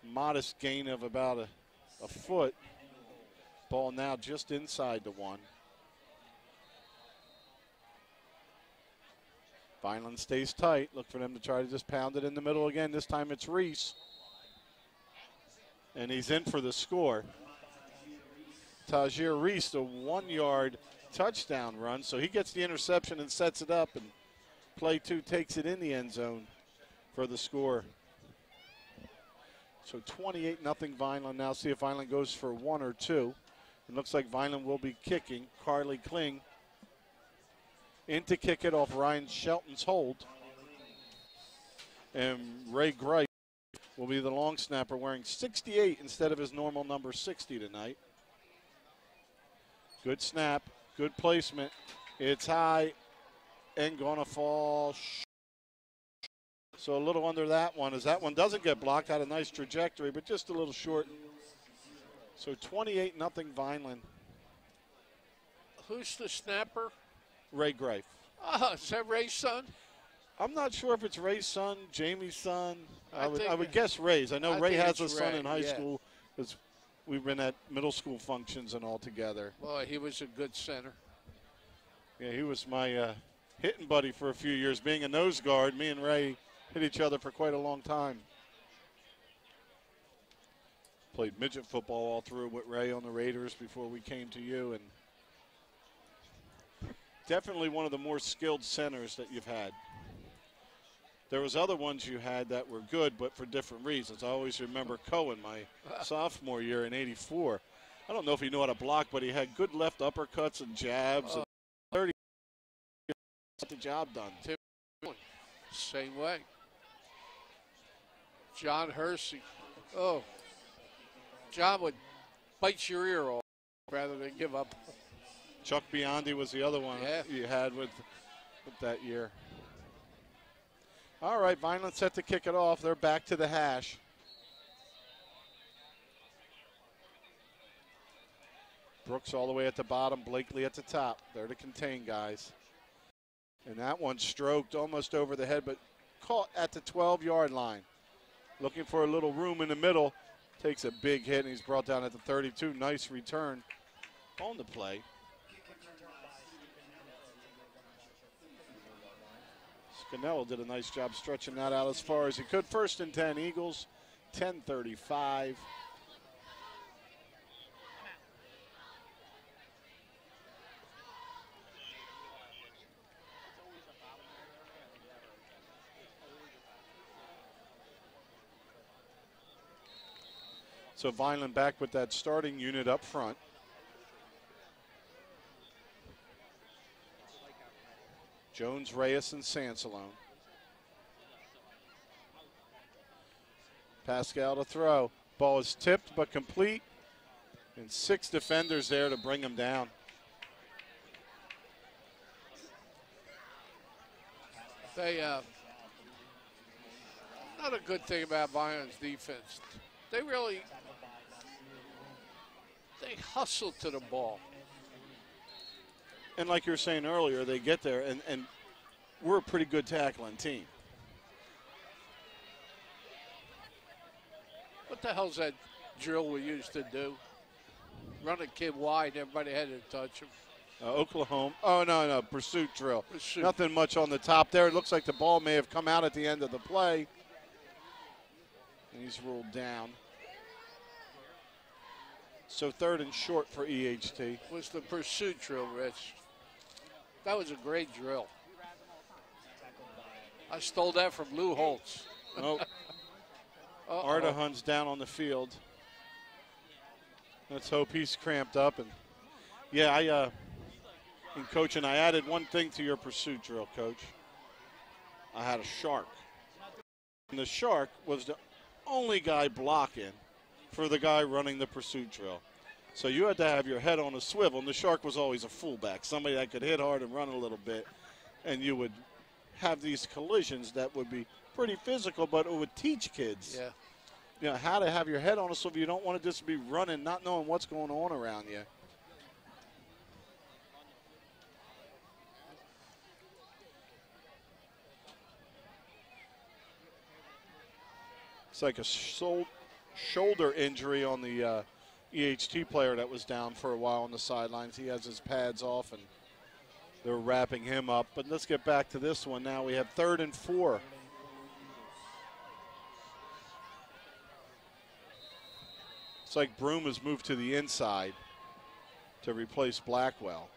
modest gain of about a foot. Ball now just inside the 1. Vineland stays tight. Look for them to try to just pound it in the middle again. This time it's Reese. And he's in for the score. Tajir Reese, a 1-yard touchdown run. So he gets the interception and sets it up. And play 2 takes it in the end zone for the score. So 28-0 Vineland. Now see if Vineland goes for 1 or 2. It looks like Vineland will be kicking. Carly Kling in to kick it off Ryan Shelton's hold. And Ray Greif will be the long snapper, wearing 68 instead of his normal number 60 tonight. Good snap, good placement. It's high and gonna fall. So a little under that one, as that one doesn't get blocked. Had a nice trajectory, but just a little short. So 28-0 Vineland. Who's the snapper? Ray Greif. Oh, is that Ray's son? I'm not sure if it's Ray's son, Jamie's son. I would think guess Ray's. I know Ray think has a it's son Ray, in high yeah. school. We've been at middle school functions and all together. Well, he was a good center. Yeah, he was my hitting buddy for a few years. Being a nose guard, me and Ray hit each other for quite a long time. Played midget football all through with Ray on the Raiders before we came to you, and definitely one of the more skilled centers that you've had. There was other ones you had that were good, but for different reasons. I always remember Cohen, my sophomore year in '84. I don't know if he knew how to block, but he had good left uppercuts and jabs. And 30 got the job done. Same way. John Hersey. Oh, John would bite your ear off rather than give up. Chuck Biondi was the other one you had with that year. All right, Vineland set to kick it off. They're back to the hash. Brooks all the way at the bottom, Blakely at the top. They're to contain guys. And that one stroked almost over the head, but caught at the 12-yard line. Looking for a little room in the middle. Takes a big hit, and he's brought down at the 32. Nice return on the play. Scannell did a nice job stretching that out as far as he could. 1st and 10 Eagles, 10:35. So Vineland back with that starting unit up front. Jones, Reyes, and Sansalone. Pascal to throw. Ball is tipped but complete. And 6 defenders there to bring him down. They, not a good thing about Vineland's defense. They hustle to the ball. And like you were saying earlier, they get there, and we're a pretty good tackling team. What the hell's that drill we used to do? Run a kid wide, everybody had to touch him. Oklahoma. Oh, no, pursuit drill. Pursuit. Nothing much on the top there. It looks like the ball may have come out at the end of the play. And he's ruled down. So 3rd and short for EHT. Was the pursuit drill, Rich. That was a great drill. I stole that from Lou Holtz. Nope. Ardahun's down on the field. Let's hope he's cramped up. And yeah, in coaching, I added one thing to your pursuit drill, Coach. I had a shark. And the shark was the only guy blocking for the guy running the pursuit drill. So you had to have your head on a swivel, and the shark was always a fullback, somebody that could hit hard and run a little bit, and you would have these collisions that would be pretty physical, but it would teach kids how to have your head on a swivel. You don't want to just be running, not knowing what's going on around you. It's like a shoulder injury on the EHT player that was down for a while on the sidelines. He has his pads off and They're wrapping him up. But let's get back to this one now. We have 3rd and 4. It's like Broom has moved to the inside to replace Blackwell.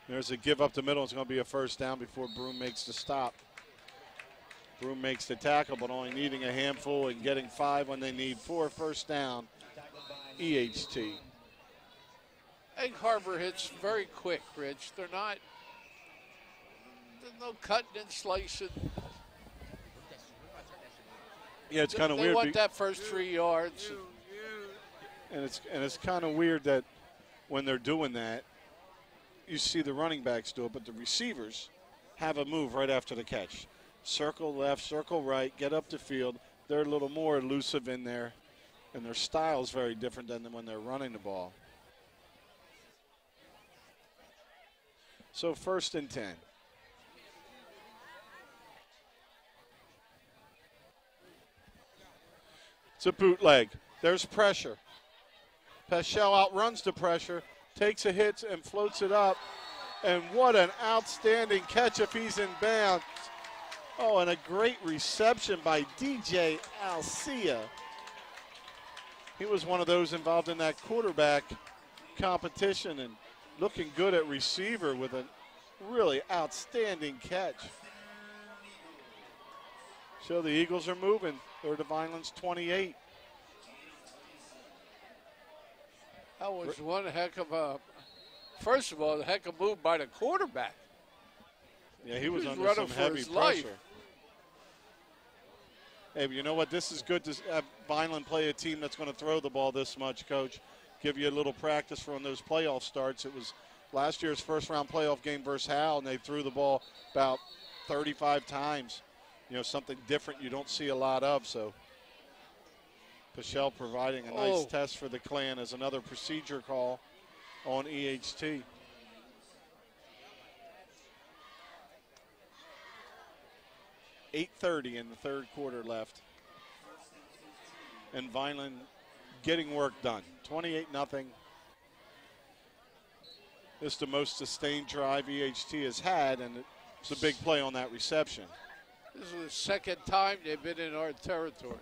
There's a give up the middle. It's going to be a first down before Broom makes the stop. Broom makes the tackle, but only needing a handful and getting 5 when they need 4. First down, EHT. Egg Harbor hits very quick, Rich. There's no cutting and slicing. Yeah, it's kind of They weird. want that first 3 yards. And it's kind of weird that when they're doing that, you see the running backs do it, but the receivers have a move right after the catch. Circle left, circle right, get up the field. They're a little more elusive in there, and their style is very different than when they're running the ball. So 1st and 10. It's a bootleg. There's pressure. Peschel outruns the pressure, takes a hit and floats it up. And what an outstanding catch if he's in bounds. Oh, and a great reception by DJ Alcia. He was one of those involved in that quarterback competition and looking good at receiver with a really outstanding catch. So the Eagles are moving. They're to Vineland's 28. That was one heck of a, first of all, the heck of a move by the quarterback. Yeah, he was under running some for heavy his pressure. life. Hey, but you know what? This is good to have Vineland play a team that's going to throw the ball this much, Coach. Give you a little practice for when those playoff starts. It was last year's first-round playoff game versus Hal, and they threw the ball about 35 times. You know, something different you don't see a lot of. So Peschel providing a nice test for the Clan as another procedure call on EHT. .8:30 in the 3rd quarter left. And Vineland getting work done. 28-0. This is the most sustained drive EHT has had, and it's a big play on that reception. This is the second time they've been in our territory.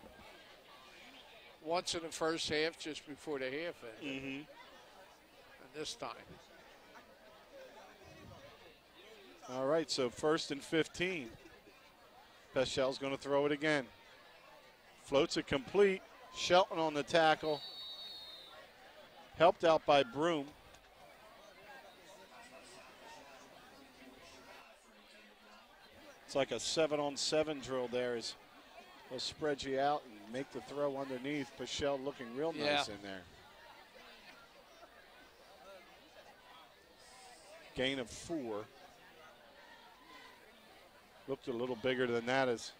Once in the first half, just before the half ended. And this time. All right, so 1st and 15. Peschel's going to throw it again. Floats it complete. Shelton on the tackle. Helped out by Broom. It's like a 7-on-7 drill there. They'll spread you out and make the throw underneath. Peschel looking real nice in there. Gain of 4. Looked a little bigger than that as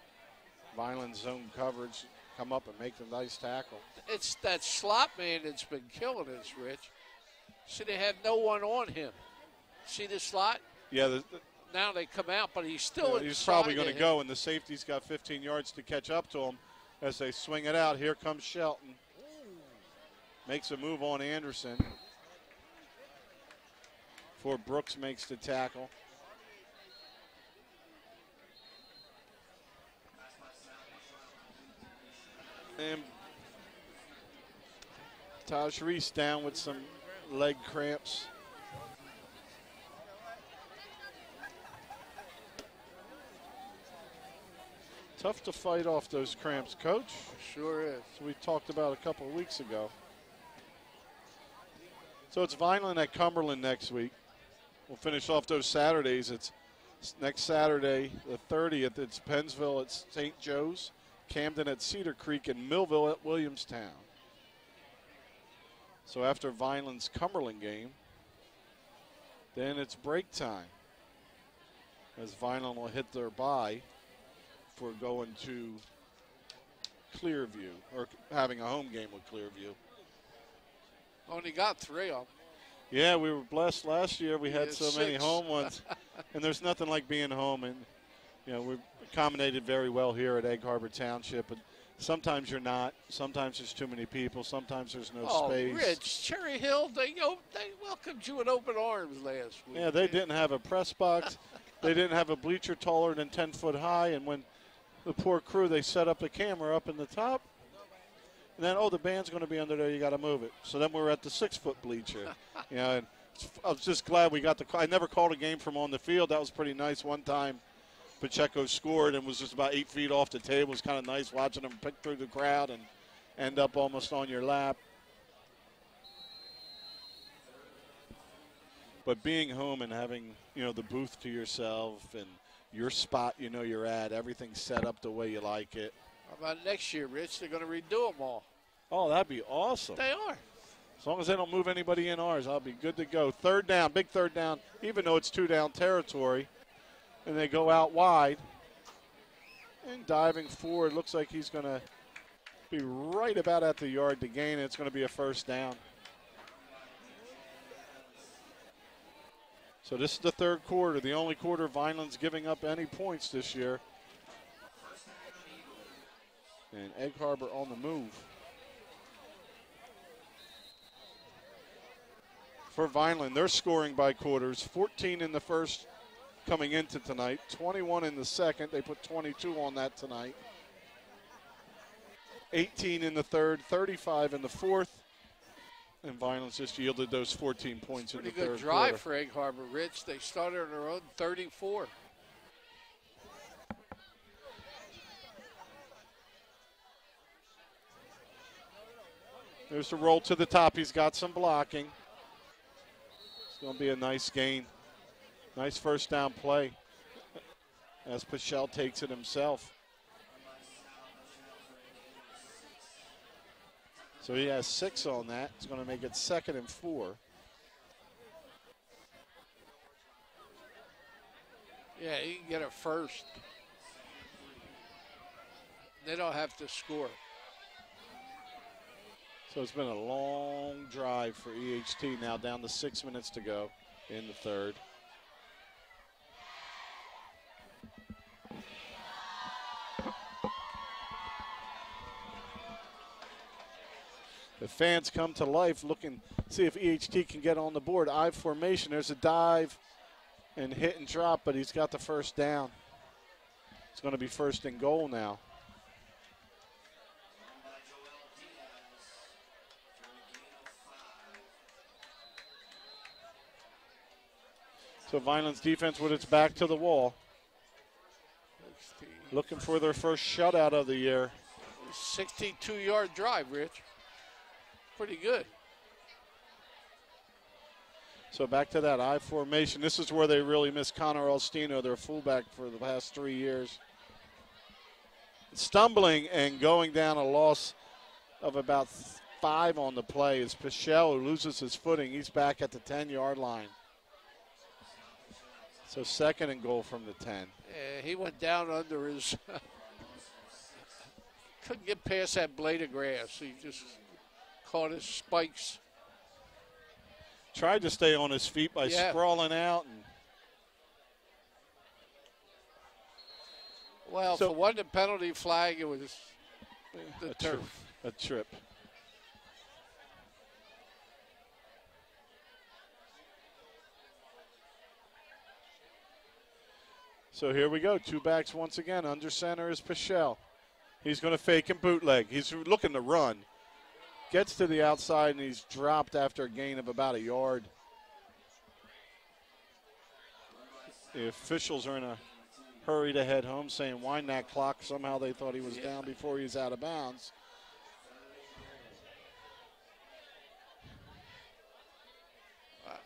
Vineland zone coverage come up and make the nice tackle. It's that slot man that's been killing us, Rich. See, they have no one on him. See the slot? Yeah. Now they come out, but he's still inside. He's probably going to go, and the safety's got 15 yards to catch up to him as they swing it out. Here comes Shelton. Makes a move on Anderson. Before Brooks makes the tackle. And Taj Reese down with some leg cramps. Tough to fight off those cramps, Coach. Sure is. So we talked about a couple of weeks ago. So it's Vineland at Cumberland next week. We'll finish off those Saturdays. It's next Saturday, the 30th. It's Pennsville at St. Joe's, Camden at Cedar Creek, and Millville at Williamstown. So after Vineland's Cumberland game, then it's break time, as Vineland will hit their bye for going to Clearview, or having a home game with Clearview. Only got 3 of them. Yeah, we were blessed last year. We had Yeah, so many 6. home ones, and there's nothing like being home. And you know, we've accommodated very well here at Egg Harbor Township. But Sometimes you're not. Sometimes there's too many people. Sometimes there's no Oh, space. Rich, Cherry Hill, they welcomed you with open arms last week. Yeah, they didn't have a press box. They didn't have a bleacher taller than 10 foot high. And when the poor crew, they set up the camera up in the top. And then, the band's going to be under there. You got to move it. So then we're at the 6 foot bleacher. And I was just glad we got I never called a game from on the field. That was pretty nice. One time, Pacheco scored and was just about 8 feet off the table. It was kind of nice watching him pick through the crowd and end up almost on your lap. But being home and having, the booth to yourself and your spot you're at, everything's set up the way you like it. How about next year, Rich? They're going to redo them all. Oh, that'd be awesome. They are. As long as they don't move anybody in ours, I'll be good to go. Third down, big third down, even though it's 2 down territory. And they go out wide. And diving forward, looks like he's going to be right about at the yard to gain. It's going to be a first down. So this is the third quarter, the only quarter Vineland's giving up any points this year. And Egg Harbor on the move. For Vineland, they're scoring by quarters. 14 in the first coming into tonight. 21 in the second. They put 22 on that tonight. 18 in the third. 35 in the fourth. And Vineland's just yielded those 14 points in the third quarter. Pretty good drive for Egg Harbor, Rich. They started on their own 34. There's the roll to the top. He's got some blocking. It's going to be a nice gain. Nice first down play as Pichelle takes it himself. So he has 6 on that. It's going to make it 2nd and 4. Yeah, he can get it first. They don't have to score. So it's been a long drive for EHT, now down to 6 minutes to go in the third. The fans come to life looking, see if EHT can get on the board. I formation, there's a dive and hit and drop, but he's got the first down. It's going to be 1st and goal now. So Vineland's defense with its back to the wall. Looking for their first shutout of the year. 62-yard drive, Rich. Pretty good. So back to that I formation. This is where they really miss Connor Alstino, their fullback for the past 3 years. Stumbling and going down a loss of about 5 on the play is Pichelle, who loses his footing. He's back at the 10-yard line. So 2nd and goal from the 10. Yeah, he went down under his couldn't get past that blade of grass. He just caught his spikes. Tried to stay on his feet by sprawling out. And well, for one, the penalty flag, it was the turf. A trip. So here we go. 2 backs once again. Under center is Pichelle. He's going to fake and bootleg. He's looking to run. Gets to the outside, and he's dropped after a gain of about a yard. The officials are in a hurry to head home, saying wind that clock. Somehow they thought he was down before he was out of bounds.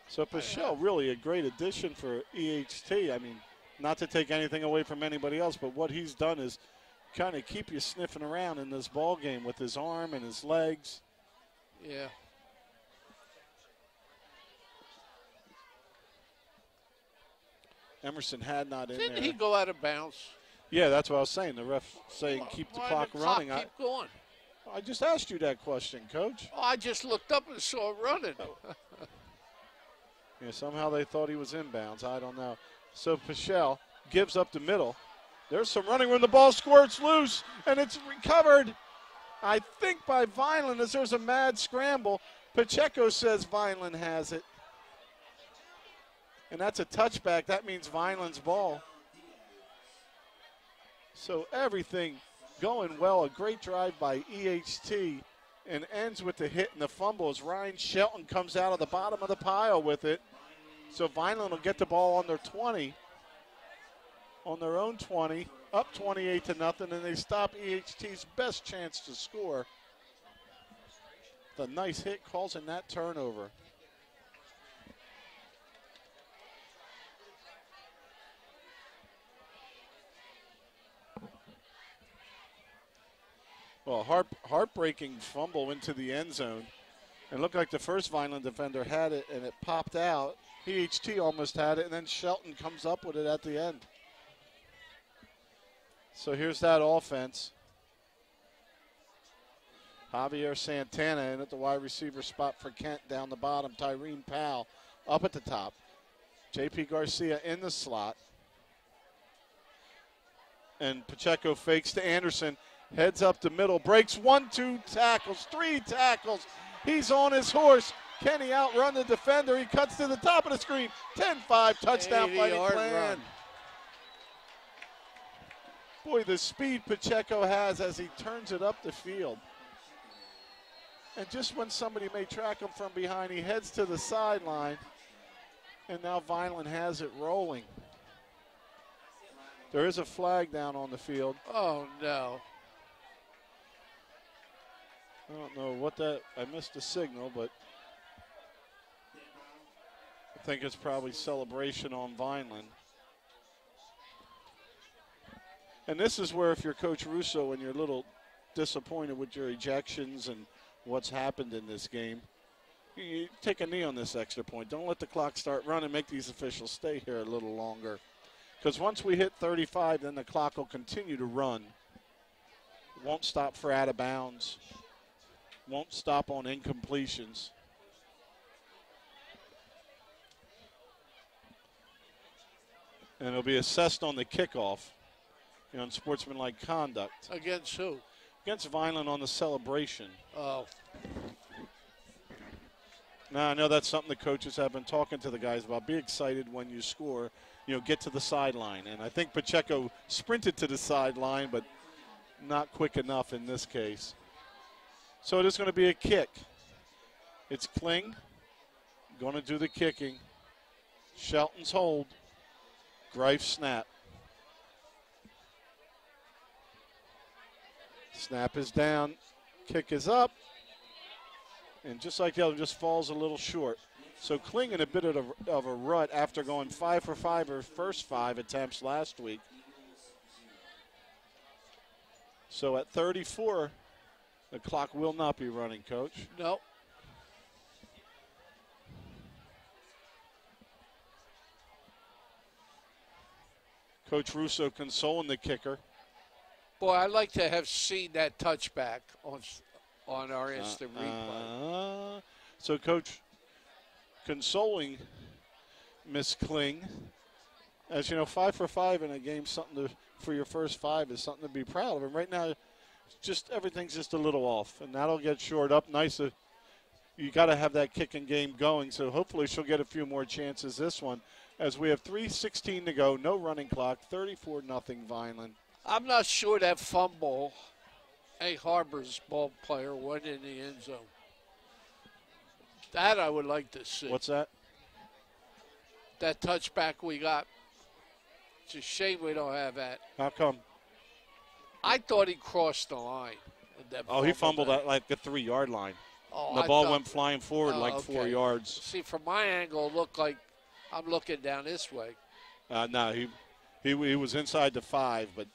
So Pichelle, really a great addition for EHT. I mean, not to take anything away from anybody else, but what he's done is kind of keep you sniffing around in this ball game with his arm and his legs. Yeah. Emerson had not in Didn't there. he go out of bounds? Yeah, that's what I was saying. The ref saying keep the clock running. Keep going. I just asked you that question, Coach. Oh, I just looked up and saw it running. Yeah, somehow they thought he was inbounds. I don't know. So Pichelle gives up the middle. There's some running when the ball squirts loose, and it's recovered I think by Vineland, as there's a mad scramble. Pacheco says Vineland has it. And that's a touchback. That means Vineland's ball. So everything going well. A great drive by EHT and ends with the hit and the fumble as Ryan Shelton comes out of the bottom of the pile with it. So Vineland will get the ball on their 20, on their own 20, up 28-0, and they stop EHT's best chance to score. The nice hit causing that turnover. Well, heartbreaking fumble into the end zone. It looked like the first Vineland defender had it, and it popped out. EHT almost had it, and then Shelton comes up with it at the end. So here's that offense. Javier Santana in at the wide receiver spot for Kent down the bottom. Tyreen Powell up at the top. J.P. Garcia in the slot. And Pacheco fakes to Anderson. Heads up the middle. Breaks 1, 2 tackles, 3 tackles. He's on his horse. Can he outrun the defender? He cuts to the top of the screen. 10-5 touchdown Fighting Clan. Boy, the speed Pacheco has as he turns it up the field. And just when somebody may track him from behind, he heads to the sideline. And now Vineland has it rolling. There is a flag down on the field. Oh, no. I don't know what that, I missed the signal, but I think it's probably celebration on Vineland. And this is where if you're Coach Russo and you're a little disappointed with your ejections and what's happened in this game, you take a knee on this extra point. Don't let the clock start running. Make these officials stay here a little longer. Because once we hit 35, then the clock will continue to run. It won't stop for out of bounds. Won't stop on incompletions. And it'll be assessed on the kickoff, on sportsmanlike conduct. Against who? Against Vineland on the celebration. Oh. Now, I know that's something the coaches have been talking to the guys about. Be excited when you score, get to the sideline. And I think Pacheco sprinted to the sideline, but not quick enough in this case. So it is going to be a kick. It's Kling going to do the kicking. Shelton's hold. Greif snap. Snap is down. Kick is up. And just like the other, just falls a little short. So Kling in a bit of a rut after going 5 for 5 her first 5 attempts last week. So at 34, the clock will not be running, Coach. No. Coach Russo consoling the kicker. Boy, I'd like to have seen that touchback on our instant replay. So Coach consoling Miss Kling. As you know, 5 for 5 in a game, for your first 5 is something to be proud of. And right now, just everything's just a little off, and that'll get shored up. Nice. You got to have that kicking game going, so hopefully she'll get a few more chances this one. As we have 3:16 to go, no running clock, 34-0 Vineland. I'm not sure that fumble, Egg Harbor's ball player went in the end zone. That I would like to see. What's that? That touchback we got. It's a shame we don't have that. How come? I thought he crossed the line. He fumbled at like the 3-yard line. Oh, the ball went flying forward 4 yards. See, from my angle, it looked like I'm looking down this way. No, he was inside the 5, but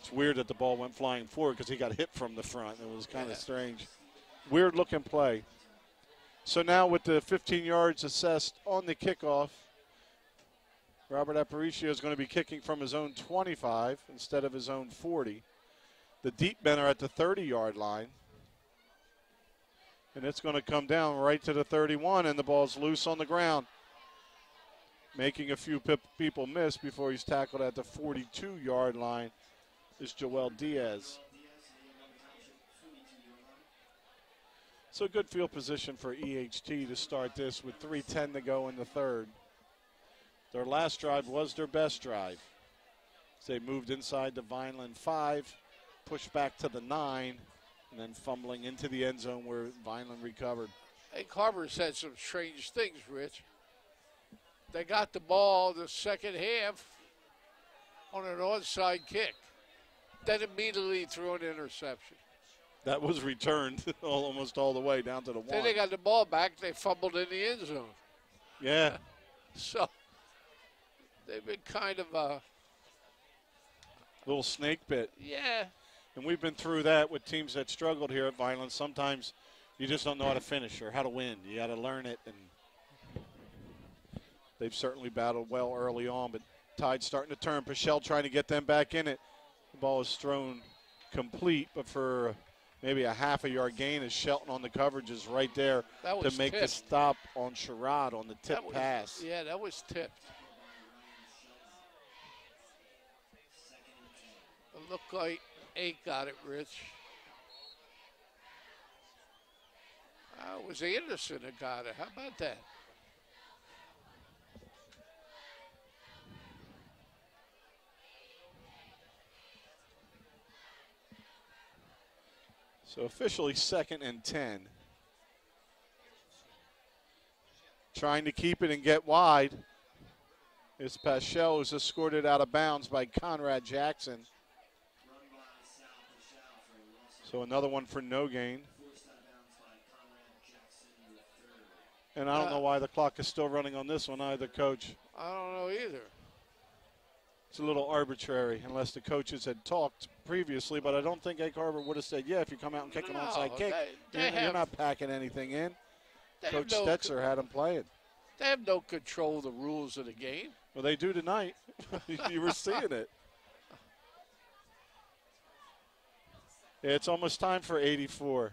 it's weird that the ball went flying forward because he got hit from the front. It was kind of strange. Weird-looking play. So now with the 15 yards assessed on the kickoff, Robert Aparicio is going to be kicking from his own 25 instead of his own 40. The deep men are at the 30-yard line. And it's going to come down right to the 31, and the ball's loose on the ground. Making a few people miss before he's tackled at the 42-yard line is Joel Diaz. So good field position for EHT to start this with 3:10 to go in the third. Their last drive was their best drive. They moved inside the Vineland 5, pushed back to the 9, and then fumbling into the end zone where Vineland recovered. Egg Harbor's had some strange things, Rich. They got the ball the second half on an onside kick, then immediately threw an interception. That was returned almost all the way down to the 1. Then they got the ball back, they fumbled in the end zone. Yeah. So they've been kind of a little snake bit. Yeah. And we've been through that with teams that struggled here at Vineland. Sometimes you just don't know how to finish or how to win. You got to learn it. And they've certainly battled well early on, but tide's starting to turn. Pichelle trying to get them back in it. The ball is thrown complete, but for maybe a half a yard gain as Shelton on the coverage is right there to make the stop on Sherrod on the tip pass. Yeah, that was tipped. It looked like 8 got it, Rich. It was Anderson that got it. How about that? So officially 2nd and 10. Trying to keep it and get wide. It's Paschal who's escorted out of bounds by Conrad Jackson. So another one for no gain. And I don't know why the clock is still running on this one either, Coach. I don't know either. It's a little arbitrary unless the coaches had talked previously, but I don't think Egg Harbor would have said, yeah, if you come out and kick an onside kick, you're not packing anything in. Coach Stetzer had them playing. They have no control of the rules of the game. Well, they do tonight. You were seeing it. It's almost time for 84.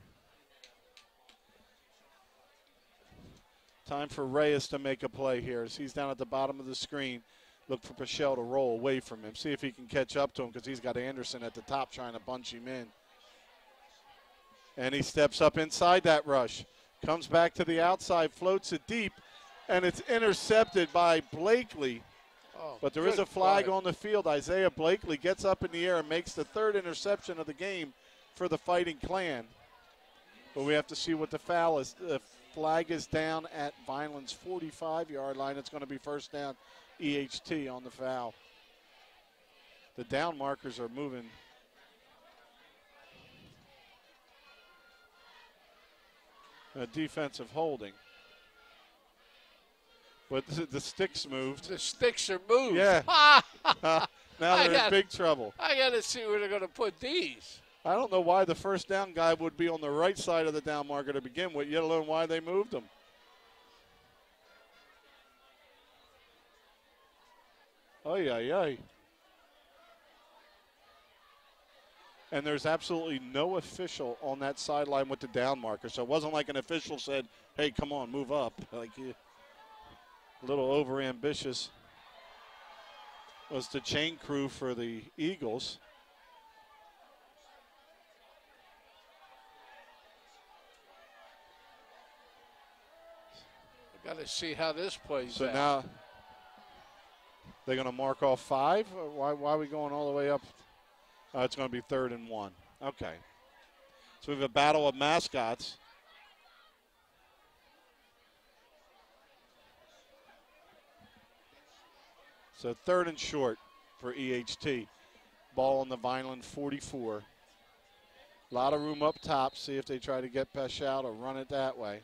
Time for Reyes to make a play here as he's down at the bottom of the screen. Look for Pichelle to roll away from him. See if he can catch up to him because he's got Anderson at the top trying to bunch him in. And he steps up inside that rush. Comes back to the outside, floats it deep, and it's intercepted by Blakely. But there is a flag on the field. Isaiah Blakely gets up in the air and makes the 3rd interception of the game for the Fighting Clan. But we have to see what the foul is. The flag is down at Vineland's 45-yard line. It's going to be first down. EHT on the foul. The down markers are moving. A defensive holding. But the sticks moved. The sticks are moved. Yeah. Now they're in big trouble. I got to see where they're going to put these. I don't know why the first down guy would be on the right side of the down marker to begin with, yet alone why they moved him. Oy, oy, oy. And there's absolutely no official on that sideline with the down marker. So it wasn't like an official said, hey, come on, move up. Like a little overambitious was the chain crew for the Eagles. Got to see how this plays so out. Now they're going to mark off 5? Why are we going all the way up? It's going to be 3rd and 1. Okay. So we have a battle of mascots. So 3rd and short for EHT. Ball on the Vineland 44. A lot of room up top. See if they try to get Paschal to run it that way.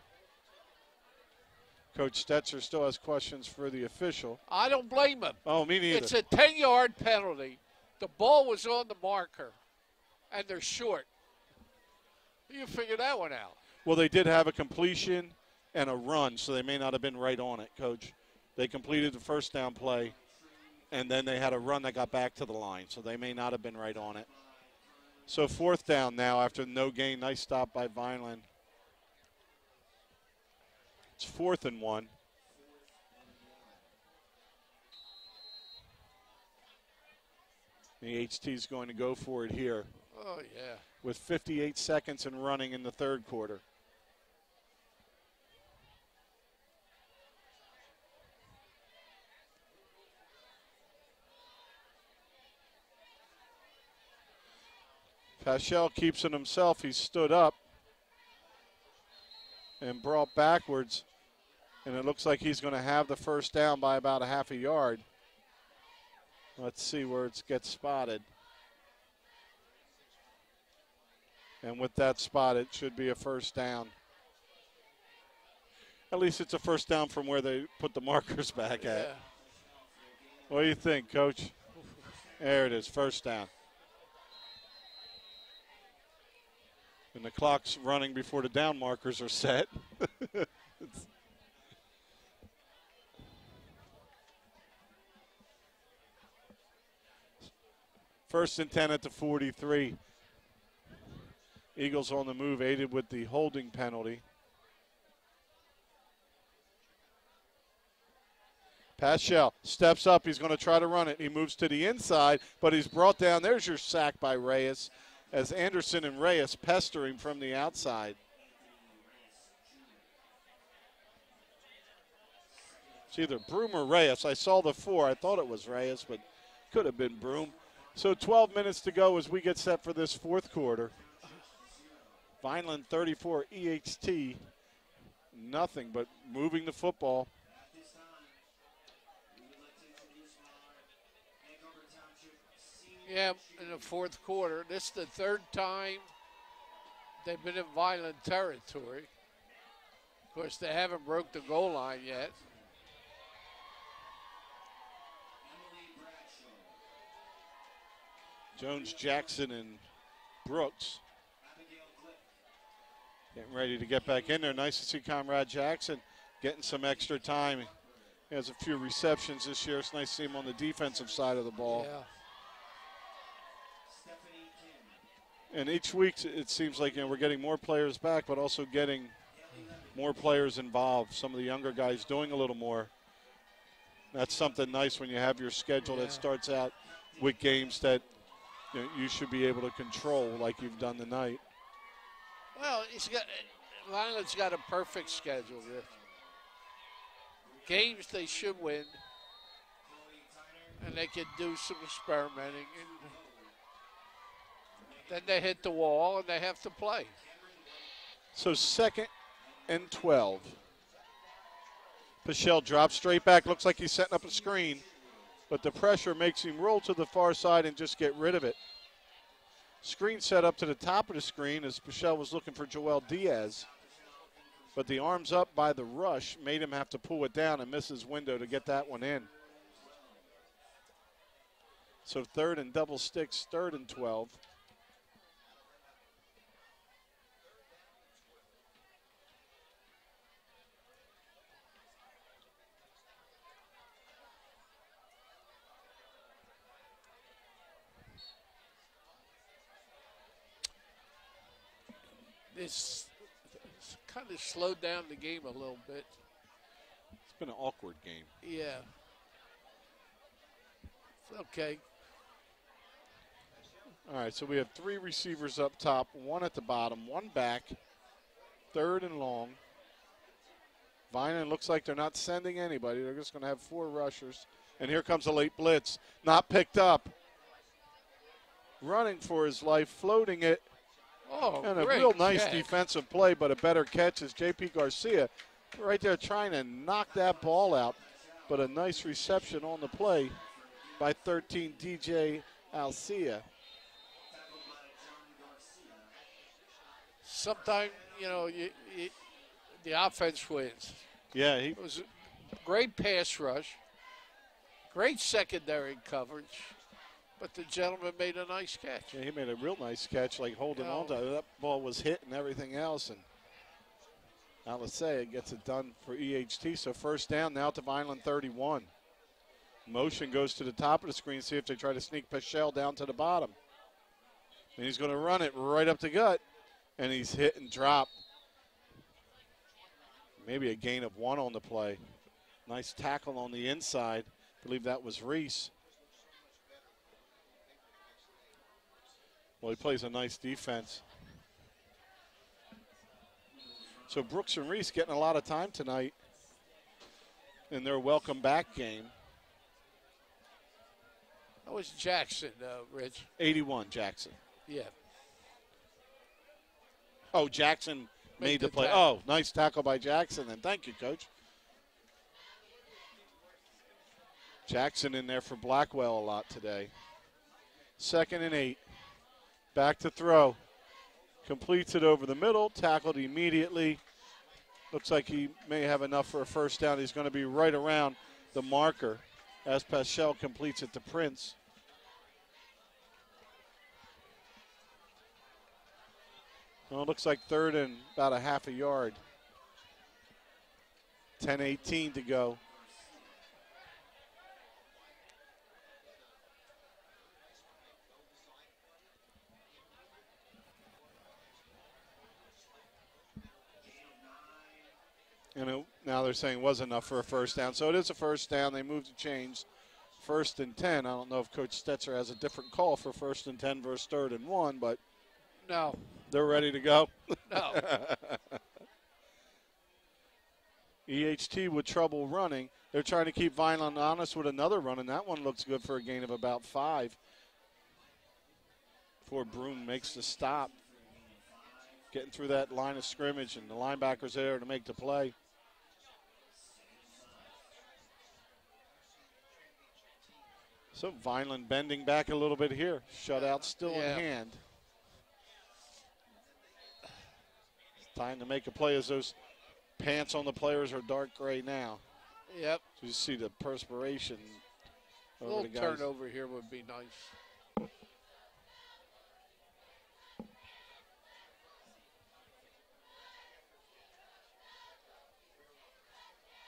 Coach Stetzer still has questions for the official. I don't blame him. Oh, me neither. It's a 10-yard penalty. The ball was on the marker, and they're short. You figure that one out. Well, they did have a completion and a run, so they may not have been right on it, Coach. They completed the first down play, and then they had a run that got back to the line, so they may not have been right on it. So 4th down now after no gain. Nice stop by Vineland. It's 4th and 1. The HT is going to go for it here. Oh, yeah. With 58 seconds and running in the 3rd quarter. Paschal keeps it himself. He stood up and brought backwards. And it looks like he's going to have the first down by about a half a yard. Let's see where it gets spotted. And with that spot, it should be a first down. At least it's a first down from where they put the markers back at. What do you think, Coach? There it is, first down. And the clock's running before the down markers are set. First and 10 at the 43. Eagles on the move, aided with the holding penalty. Paschal steps up. He's going to try to run it. He moves to the inside, but he's brought down. There's your sack by Reyes as Anderson and Reyes pester him from the outside. It's either Broom or Reyes. I saw the 4. I thought it was Reyes, but could have been Broom. So 12 minutes to go as we get set for this fourth quarter. Vineland 34, EHT, nothing but moving the football. Yeah, in the fourth quarter. This is the third time they've been in Vineland territory. Of course, they haven't broke the goal line yet. Jones, Jackson, and Brooks getting ready to get back in there. Nice to see Comrade Jackson getting some extra time. He has a few receptions this year. It's nice to see him on the defensive side of the ball. Yeah. And each week it seems like we're getting more players back, but also getting more players involved. Some of the younger guys doing a little more. That's something nice when you have your schedule that starts out with games that you should be able to control like you've done tonight. Well, Vineland's got a perfect schedule. Games they should win, and they can do some experimenting. And then they hit the wall, and they have to play. So 2nd and 12. Paschal drops straight back. Looks like he's setting up a screen, but the pressure makes him roll to the far side and just get rid of it. Screen set up to the top of the screen as Paschal was looking for Joel Diaz, but the arms up by the rush made him have to pull it down and miss his window to get that one in. So 3rd and double sticks, 3rd and 12. It's kind of slowed down the game a little bit. It's been an awkward game. Yeah. It's okay. All right, so we have 3 receivers up top, 1 at the bottom, 1 back, 3rd and long. Vineland looks like they're not sending anybody. They're just going to have 4 rushers. And here comes a late blitz. Not picked up. Running for his life, floating it. Oh, And a great real nice catch. defensive play, but a better catch is J.P. Garcia right there trying to knock that ball out. But a nice reception on the play by 13 DJ Alcia. Sometimes, the offense wins. Yeah, It was a great pass rush, great secondary coverage, but the gentleman made a nice catch. yeah, he made a real nice catch, like holding on to it. That ball was hit and everything else. And Alcia gets it done for EHT. So first down now to Vineland 31. Motion goes to the top of the screen, see if they try to sneak Paschal down to the bottom. And he's going to run it right up the gut. And he's hit and dropped. Maybe a gain of 1 on the play. Nice tackle on the inside. I believe that was Reese. Well, he plays a nice defense. So Brooks and Reese getting a lot of time tonight in their welcome back game. That was Jackson, Rich. 81, Jackson. Yeah. Oh, Jackson made the play. tackle. Oh, nice tackle by Jackson. And thank you, Coach. Jackson in there for Blackwell a lot today. 2nd and 8. Back to throw. Completes it over the middle. Tackled immediately. Looks like he may have enough for a first down. He's going to be right around the marker as Paschal completes it to Prince. Well, it looks like 3rd and about a half a yard. 10:18 to go. Now they're saying it was enough for a first down. So it is a first down. They moved the chains. 1st and 10. I don't know if Coach Stetzer has a different call for 1st and 10 versus 3rd and 1, but No. they're ready to go. No. EHT with trouble running. They're trying to keep Vineland honest with another run, and that one looks good for a gain of about 5. Before Broom makes the stop. Getting through that line of scrimmage, and the linebacker's there to make the play. So Vineland bending back a little bit here. Shutout still in hand. Time to make a play as those pants on the players are dark gray now. Yep. So you see the perspiration A over little the guys. turnover here would be nice.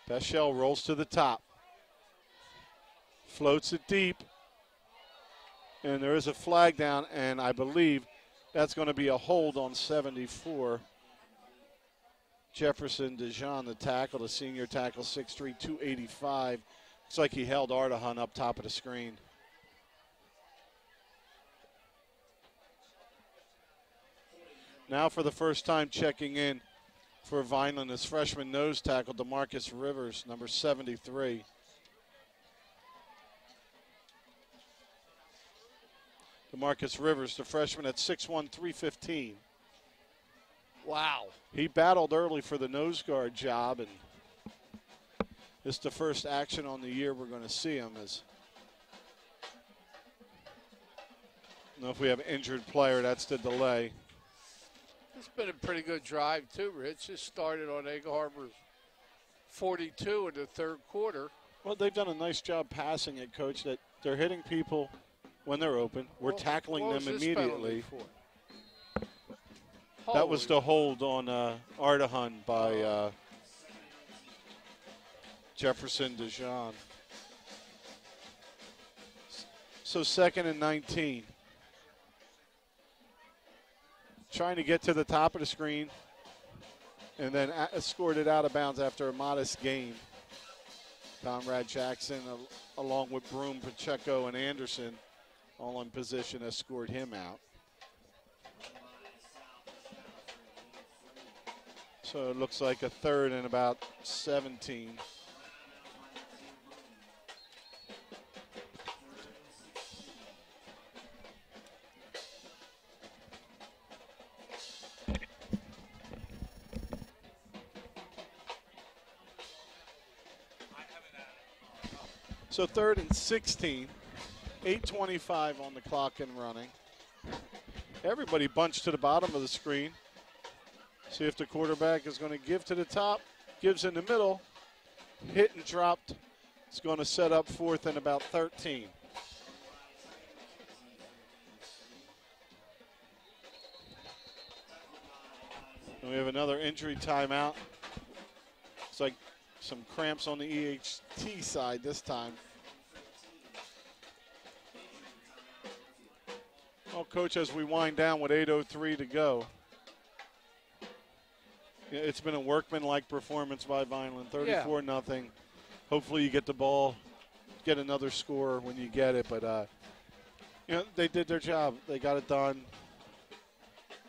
Paschal rolls to the top. Floats it deep. And there is a flag down, and I believe that's going to be a hold on 74. Jefferson DeJean, the tackle, the senior tackle, 6'3", 285. Looks like he held Ardahan up top of the screen. Now for the first time checking in for Vineland is freshman nose tackle DeMarcus Rivers, number 73. DeMarcus Rivers, the freshman at 6'1", 315. Wow. He battled early for the nose guard job, and it's the first action on the year we're going to see him. As I don't know if we have an injured player, that's the delay. It's been a pretty good drive, too, Rich. It started on Egg Harbor's 42 in the 3rd quarter. Well, they've done a nice job passing it, Coach, that they're hitting people when they're open. We're tackling what them was this immediately. penalty That was the hold on Ardahan by Jefferson DeJean. So 2nd and 19. Trying to get to the top of the screen and then scored it out of bounds after a modest gain. Conrad Jackson, along with Broom, Pacheco, and Anderson, all in position, has scored him out. So it looks like a 3rd and about 17. So 3rd and 16, 8:25 on the clock and running. Everybody bunched to the bottom of the screen. See if the quarterback is going to give to the top. Gives in the middle. Hit and dropped. It's going to set up 4th and about 13. And we have another injury timeout. It's like some cramps on the EHT side this time. Well, Coach, as we wind down with 8:03 to go, it's been a workman-like performance by Vineland, 34-0. Hopefully you get the ball, get another score when you get it. But, they did their job. They got it done.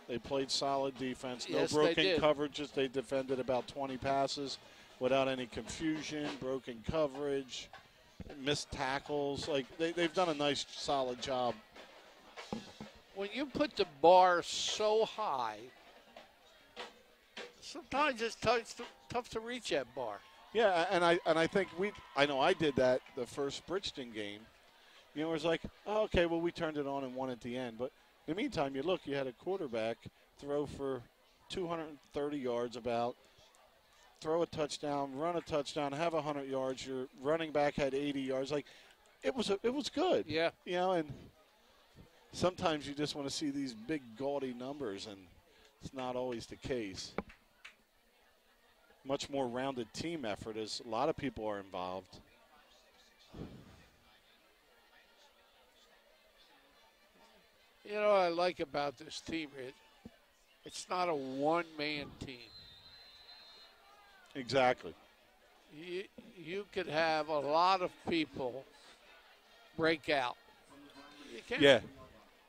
They played solid defense. No broken coverages. They defended about 20 passes without any confusion, broken coverage, missed tackles. They've done a nice, solid job. When you put the bar so high Sometimes it's tough to reach that bar. Yeah, and I think I know I did that the first Bridgeton game. You know, it was like, oh, okay, well, we turned it on and won at the end. But in the meantime, you had a quarterback throw for 230 yards about, throw a touchdown, run a touchdown, have 100 yards. Your running back had 80 yards. Like, it was good. Yeah. You know, and sometimes you just want to see these big, gaudy numbers, and it's not always the case. Much more rounded team effort as a lot of people are involved. You know what I like about this team? It's not a one-man team. Exactly. You could have a lot of people break out. You can't. Yeah.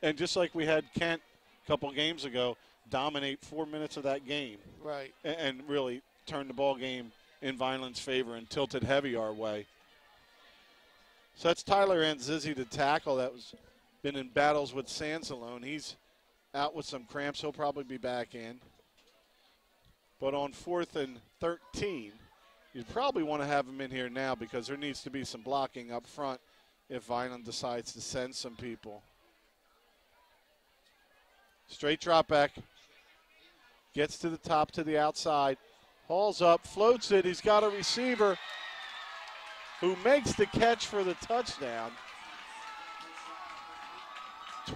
And just like we had Kent a couple games ago dominate 4 minutes of that game. Right. And really turn the ball game in Vineland's favor and tilted heavy our way. So that's Tyler Anzizzi to tackle. That was been in battles with Sansalone. He's out with some cramps. He'll probably be back in. But on 4th and 13, you'd probably want to have him in here now because there needs to be some blocking up front if Vineland decides to send some people. Straight drop back. Gets to the top, to the outside. Hauls up, floats it. He's got a receiver who makes the catch for the touchdown.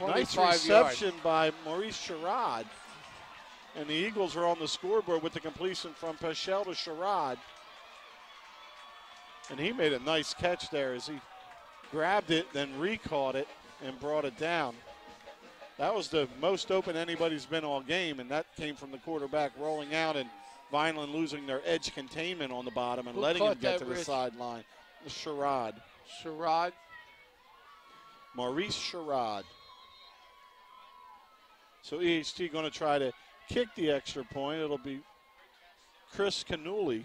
Nice reception by Maurice Sherrod. And the Eagles are on the scoreboard with the completion from Peschel to Sherrod. And he made a nice catch there as he grabbed it, then recaught it, and brought it down. That was the most open anybody's been all game, and that came from the quarterback rolling out and Vineland losing their edge containment on the bottom and letting him get to the sideline. Sherrod. Sherrod. Maurice Sherrod. So EHT going to try to kick the extra point. It'll be Chris Canuli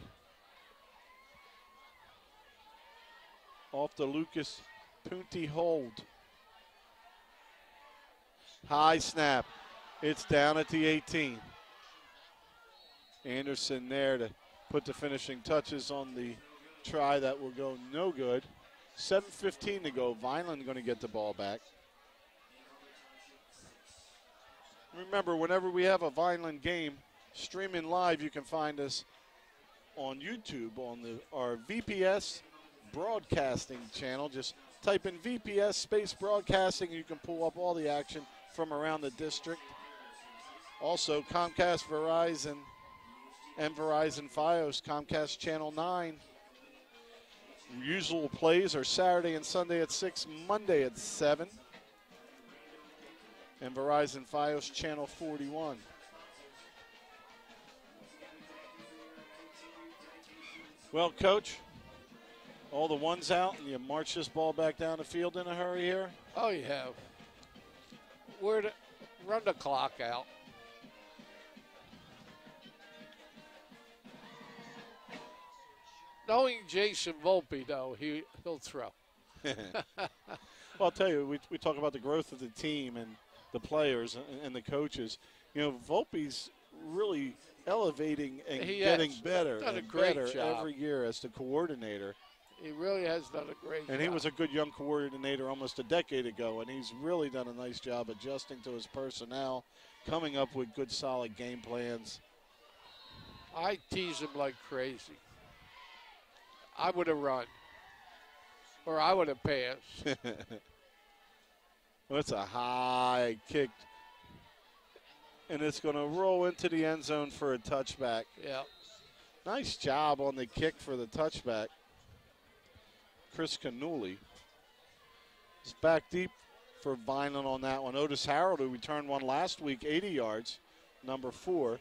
off the Lucas Punty hold. High snap. It's down at the 18. Anderson there to put the finishing touches on the try that will go no good. 7:15 to go. Vineland going to get the ball back. Remember, whenever we have a Vineland game, streaming live, you can find us on YouTube on our VPS broadcasting channel. Just type in VPS space broadcasting, and you can pull up all the action from around the district. Also, Comcast, Verizon, and Verizon Fios, Comcast Channel 9. Usual plays are Saturday and Sunday at 6, Monday at 7. And Verizon Fios Channel 41. Well, Coach, all the ones out, and you march this ball back down the field in a hurry here? Oh, you have. Run the clock out. Knowing Jason Volpe, though, he'll throw. Well, I'll tell you, we talk about the growth of the team and the players and the coaches. You know, Volpe's really elevating and getting better and better every year as the coordinator. He really has done a great job. And he was a good young coordinator almost a decade ago, and he's really done a nice job adjusting to his personnel, coming up with good, solid game plans. I tease him like crazy. I would have run. Or I would have passed. Well, it's a high kick. And it's going to roll into the end zone for a touchback. Yeah. Nice job on the kick for the touchback. Chris Canuli is back deep for Vineland on that one. Otis Harold, who returned one last week, 80 yards, number 4.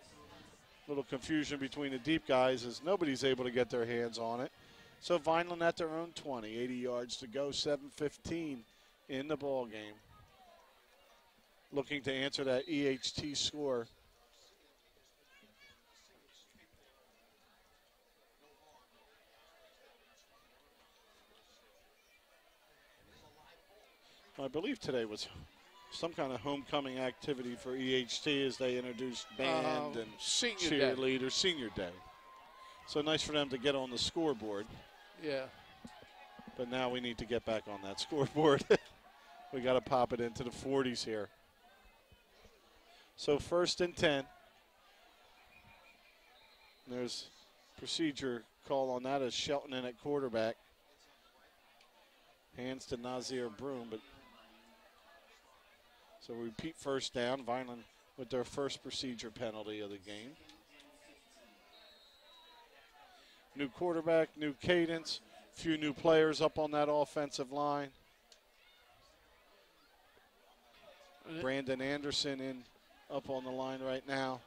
Little confusion between the deep guys as nobody's able to get their hands on it. So Vineland at their own 20, 80 yards to go, 7:15 in the ball game. Looking to answer that EHT score. I believe today was some kind of homecoming activity for EHT as they introduced band and Senior Day. cheerleader senior day. So nice for them to get on the scoreboard. Yeah. But now we need to get back on that scoreboard. We got to pop it into the 40s here. So 1st and 10. There's procedure call on that as Shelton in at quarterback. Hands to Nazir Broom, but so repeat 1st down. Vineland with their first procedure penalty of the game. New quarterback, new cadence, few new players up on that offensive line. Brandon Anderson in up on the line right now.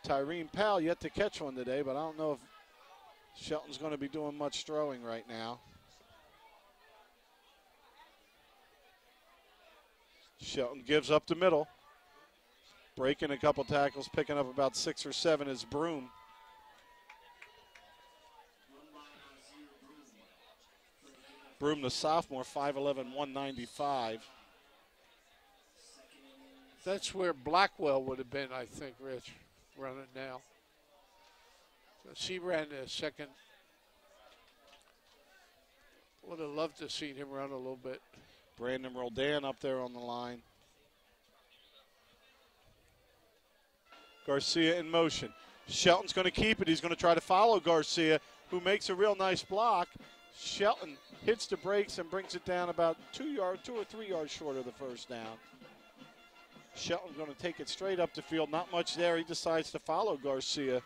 Tyreen Powell yet to catch one today, but I don't know if Shelton's going to be doing much throwing right now. Shelton gives up the middle. Breaking a couple tackles, picking up about 6 or 7 is Broom. Broom, the sophomore, 5'11", 195. That's where Blackwell would have been, I think, Rich, running now. So she ran the second. Would have loved to see him run a little bit. Brandon Roldan up there on the line. Garcia in motion. Shelton's going to keep it. He's going to try to follow Garcia, who makes a real nice block. Shelton hits the brakes and brings it down about 2 or 3 yards short of the 1st down. Shelton's going to take it straight up the field. Not much there. He decides to follow Garcia,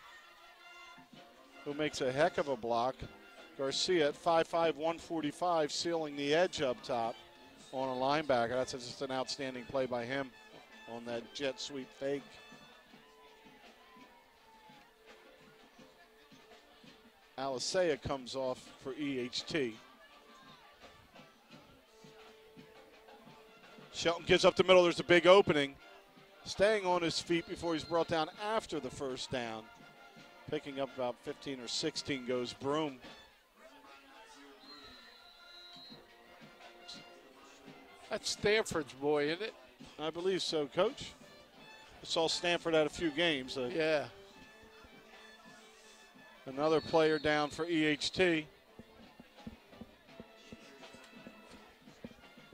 who makes a heck of a block. Garcia at 5'5", 145, sealing the edge up top on a linebacker. That's just an outstanding play by him on that jet sweep fake. Alisea comes off for EHT. Shelton gives up the middle. There's a big opening. Staying on his feet before he's brought down after the 1st down. Picking up about 15 or 16 goes Broom. That's Stanford's boy, isn't it? I believe so, Coach. I saw Stanford at a few games. Yeah. Another player down for EHT.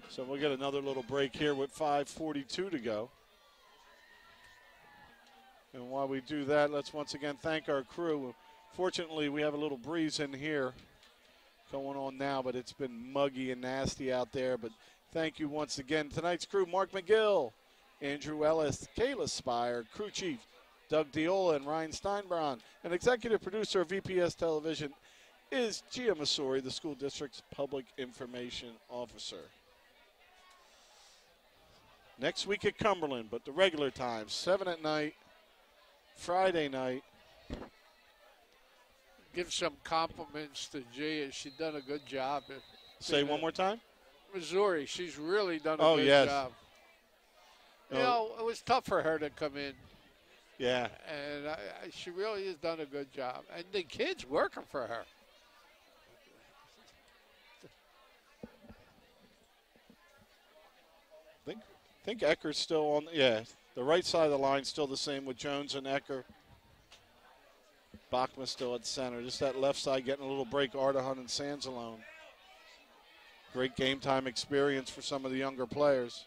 So we'll get another little break here with 5:42 to go. And while we do that, let's once again thank our crew. Fortunately, we have a little breeze in here going on now, but it's been muggy and nasty out there. But thank you once again. Tonight's crew, Mark McGill, Andrew Ellis, Kayla Spire, crew chief Doug Diola and Ryan Steinbraun. And executive producer of VPS Television is Gia Masori, the school district's public information officer. Next week at Cumberland, but the regular time, 7 at night, Friday night. Give some compliments to Gia. She's done a good job. Say one more time. Missouri, she's really done a good job. You know, it was tough for her to come in. Yeah. And she really has done a good job. And the kids working for her. I think Ecker's still on. Yeah, the right side of the line still the same with Jones and Ecker. Bachman still at center. Just that left side getting a little break. Ardahan and Sansalone. Great game time experience for some of the younger players.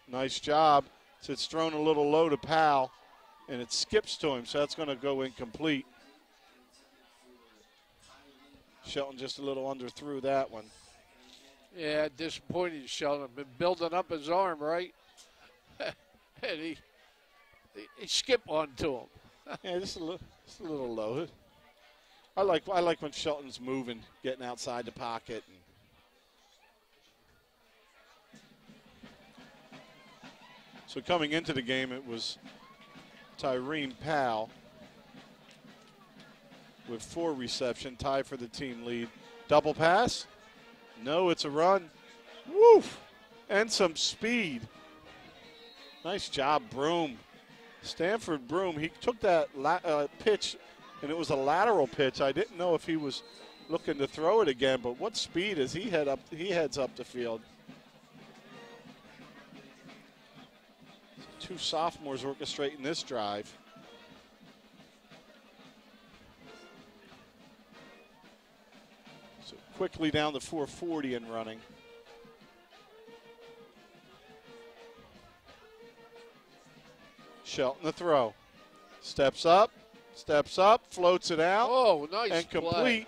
Nice job. So it's thrown a little low to Powell, and it skips to him, so that's going to go incomplete. Shelton just a little underthrew that one. Yeah, disappointed Shelton. Been building up his arm, right? And he skipped onto him. Yeah, just a little low. I like when Shelton's moving, getting outside the pocket. So coming into the game, it was Tyreen Powell with 4 reception, tie for the team lead. Double pass? No, it's a run. Woof! And some speed. Nice job, Broom. Stanford Broom, he took that pitch, and it was a lateral pitch. I didn't know if he was looking to throw it again, but what speed as he heads up the field. Two sophomores orchestrating this drive. So quickly down to 440 and running. Shelton the throw. Steps up, floats it out. Oh, nice and play. complete.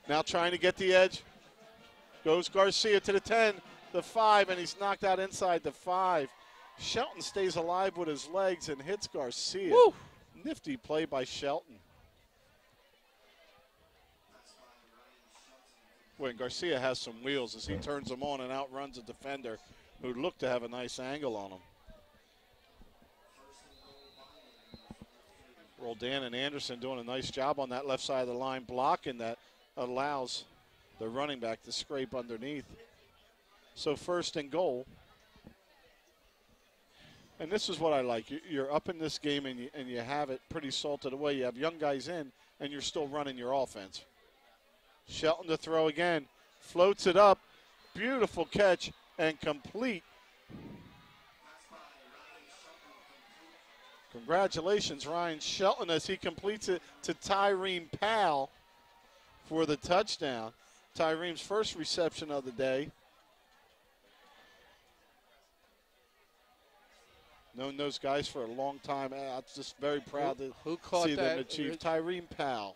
Now trying to get the edge. Goes Garcia to the 10, the 5, and he's knocked out inside the 5. Shelton stays alive with his legs and hits Garcia. Woo. Nifty play by Shelton. Boy, and Garcia has some wheels as he turns them on and outruns a defender who looked to have a nice angle on him. Roldan and Anderson doing a nice job on that left side of the line, blocking that allows the running back to scrape underneath. So 1st and goal. And this is what I like. You're up in this game and you have it pretty salted away. You have young guys in and you're still running your offense. Shelton to throw again. Floats it up. Beautiful catch and complete. Congratulations, Ryan Shelton, as he completes it to Tyreen Powell for the touchdown. Tyreen's first reception of the day. Known those guys for a long time. I'm just very proud to see them achieve. Tyreen Powell.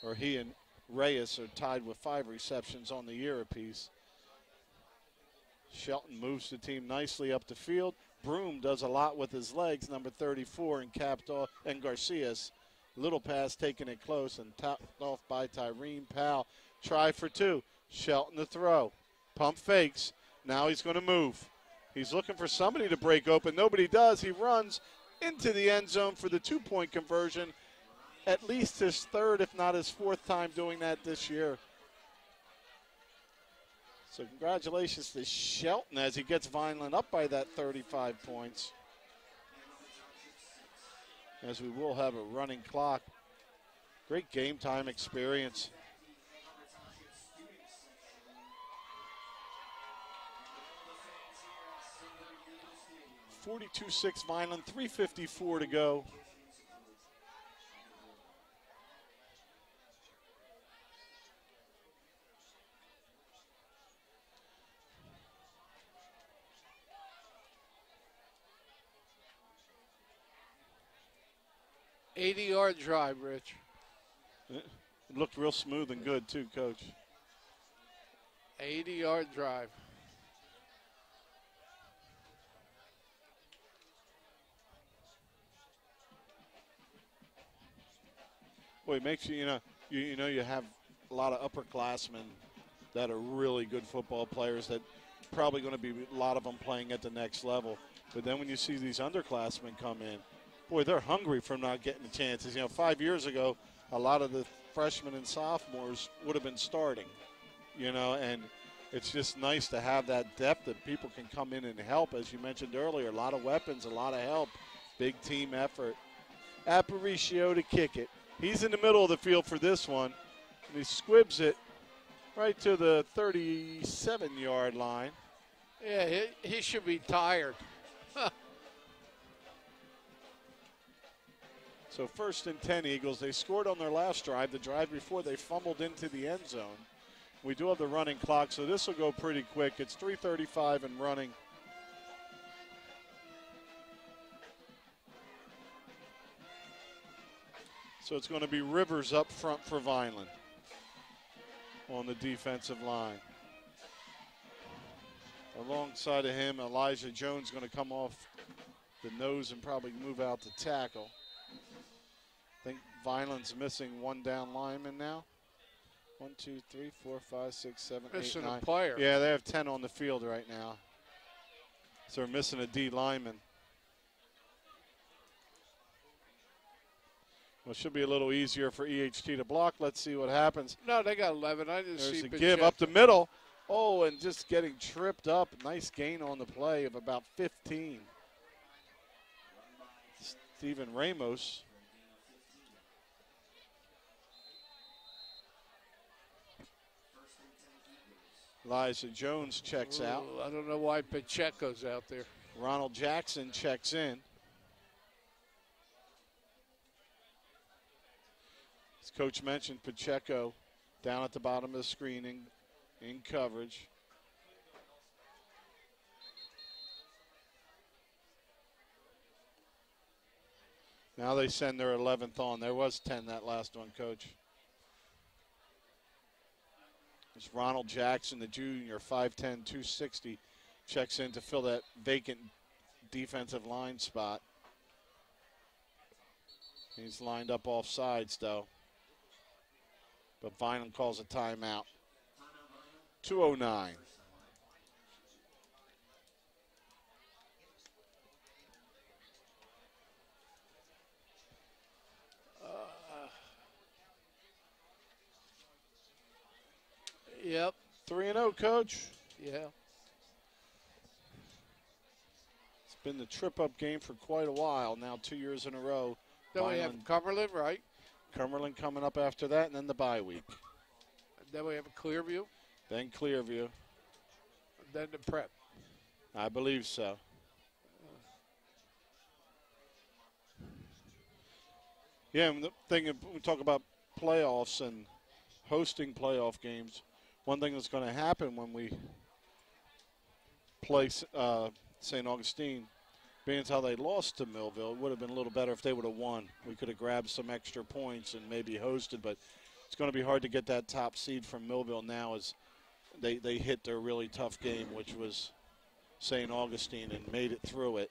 Or he and Reyes are tied with 5 receptions on the year apiece. Shelton moves the team nicely up the field. Broom does a lot with his legs, number 34, and capped off, and Garcia's little pass taking it close and topped off by Tyreen Powell. Try for 2. Shelton the throw. Pump fakes. Now he's going to move. He's looking for somebody to break open. Nobody does. He runs into the end zone for the 2-point conversion. At least his 3rd, if not his 4th time doing that this year. So congratulations to Shelton as he gets Vineland up by that 35 points. As we will have a running clock. Great game time experience. .42-6 Vineland, 3:54 to go. .80-yard drive, Rich. It looked real smooth and good, too, Coach. 80-yard drive. Boy, it makes you, you have a lot of upperclassmen that are really good football players that probably going to be a lot of them playing at the next level. But then when you see these underclassmen come in, boy, they're hungry for not getting the chances. 5 years ago, a lot of the freshmen and sophomores would have been starting, and it's just nice to have that depth that people can come in and help. As you mentioned earlier, a lot of weapons, a lot of help, big team effort. Aparicio to kick it. He's in the middle of the field for this one, and he squibs it right to the 37-yard line. Yeah, he should be tired. So 1st and 10 Eagles. They scored on their last drive. The drive before they fumbled into the end zone. We do have the running clock, so this will go pretty quick. It's 3:35 and running. So it's going to be Rivers up front for Vineland on the defensive line. Alongside of him, Elijah Jones going to come off the nose and probably move out to tackle. I think Vineland's missing 1 down lineman now. 1, 2, 3, 4, 5, 6, 7, 8, 9. Missing a player. Yeah, they have 10 on the field right now. So they're missing a D lineman. Well, it should be a little easier for EHT to block. Let's see what happens. No, they got 11. I didn't There's see a give up the middle. Oh, and just getting tripped up. Nice gain on the play of about 15. Steven Ramos. Liza Jones checks out. I don't know why Pacheco's out there. Ronald Jackson checks in. As Coach mentioned, Pacheco down at the bottom of the screen in coverage. Now they send their 11th on. There was 10 that last one, Coach. It's Ronald Jackson, the junior, 5'10", 260, checks in to fill that vacant defensive line spot. He's lined up off sides, though. But Vineland calls a timeout. 2:09. Yep. 3-0, Coach. Yeah. It's been the trip-up game for quite a while now, 2 years in a row. Then we have Cumberland, right? Cumberland coming up after that, and then the bye week. And then we have a Clearview. Then Clearview. And then the prep. I believe so. Yeah, and the thing, we talk about playoffs and hosting playoff games. One thing that's going to happen when we play St. Augustine, being as how they lost to Millville, it would have been a little better if they would have won. We could have grabbed some extra points and maybe hosted, but it's going to be hard to get that top seed from Millville now as they hit their really tough game, which was St. Augustine, and made it through it.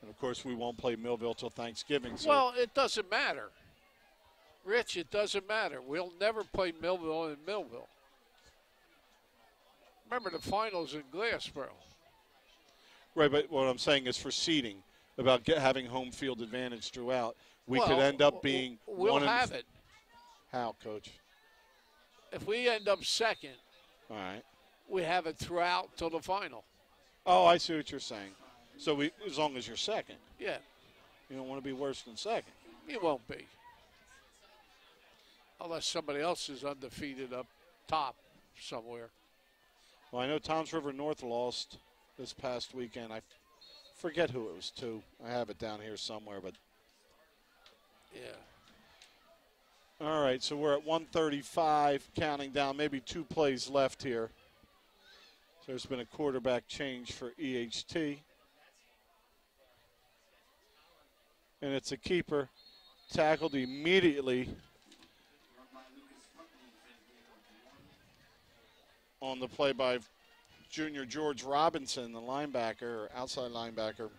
And, of course, we won't play Millville till Thanksgiving. So. Well, it doesn't matter. Rich, it doesn't matter. We'll never play Millville in Millville. Remember the finals in Glassboro. Right, but what I'm saying is for seeding, about having home field advantage throughout, we could end up being we'll have it. How, Coach? If we end up second, all right, we have it throughout till the final. Oh, I see what you're saying. So as long as you're second. Yeah. You don't want to be worse than second. You won't be. Unless somebody else is undefeated up top somewhere. Well, I know Toms River North lost this past weekend. I forget who it was to. I have it down here somewhere, but. Yeah. All right, so we're at 135, counting down, maybe 2 plays left here. So there's been a quarterback change for EHT. And it's a keeper, tackled immediately on the play by junior George Robinson, the linebacker, or outside linebacker.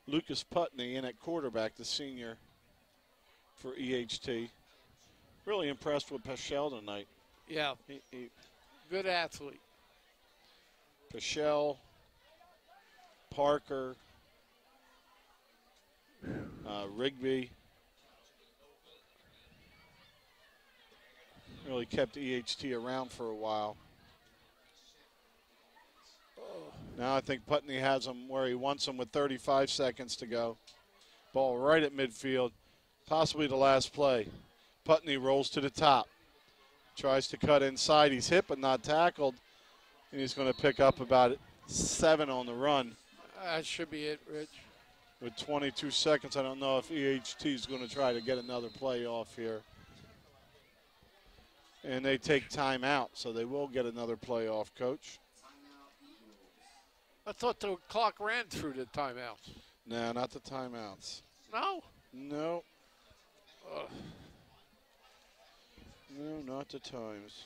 Lucas Putney in at quarterback, the senior for EHT. Really impressed with Peschel tonight. Yeah. Good athlete. Peschel, Parker, Rigby. Really kept EHT around for a while. Now I think Putney has him where he wants him with 35 seconds to go. Ball right at midfield, possibly the last play. Putney rolls to the top. Tries to cut inside. He's hit but not tackled. And he's going to pick up about 7 on the run. That should be it, Rich. With 22 seconds, I don't know if EHT is going to try to get another play off here. And they take time out, so they will get another play off, Coach. I thought the clock ran through the timeouts. No, not the timeouts. No? No. No, not the times.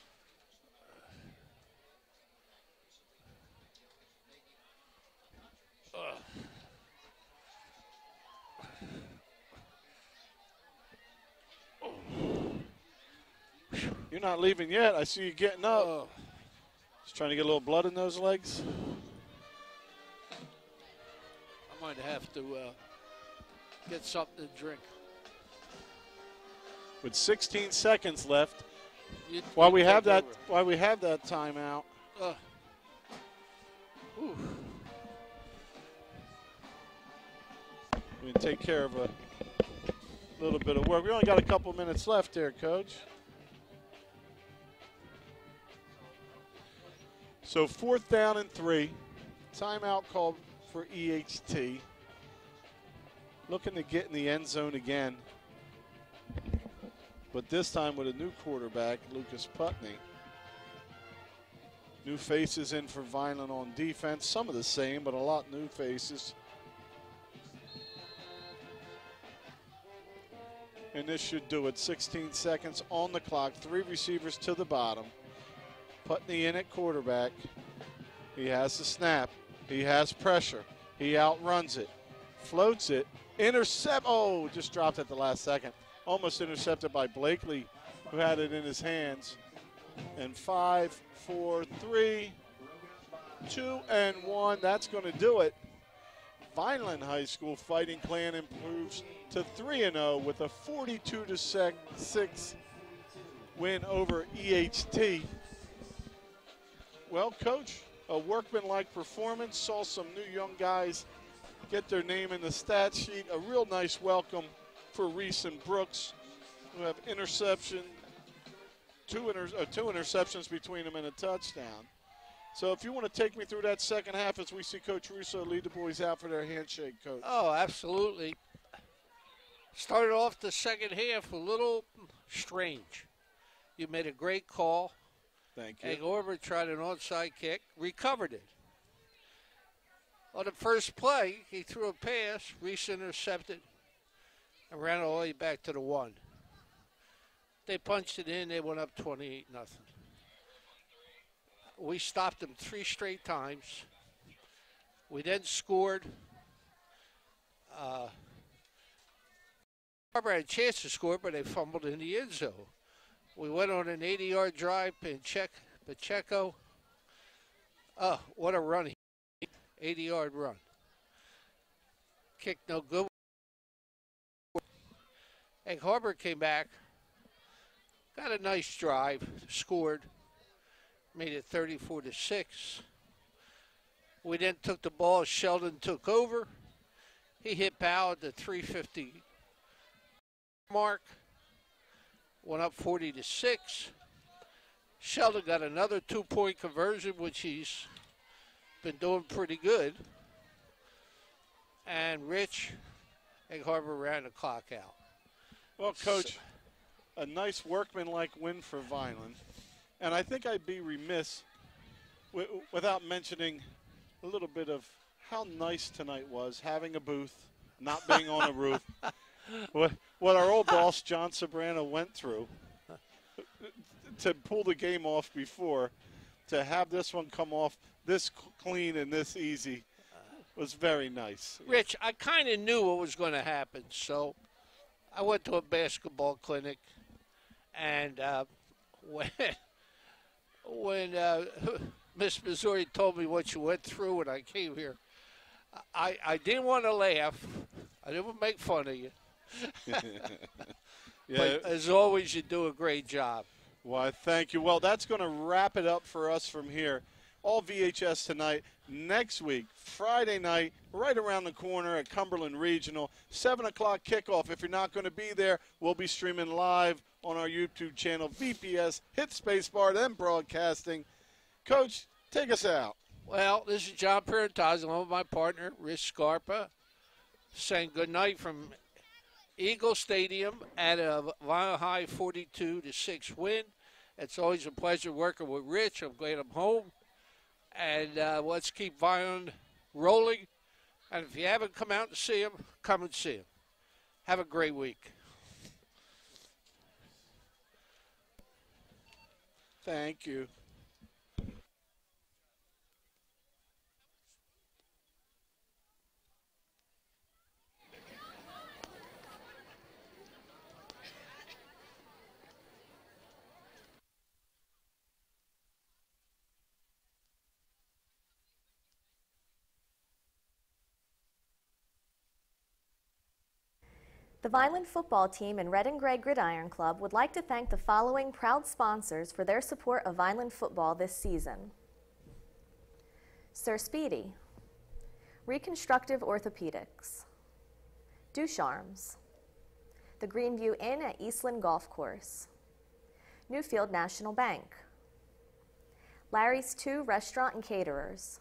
You're not leaving yet. I see you getting up. Just trying to get a little blood in those legs. I might have to get something to drink. With 16 seconds left, while we have that timeout. We can take care of A little bit of work. We only got a couple minutes left there, Coach. So 4th down and 3. Timeout called for EHT. Looking to get in the end zone again. But this time with a new quarterback, Lucas Putney. New faces in for Vineland on defense. Some of the same, but a lot new faces. And this should do it. 16 seconds on the clock. 3 receivers to the bottom. Putney in at quarterback. He has the snap. He has pressure. He outruns it. Floats it. Intercept. Oh, just dropped at the last second. Almost intercepted by Blakely, who had it in his hands. And 5, 4, 3, 2, and 1. That's going to do it. Vineland High School Fighting Clan improves to 3-0 with a 42-6 win over EHT. Well, Coach, a workmanlike performance. Saw some new young guys get their name in the stat sheet. A real nice welcome for Reese and Brooks, who have interception, two interceptions between them and a touchdown. So if you want to take me through that second half as we see Coach Russo lead the boys out for their handshake, Coach. Oh, absolutely. Started off the second half a little strange. You made a great call. Thank you. Egg Harbor tried an onside kick, recovered it. On the first play, he threw a pass, Reese intercepted, and ran all the way back to the 1. They punched it in, they went up 28-0. We stopped them 3 straight times. We then scored. Harbor had a chance to score, but they fumbled in the end zone. We went on an 80-yard drive, Pacheco. Oh, what a run. 80-yard run. Kick no good. Egg Harbor came back, got a nice drive, scored, made it 34-6. We then took the ball, Sheldon took over. He hit Powell at the 350 mark, went up 40-6. Sheldon got another 2-point conversion, which he's been doing pretty good. And Rich, Egg Harbor ran the clock out. Well, Coach, a nice workmanlike win for Vineland. And I think I'd be remiss without mentioning a little bit of how nice tonight was, having a booth, not being on a roof. What our old boss, John Sobrano, went through to pull the game off before, to have this one come off this clean and this easy was very nice. Rich, I kind of knew what was going to happen, so I went to a basketball clinic, and when Miss Missouri told me what you went through when I came here, I didn't want to laugh. I didn't want to make fun of you. Yeah. But as always, you do a great job. Well, thank you. Well, that's going to wrap it up for us from here. All VHS tonight. Next week, Friday night, right around the corner at Cumberland Regional, 7 o'clock kickoff. If you're not going to be there, we'll be streaming live on our YouTube channel, VPS, hit spacebar, then broadcasting. Coach, take us out. Well, this is John Penalties along with my partner, Rich Scarpa, saying good night from Eagle Stadium at a Vineland High 42-6 win. It's always a pleasure working with Rich. I'm glad I'm home. And let's keep Vineland rolling. And if you haven't come out to see him, come and see him. Have a great week. Thank you. The Vineland football team and Red and Gray Gridiron Club would like to thank the following proud sponsors for their support of Vineland football this season. Sir Speedy, Reconstructive Orthopedics, Ducharmes, the Greenview Inn at Eastland Golf Course, Newfield National Bank, Larry's 2 Restaurant and Caterers,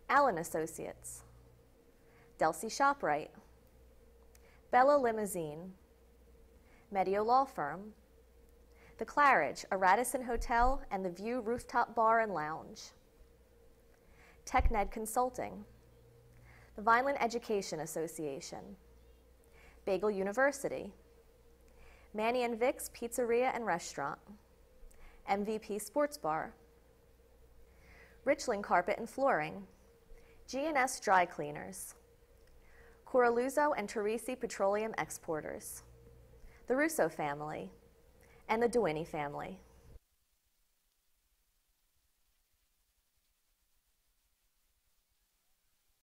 Allen Associates, Delsey ShopRite, Bella Limousine, Medio Law Firm, The Claridge, a Radisson Hotel and the View Rooftop Bar and Lounge, TechNed Consulting, the Vineland Education Association, Bagel University, Manny and Vic's Pizzeria and Restaurant, MVP Sports Bar, Richland Carpet and Flooring, G&S Dry Cleaners, Coraluzzo and Teresi Petroleum Exporters, the Russo family, and the Duini family.